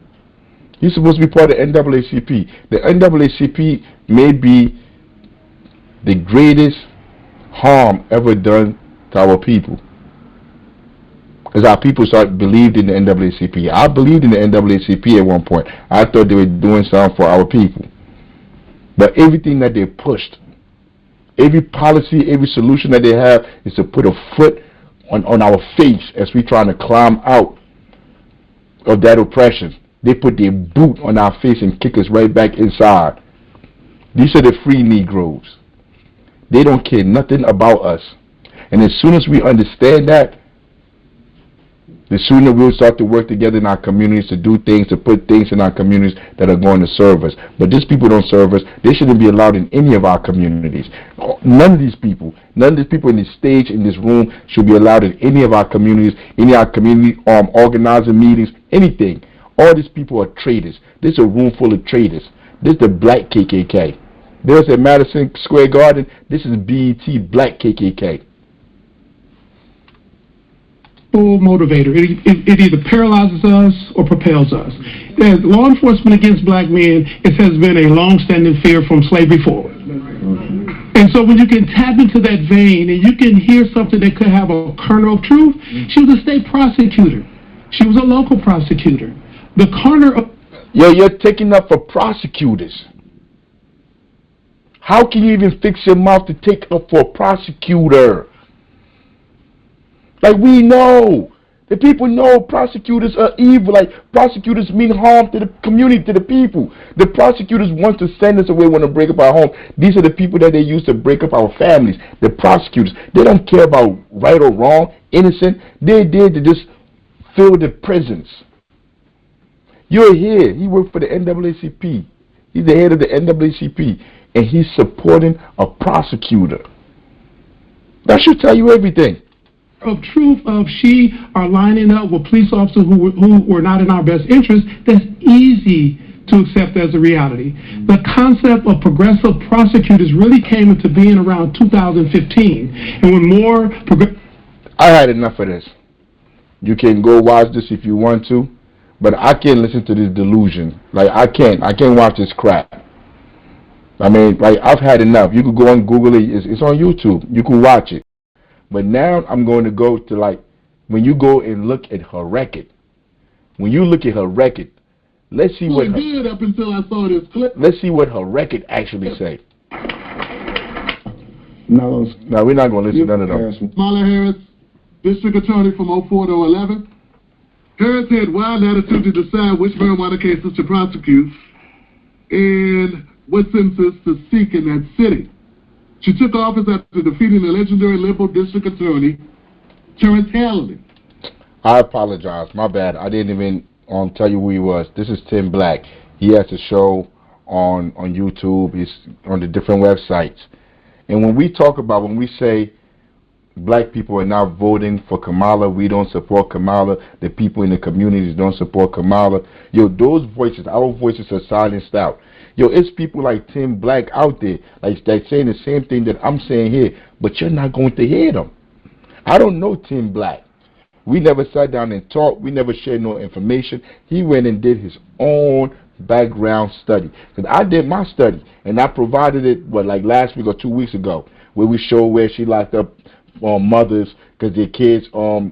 He's supposed to be part of the NAACP. The NAACP may be the greatest harm ever done to our people. Because our people believed in the NAACP. I believed in the NAACP at one point. I thought they were doing something for our people. But everything that they pushed, every policy, every solution that they have is to put a foot on our face as we trying to climb out of that oppression. They put their boot on our face and kick us right back inside. These are the free Negroes. They don't care nothing about us. And as soon as we understand that, the sooner we'll start to work together in our communities to do things, to put things in our communities that are going to serve us. But these people don't serve us. They shouldn't be allowed in any of our communities. None of these people in this stage, in this room, should be allowed in any of our communities, any of our community organizing meetings, anything. All these people are traitors. This is a room full of traitors. This is the black KKK. There's at Madison Square Garden. This is BET black KKK. Motivator. It either paralyzes us or propels us. Law enforcement against black men, it has been a long-standing fear from slavery forward. And so when you can tap into that vein and you can hear something that could have a kernel of truth, she was a state prosecutor. She was a local prosecutor. The corner of... Yo, you're taking up for prosecutors. How can you even fix your mouth to take up for a prosecutor? Like, we know The people know prosecutors are evil. Like, prosecutors mean harm to the community, to the people. The prosecutors want to send us away, want to break up our home. These are the people that they use to break up our families. The prosecutors, they don't care about right or wrong, innocent. They're there to just fill the prisons. You're here. He worked for the NAACP. He's the head of the NAACP, and he's supporting a prosecutor. That should tell you everything. Of truth of she are lining up with police officers who were not in our best interest, that's easy to accept as a reality. The concept of progressive prosecutors really came into being around 2015. And when more... I had enough of this. You can go watch this if you want to, but I can't listen to this delusion. Like, I can't watch this crap. I mean, like, I've had enough. You could go on Google it. It's on YouTube. You can watch it. But now I'm going to go to, like, when you go and look at her record. When you look at her record, let's see what. Good up until I saw this clip. Let's see what her record actually say. No, we're not going to listen to none of them. Kamala Harris, District Attorney from 04 to 11. Harris had wide latitude to decide which marijuana cases to prosecute and what sentences to seek in that city. She took office after defeating the legendary liberal district attorney, Terrence Halliday. I apologize. My bad. I didn't even tell you who he was. This is Tim Black. He has a show on YouTube. He's on the different websites. And when we say black people are not voting for Kamala, we don't support Kamala, the people in the communities don't support Kamala, yo, those voices, our voices are silenced out. Yo, it's people like Tim Black out there, like that's saying the same thing that I'm saying here, but you're not going to hear them. I don't know Tim Black. We never sat down and talked. We never shared no information. He went and did his own background study. Because I did my study, and I provided it, like last week or 2 weeks ago, where we show where she locked up mothers because their kids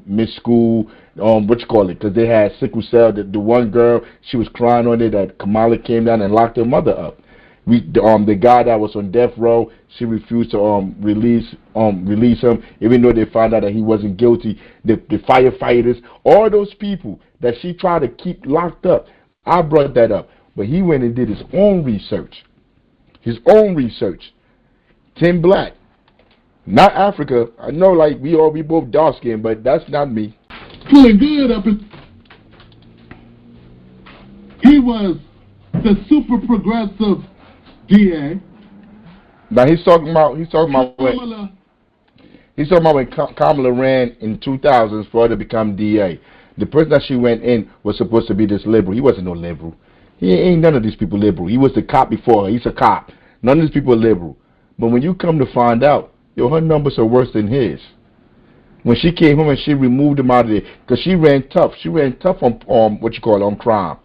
missed school, because they had sickle cell. The one girl, she was crying on it that Kamala came down and locked her mother up. The guy that was on death row, she refused to release him, even though they found out that he wasn't guilty. The firefighters, all those people that she tried to keep locked up, I brought that up. But he went and did his own research. Tim Black. Not Africa. I know, like, we both dark skinned, but that's not me. Feeling good up in... He was the super progressive DA. Now he's talking about when Kamala ran in 2000s for her to become DA. The person that she went in was supposed to be this liberal. He wasn't no liberal. He ain't none of these people liberal. He was the cop before her. He's a cop. None of these people are liberal. But when you come to find out, yo, her numbers are worse than his. When she came home and she removed him out of there, because she ran tough. She ran tough on crime.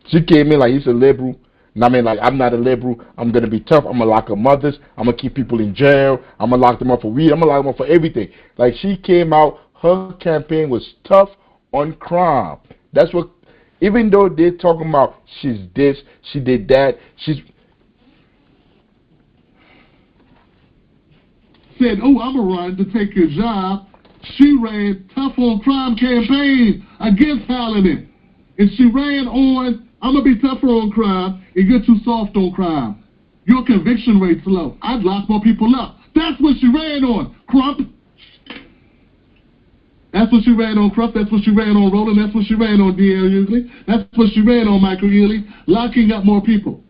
She came in like he's a liberal. And I mean, like, I'm not a liberal. I'm going to be tough. I'm going to lock up mothers. I'm going to keep people in jail. I'm going to lock them up for weed. I'm going to lock them up for everything. Like, she came out, her campaign was tough on crime. That's what, even though they're talking about she's this, she did that, she's... Said, oh, I'm going to run to take your job. She ran tough on crime campaign against Halliday. And she ran on, I'm going to be tougher on crime and you're too soft on crime. Your conviction rate's low. I'd lock more people up. That's what she ran on. Crump. That's what she ran on, Crump. That's what she ran on, Roland. That's what she ran on, D.L. Hughley. That's what she ran on, Michael Healy. Locking up more people.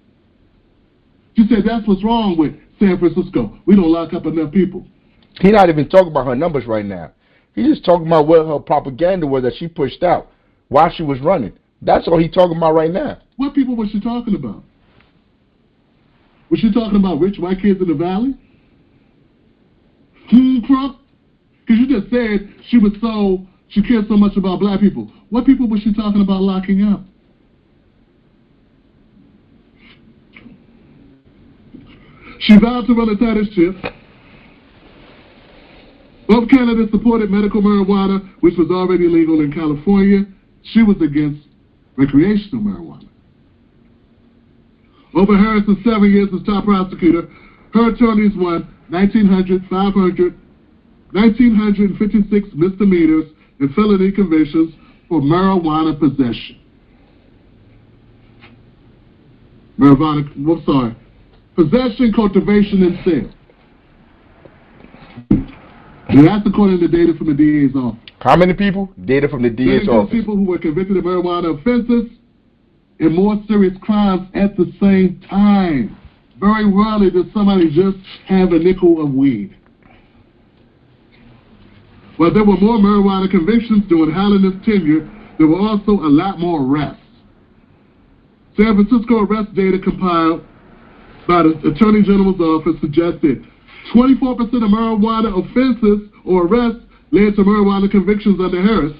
She said that's what's wrong with San Francisco. We don't lock up enough people. He's not even talking about her numbers right now. He's just talking about what her propaganda was that she pushed out while she was running. That's all he's talking about right now. What people was she talking about? Was she talking about rich white kids in the valley? Crump? Because you just said she cared so much about black people. What people was she talking about locking up? She vowed to run a tightest ship. Both candidates supported medical marijuana, which was already legal in California. She was against recreational marijuana. Over Harris's 7 years as top prosecutor, her attorneys won 1,956 misdemeanors, and felony convictions for marijuana possession. Possession, cultivation, and sale. And that's according to data from the DA's office. How many people? Data from the DA's office. People who were convicted of marijuana offenses and more serious crimes at the same time. Very rarely does somebody just have a nickel of weed. While there were more marijuana convictions during Hollander's tenure, there were also a lot more arrests. San Francisco arrest data compiled by the Attorney General's office suggested 24% of marijuana offenses or arrests led to marijuana convictions under Harris.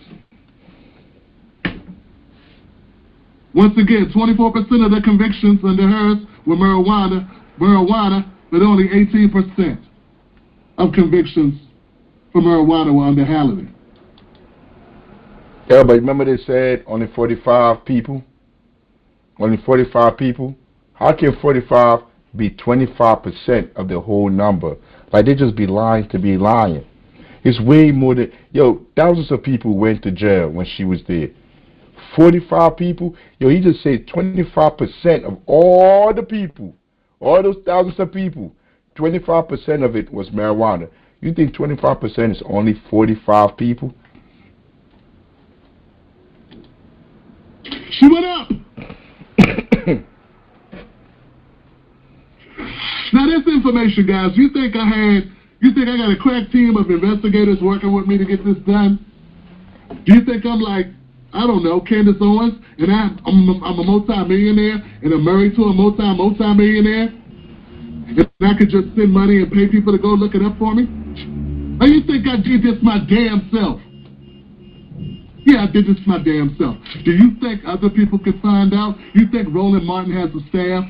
Once again, 24% of the convictions under Harris were marijuana, but only 18% of convictions for marijuana were under Halliday. Yeah, but remember they said only 45 people? Only 45 people? How can 45 be 25% of the whole number? Like, they just be lying to be lying. It's way more than... Yo, thousands of people went to jail when she was there. 45 people? Yo, he just said 25% of all the people, all those thousands of people, 25% of it was marijuana. You think 25% is only 45 people? She went up! Now this information, guys, you think I got a crack team of investigators working with me to get this done? Do you think I'm like, I don't know, Candace Owens, and I'm a multi-millionaire, and I'm married to a multi-millionaire, and I could just send money and pay people to go look it up for me? Or you think I did this my damn self? Yeah, I did this my damn self. Do you think other people could find out? You think Roland Martin has a staff?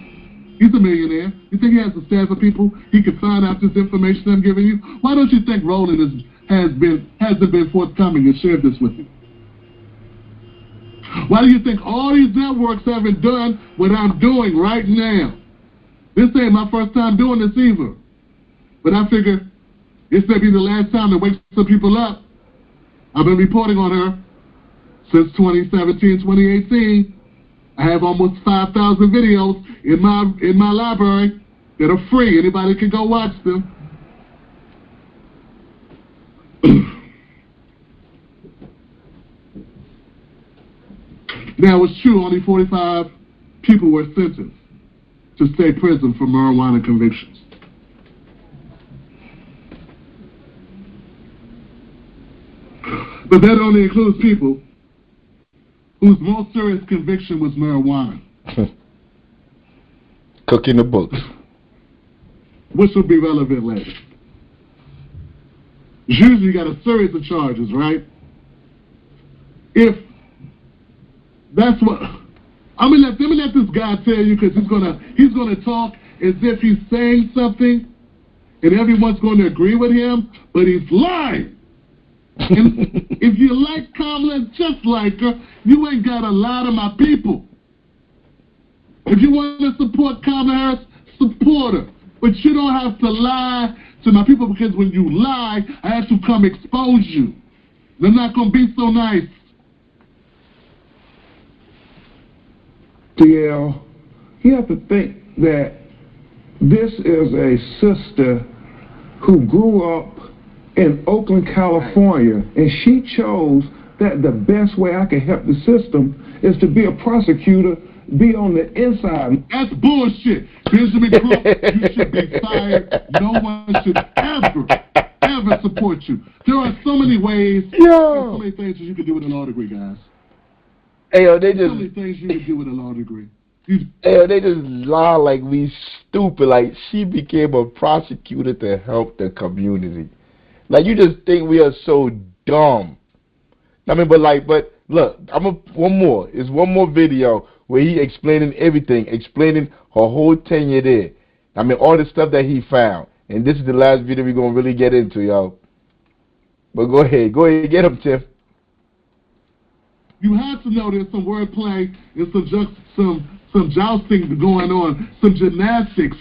He's a millionaire. You think he has a staff of people he could find out this information I'm giving you? Why don't you think Roland hasn't been forthcoming and shared this with you? Why do you think all these networks haven't done what I'm doing right now? This ain't my first time doing this either. But I figure this may be the last time to wake some people up. I've been reporting on her since 2017, 2018. I have almost 5,000 videos in my library that are free. Anybody can go watch them. Now, it's true, only 45 people were sentenced to state prison for marijuana convictions. But that only includes people whose most serious conviction was marijuana. Cooking the books. Which will be relevant later. Usually you got a series of charges, right? If that's what... let me let this guy tell you, because he's gonna talk as if he's saying something and everyone's going to agree with him, but he's lying. And if you like Kamala just like her, you ain't got a lot of my people. If you want to support Kamala Harris, support her. But you don't have to lie to my people, because when you lie, I have to come expose you. They're not going to be so nice. DL, you have to think that this is a sister who grew up in Oakland, California, and she chose that the best way I can help the system is to be a prosecutor, be on the inside. That's bullshit. Benjamin Crooks, you should be fired. No one should ever support you. There are so many ways, so many things that you can do with a law degree, guys. Hey, yo, they just... so many things you can do with a law degree. Hey, yo, they just lie like we stupid. Like, she became a prosecutor to help the community. Like, you just think we are so dumb. I mean, but look, one more video where he explaining everything, explaining her whole tenure there. I mean, all the stuff that he found. And this is the last video we're going to really get into, yo. But go ahead, get him, Tim. You have to know there's some wordplay and some jousting going on, some gymnastics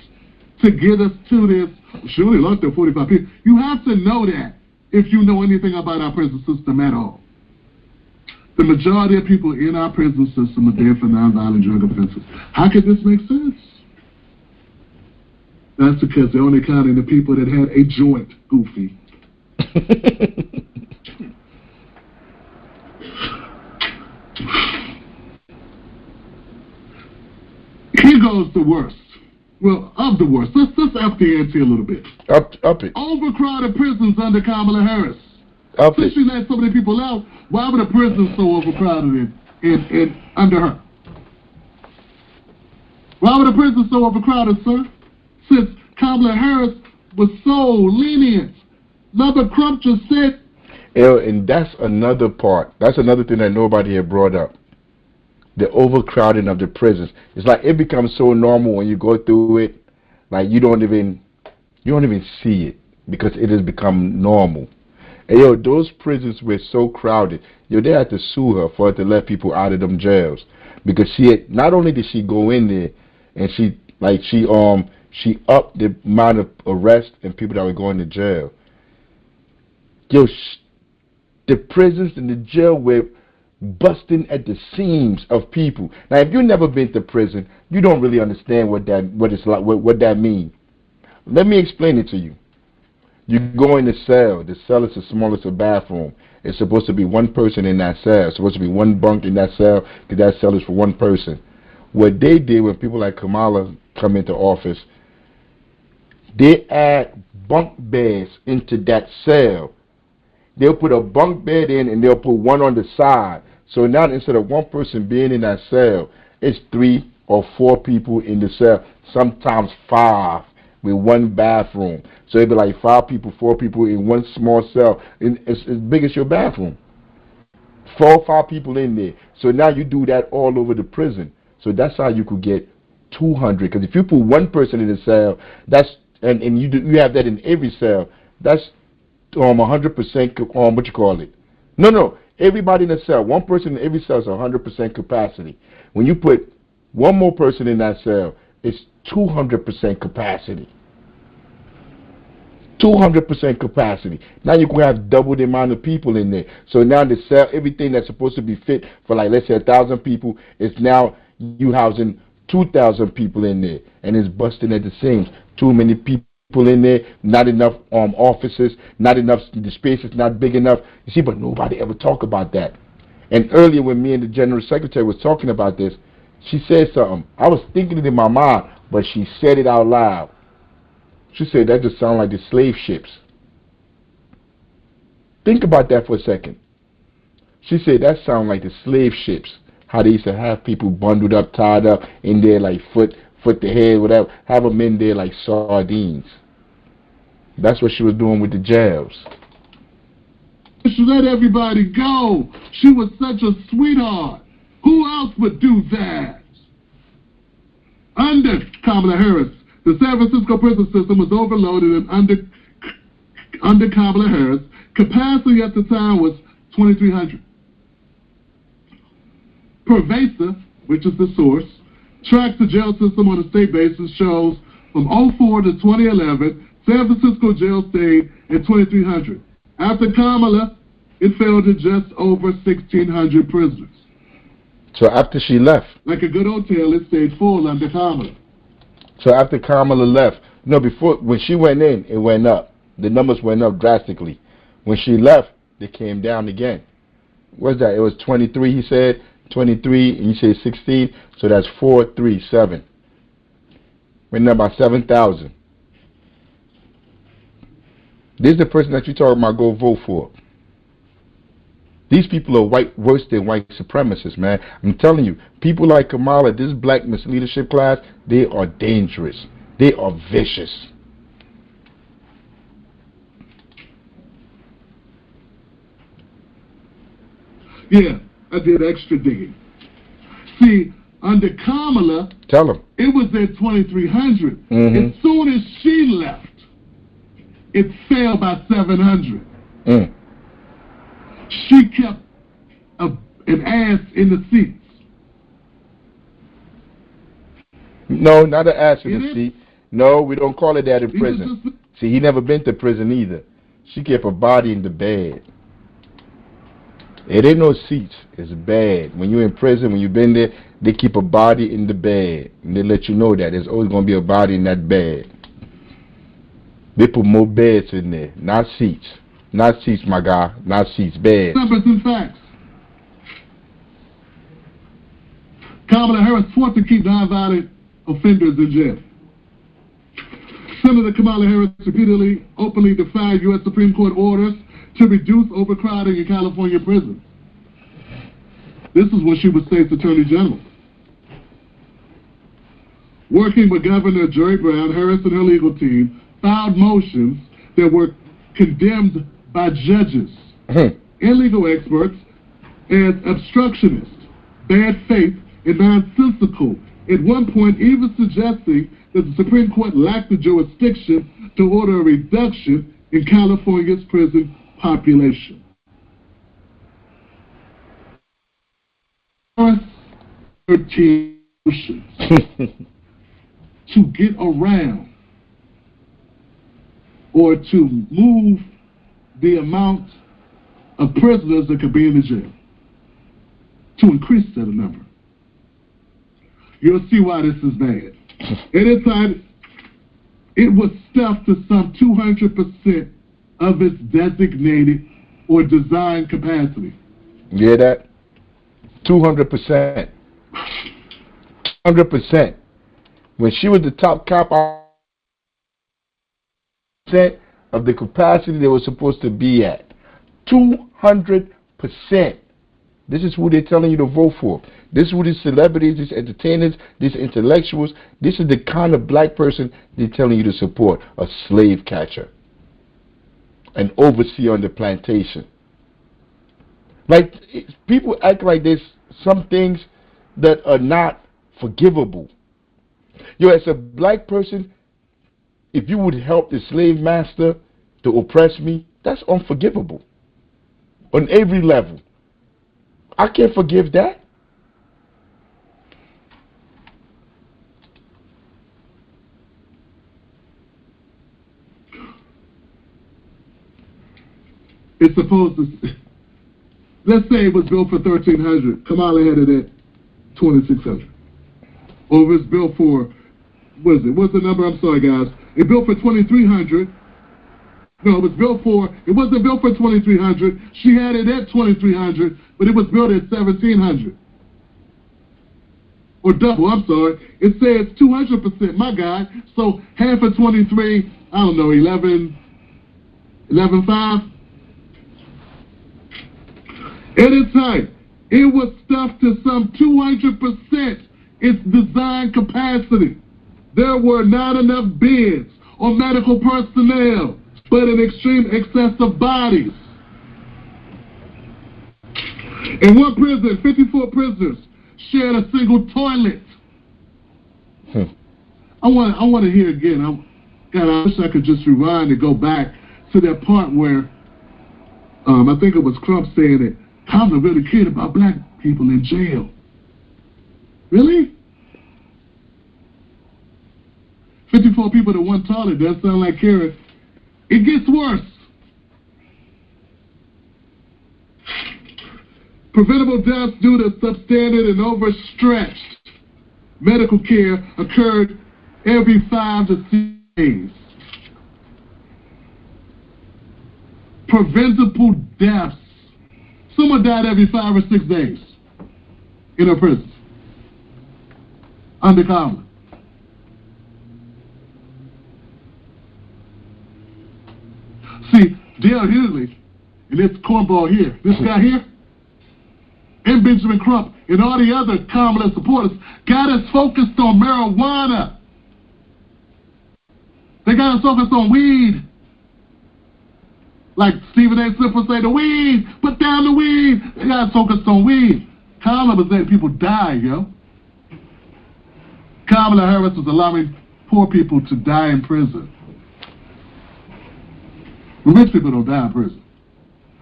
to get us to this. She only locked up 45 people. You have to know that if you know anything about our prison system at all. The majority of people in our prison system are there for nonviolent drug offenses. How could this make sense? That's because they're only counting the people that had a joint, Goofy. Here goes the worst. Well, of the worst. Let's up the ante a little bit. Up it. Overcrowded prisons under Kamala Harris. Up Since it. she let so many people out, why were the prisons so overcrowded in under her? Why were the prisons so overcrowded, sir? Since Kamala Harris was so lenient. Mother Crump just said. And that's another part. That's another thing that nobody had brought up. The overcrowding of the prisons. It's like it becomes so normal when you go through it, like you don't even see it because it has become normal. And those prisons were so crowded. They had to sue her for her to let people out of them jails because not only did she go in there and she upped the amount of arrests and people that were going to jail. The prisons and the jail were busting at the seams of people. Now, if you've never been to prison, you don't really understand what it's like, what that means. Let me explain it to you. You go in the cell. The cell is the smallest of bathroom. It's supposed to be one person in that cell. It's supposed to be one bunk in that cell because that cell is for one person. What they did when people like Kamala come into office, they add bunk beds into that cell. They'll put a bunk bed in and they'll put one on the side. So now instead of one person being in that cell, it's 3 or 4 people in the cell, sometimes 5 with one bathroom. So it'd be like 5 people, 4 people in one small cell. It's as big as your bathroom. 4 or 5 people in there. So now you do that all over the prison. So that's how you could get 200. Because if you put one person in the cell, and you have that in every cell, that's 100% what you call it. No. Everybody in the cell, one person in every cell is 100% capacity. When you put one more person in that cell, it's 200% capacity. 200% capacity. Now you can have double the amount of people in there. So now the cell, everything that's supposed to be fit for like let's say 1,000 people, is now you housing 2,000 people in there, and it's busting at the seams. Too many people in there, not enough offices, not enough, the space is not big enough. You see, but nobody ever talk about that. And earlier when me and the General Secretary was talking about this, she said something. I was thinking it in my mind, but she said it out loud. She said, that just sounds like the slave ships. Think about that for a second. She said, that sounds like the slave ships. How they used to have people bundled up, tied up in there like foot to head, whatever. Have them in there like sardines. That's what she was doing with the jails. She let everybody go. She was such a sweetheart. Who else would do that? Under Kamala Harris, the San Francisco prison system was overloaded, and under Kamala Harris, capacity at the time was 2,300. Pervasive, which is the source, tracks the jail system on a state basis, shows from 2004 to 2011, San Francisco jail stayed at 2,300. After Kamala, it fell to just over 1,600 prisoners. So after she left. Like a good hotel, it stayed full under Kamala. So after Kamala left, before, when she went in, it went up. The numbers went up drastically. When she left, they came down again. What's that? It was 23, he said. 23, and you say 16, so that's 437. Went up by 7,000. This is the person that you're talking about go vote for. These people are worse than white supremacists, man. I'm telling you, people like Kamala, this black leadership class, they are dangerous. They are vicious. Yeah, I did extra digging. See, under Kamala, tell him it was at 2,300. Mm-hmm. As soon as she left, it fell by 700. She kept an ass in the seats. No, not an ass in the seat. No, we don't call it that in prison. See, he never been to prison either. She kept a body in the bed. It ain't no seats. It's bad. When you're in prison, when you've been there, they keep a body in the bed. And they let you know that there's always going to be a body in that bed. They put more beds in there, not seats. Not seats, my guy. Not seats, beds. Numbers and facts. Kamala Harris fought to keep nonviolent offenders in jail. Senator Kamala Harris repeatedly, openly defied U.S. Supreme Court orders to reduce overcrowding in California prisons. This is when she was state's attorney general. Working with Governor Jerry Brown, Harris and her legal team filed motions that were condemned by judges and legal experts as obstructionist, bad faith, and nonsensical, at one point even suggesting that the Supreme Court lacked the jurisdiction to order a reduction in California's prison population. 13 motions to get around or to move the amount of prisoners that could be in the jail, to increase that number. You'll see why this is bad. At this time, it was stuffed to some 200% of its designated or designed capacity. You hear that? 200%. 100%. When she was the top cop, of the capacity they were supposed to be at. 200%. This is who they're telling you to vote for. This is who these celebrities, these entertainers, these intellectuals, this is the kind of black person they're telling you to support. A slave catcher. An overseer on the plantation. Like, people act like there's some things that are not forgivable. Yo, as a black person, if you would help the slave master to oppress me, that's unforgivable. On every level. I can't forgive that. It's supposed to, let's say it was built for $1,300. Kamala had it at $2,600. Or if it's built for, what is it? What's the number? I'm sorry, guys. It built for $2,300. No, it wasn't built for $2,300. She had it at $2,300, but it was built at $1,700. Or double, I'm sorry. It says 200%, my God. So half of 23, I don't know, 11.5. At its height, it was stuffed to some 200% its design capacity. There were not enough beds or medical personnel, but an extreme excess of bodies. In one prison, 54 prisoners shared a single toilet. I want to hear again. I wish I could just rewind and go back to that part where I think it was Trump saying that Kamala really cared about black people in jail. Really? 54 people to one toilet, that sound like caring. It gets worse. Preventable deaths due to substandard and overstretched medical care occurred every 5 to 6 days. Preventable deaths. Someone died every 5 or 6 days in a prison. Under Kamala. See, Dale Hughley and this cornball here, this guy here, and Benjamin Crump and all the other Kamala supporters got us focused on marijuana. They got us focused on weed. Like Stephen A. Smith would say, the weed, put down the weed. They got us focused on weed. Kamala was letting people die, yo. Kamala Harris was allowing poor people to die in prison. Rich people don't die in prison.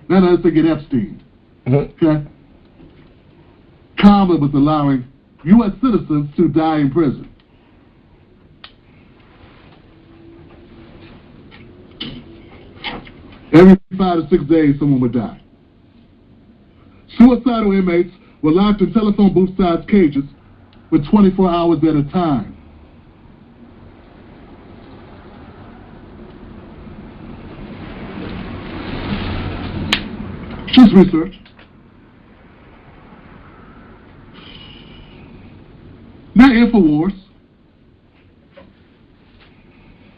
None of us to get Epstein. Okay? Kamala was allowing U.S. citizens to die in prison. Every 5 to 6 days, someone would die. Suicidal inmates were locked in telephone booth-sized cages for 24 hours at a time. Just research. Not InfoWars.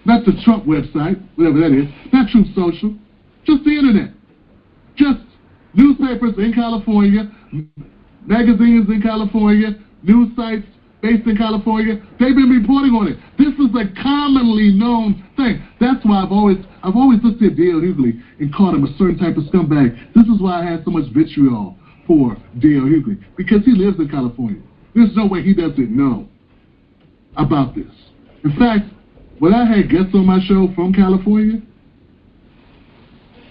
Not the Trump website, whatever that is. Not Truth Social. Just the internet. Just newspapers in California, magazines in California, news sites based in California. They've been reporting on it. This is a commonly known thing. That's why I've always looked at D.L. Hughley and called him a certain type of scumbag. This is why I had so much vitriol for D.L. Hughley, because he lives in California. There's no way he doesn't know about this. In fact, when I had guests on my show from California,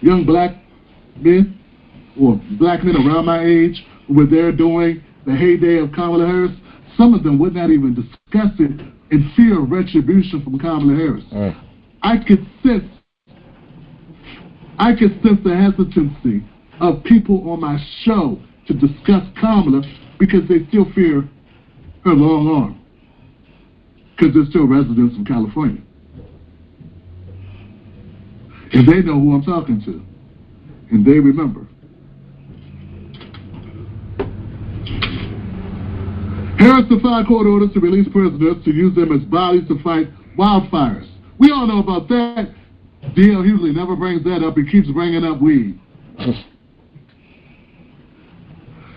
young black men, or black men around my age, who were there during the heyday of Kamala Harris, some of them would not even discuss it in fear of retribution from Kamala Harris. I could sense the hesitancy of people on my show to discuss Kamala because they still fear her long arm, because they're still residents of California. And they know who I'm talking to, and they remember. Harris defied court orders to release prisoners to use them as bodies to fight wildfires. We all know about that. D.L. Hughley never brings that up. He keeps bringing up weed.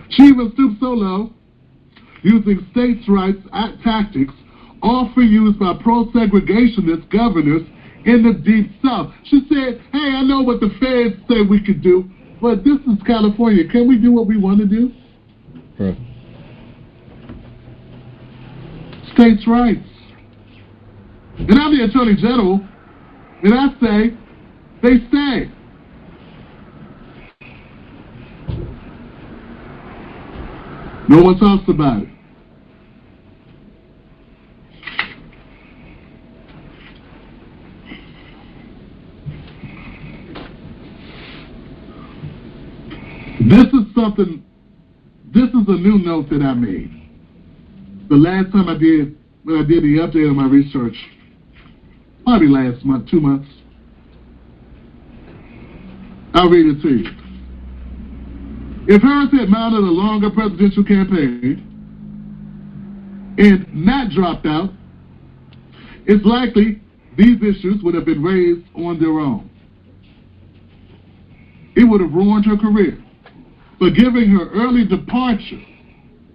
She even stooped so low, using states' rights tactics, often used by pro-segregationist governors in the Deep South. She said, hey, I know what the feds say we could do, but this is California. Can we do what we want to do? States' rights. And I'm the Attorney General, and I say, they stay. No one talks about it. This is a new note that I made. The last time when I did the update on my research, probably last month, 2 months. I'll read it to you. If Harris had mounted a longer presidential campaign and not dropped out, it's likely these issues would have been raised on their own. It would have ruined her career. But giving her early departure,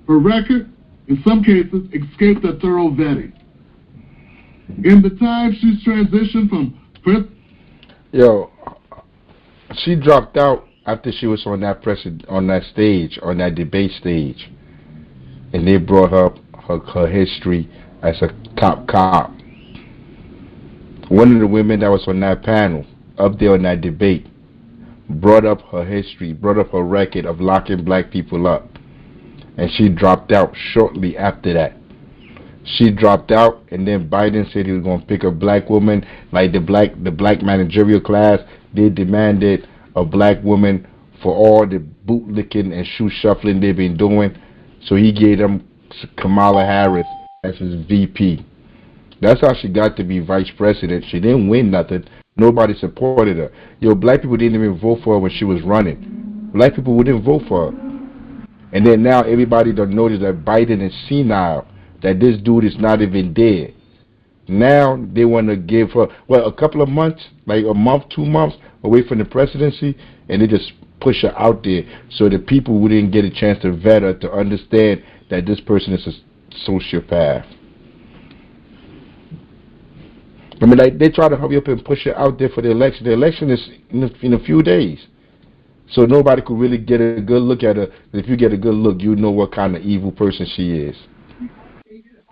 her record, in some cases, escaped a thorough vetting. In the time she's transitioned from... She dropped out after she was on that debate stage, and they brought up her history as a top cop. One of the women that was on that panel, up there on that debate, brought up her history, brought up her record of locking black people up, and she dropped out shortly after that. She dropped out, and then Biden said he was going to pick a black woman, like the black managerial class. They demanded a black woman for all the bootlicking and shoe shuffling they've been doing, so he gave them Kamala Harris as his VP. That's how she got to be vice president. She didn't win nothing. Nobody supported her. Black people didn't even vote for her when she was running. Black people wouldn't vote for her. And then now everybody done notice that Biden is senile, that this dude is not even dead. Now they want to give her, a couple of months, like a month, 2 months away from the presidency, and they just push her out there so the people who didn't get a chance to vet her to understand that this person is a sociopath. I mean, like, they try to hurry up and push her out there for the election. The election is in a few days. So nobody could really get a good look at her. If you get a good look, you know what kind of evil person she is.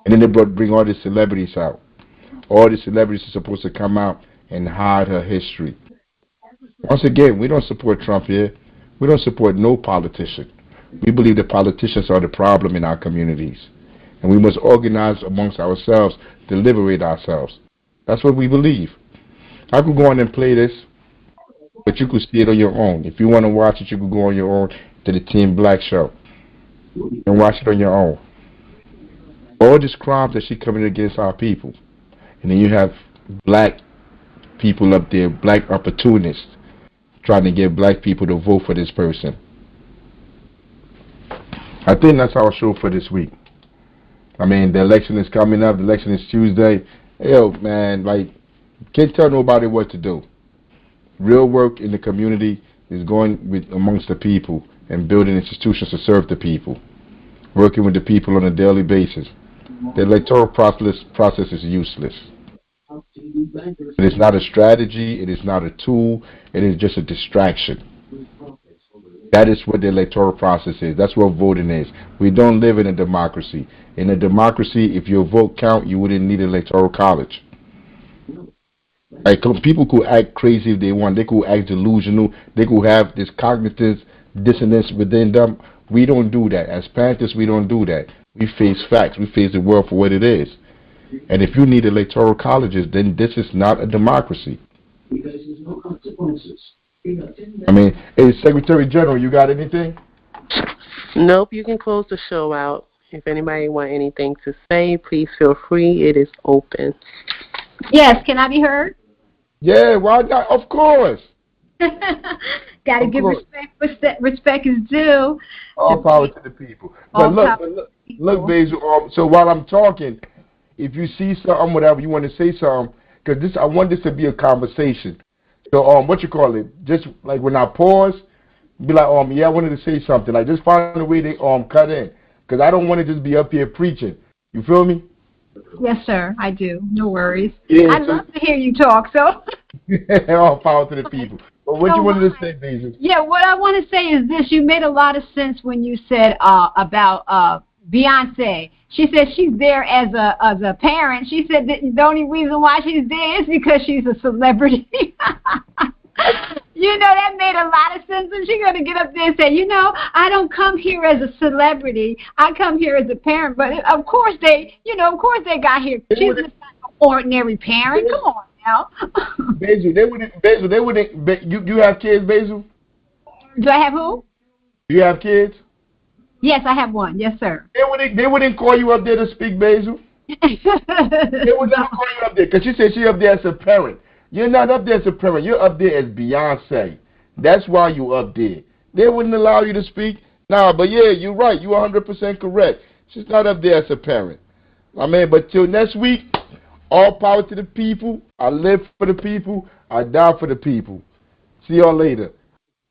And then they bring all the celebrities out. All the celebrities are supposed to come out and hide her history. Once again, we don't support Trump here. We don't support no politician. We believe the politicians are the problem in our communities. And we must organize amongst ourselves to liberate ourselves. That's what we believe. I could go on and play this, but you could see it on your own. If you want to watch it, you could go on your own to the Team Black show and watch it on your own. All these crimes that she coming against our people. And then you have black people up there, black opportunists, trying to get black people to vote for this person. I think that's our show for this week. I mean, the election is coming up. The election is Tuesday. Yo, man, like, can't tell nobody what to do. Real work in the community is going with amongst the people and building institutions to serve the people, working with the people on a daily basis. The electoral process is useless. It is not a strategy. It is not a tool. It is just a distraction. That is what the electoral process is. That's what voting is. We don't live in a democracy. In a democracy, if your vote count, you wouldn't need an electoral college. Like, people could act crazy if they want. They could act delusional. They could have this cognitive dissonance within them. We don't do that. As Panthers, we don't do that. We face facts. We face the world for what it is. And if you need electoral colleges, then this is not a democracy. Because there's no consequences. I mean, hey, Secretary General, you got anything? Nope, you can close the show out. If anybody want anything to say, please feel free. It is open. Yes, can I be heard? Yeah, why not? Of course. Got to give respect. Respect is due. All power to the people. But look, Basil. So while I'm talking, if you see something, whatever you want to say something, because I want this to be a conversation. So what you call it? Just like when I pause, be like, yeah, I wanted to say something. Like, just find a way to cut in, because I don't want to just be up here preaching. You feel me? Yes, sir. I do. No worries. Yeah, I'd love to hear you talk. So. All power to the people. But what you wanted to say, Basil? Yeah, what I want to say is this. You made a lot of sense when you said about Beyonce. She said she's there as a parent. She said that the only reason why she's there is because she's a celebrity. You know, that made a lot of sense. And she's going to get up there and say, you know, I don't come here as a celebrity. I come here as a parent. But of course they got here. She's just not an ordinary parent. Come on now. Basil, they wouldn't. You have kids, Basil? Do I have who? Do you have kids? Yes, I have one. Yes, sir. They wouldn't call you up there to speak, Basil. They would never call you up there because she said she up there as a parent. You're not up there as a parent. You're up there as Beyonce. That's why you up there. They wouldn't allow you to speak. Nah, but yeah, you're right. You're 100% correct. She's not up there as a parent. I mean, but till next week, all power to the people. I live for the people. I die for the people. See y'all later.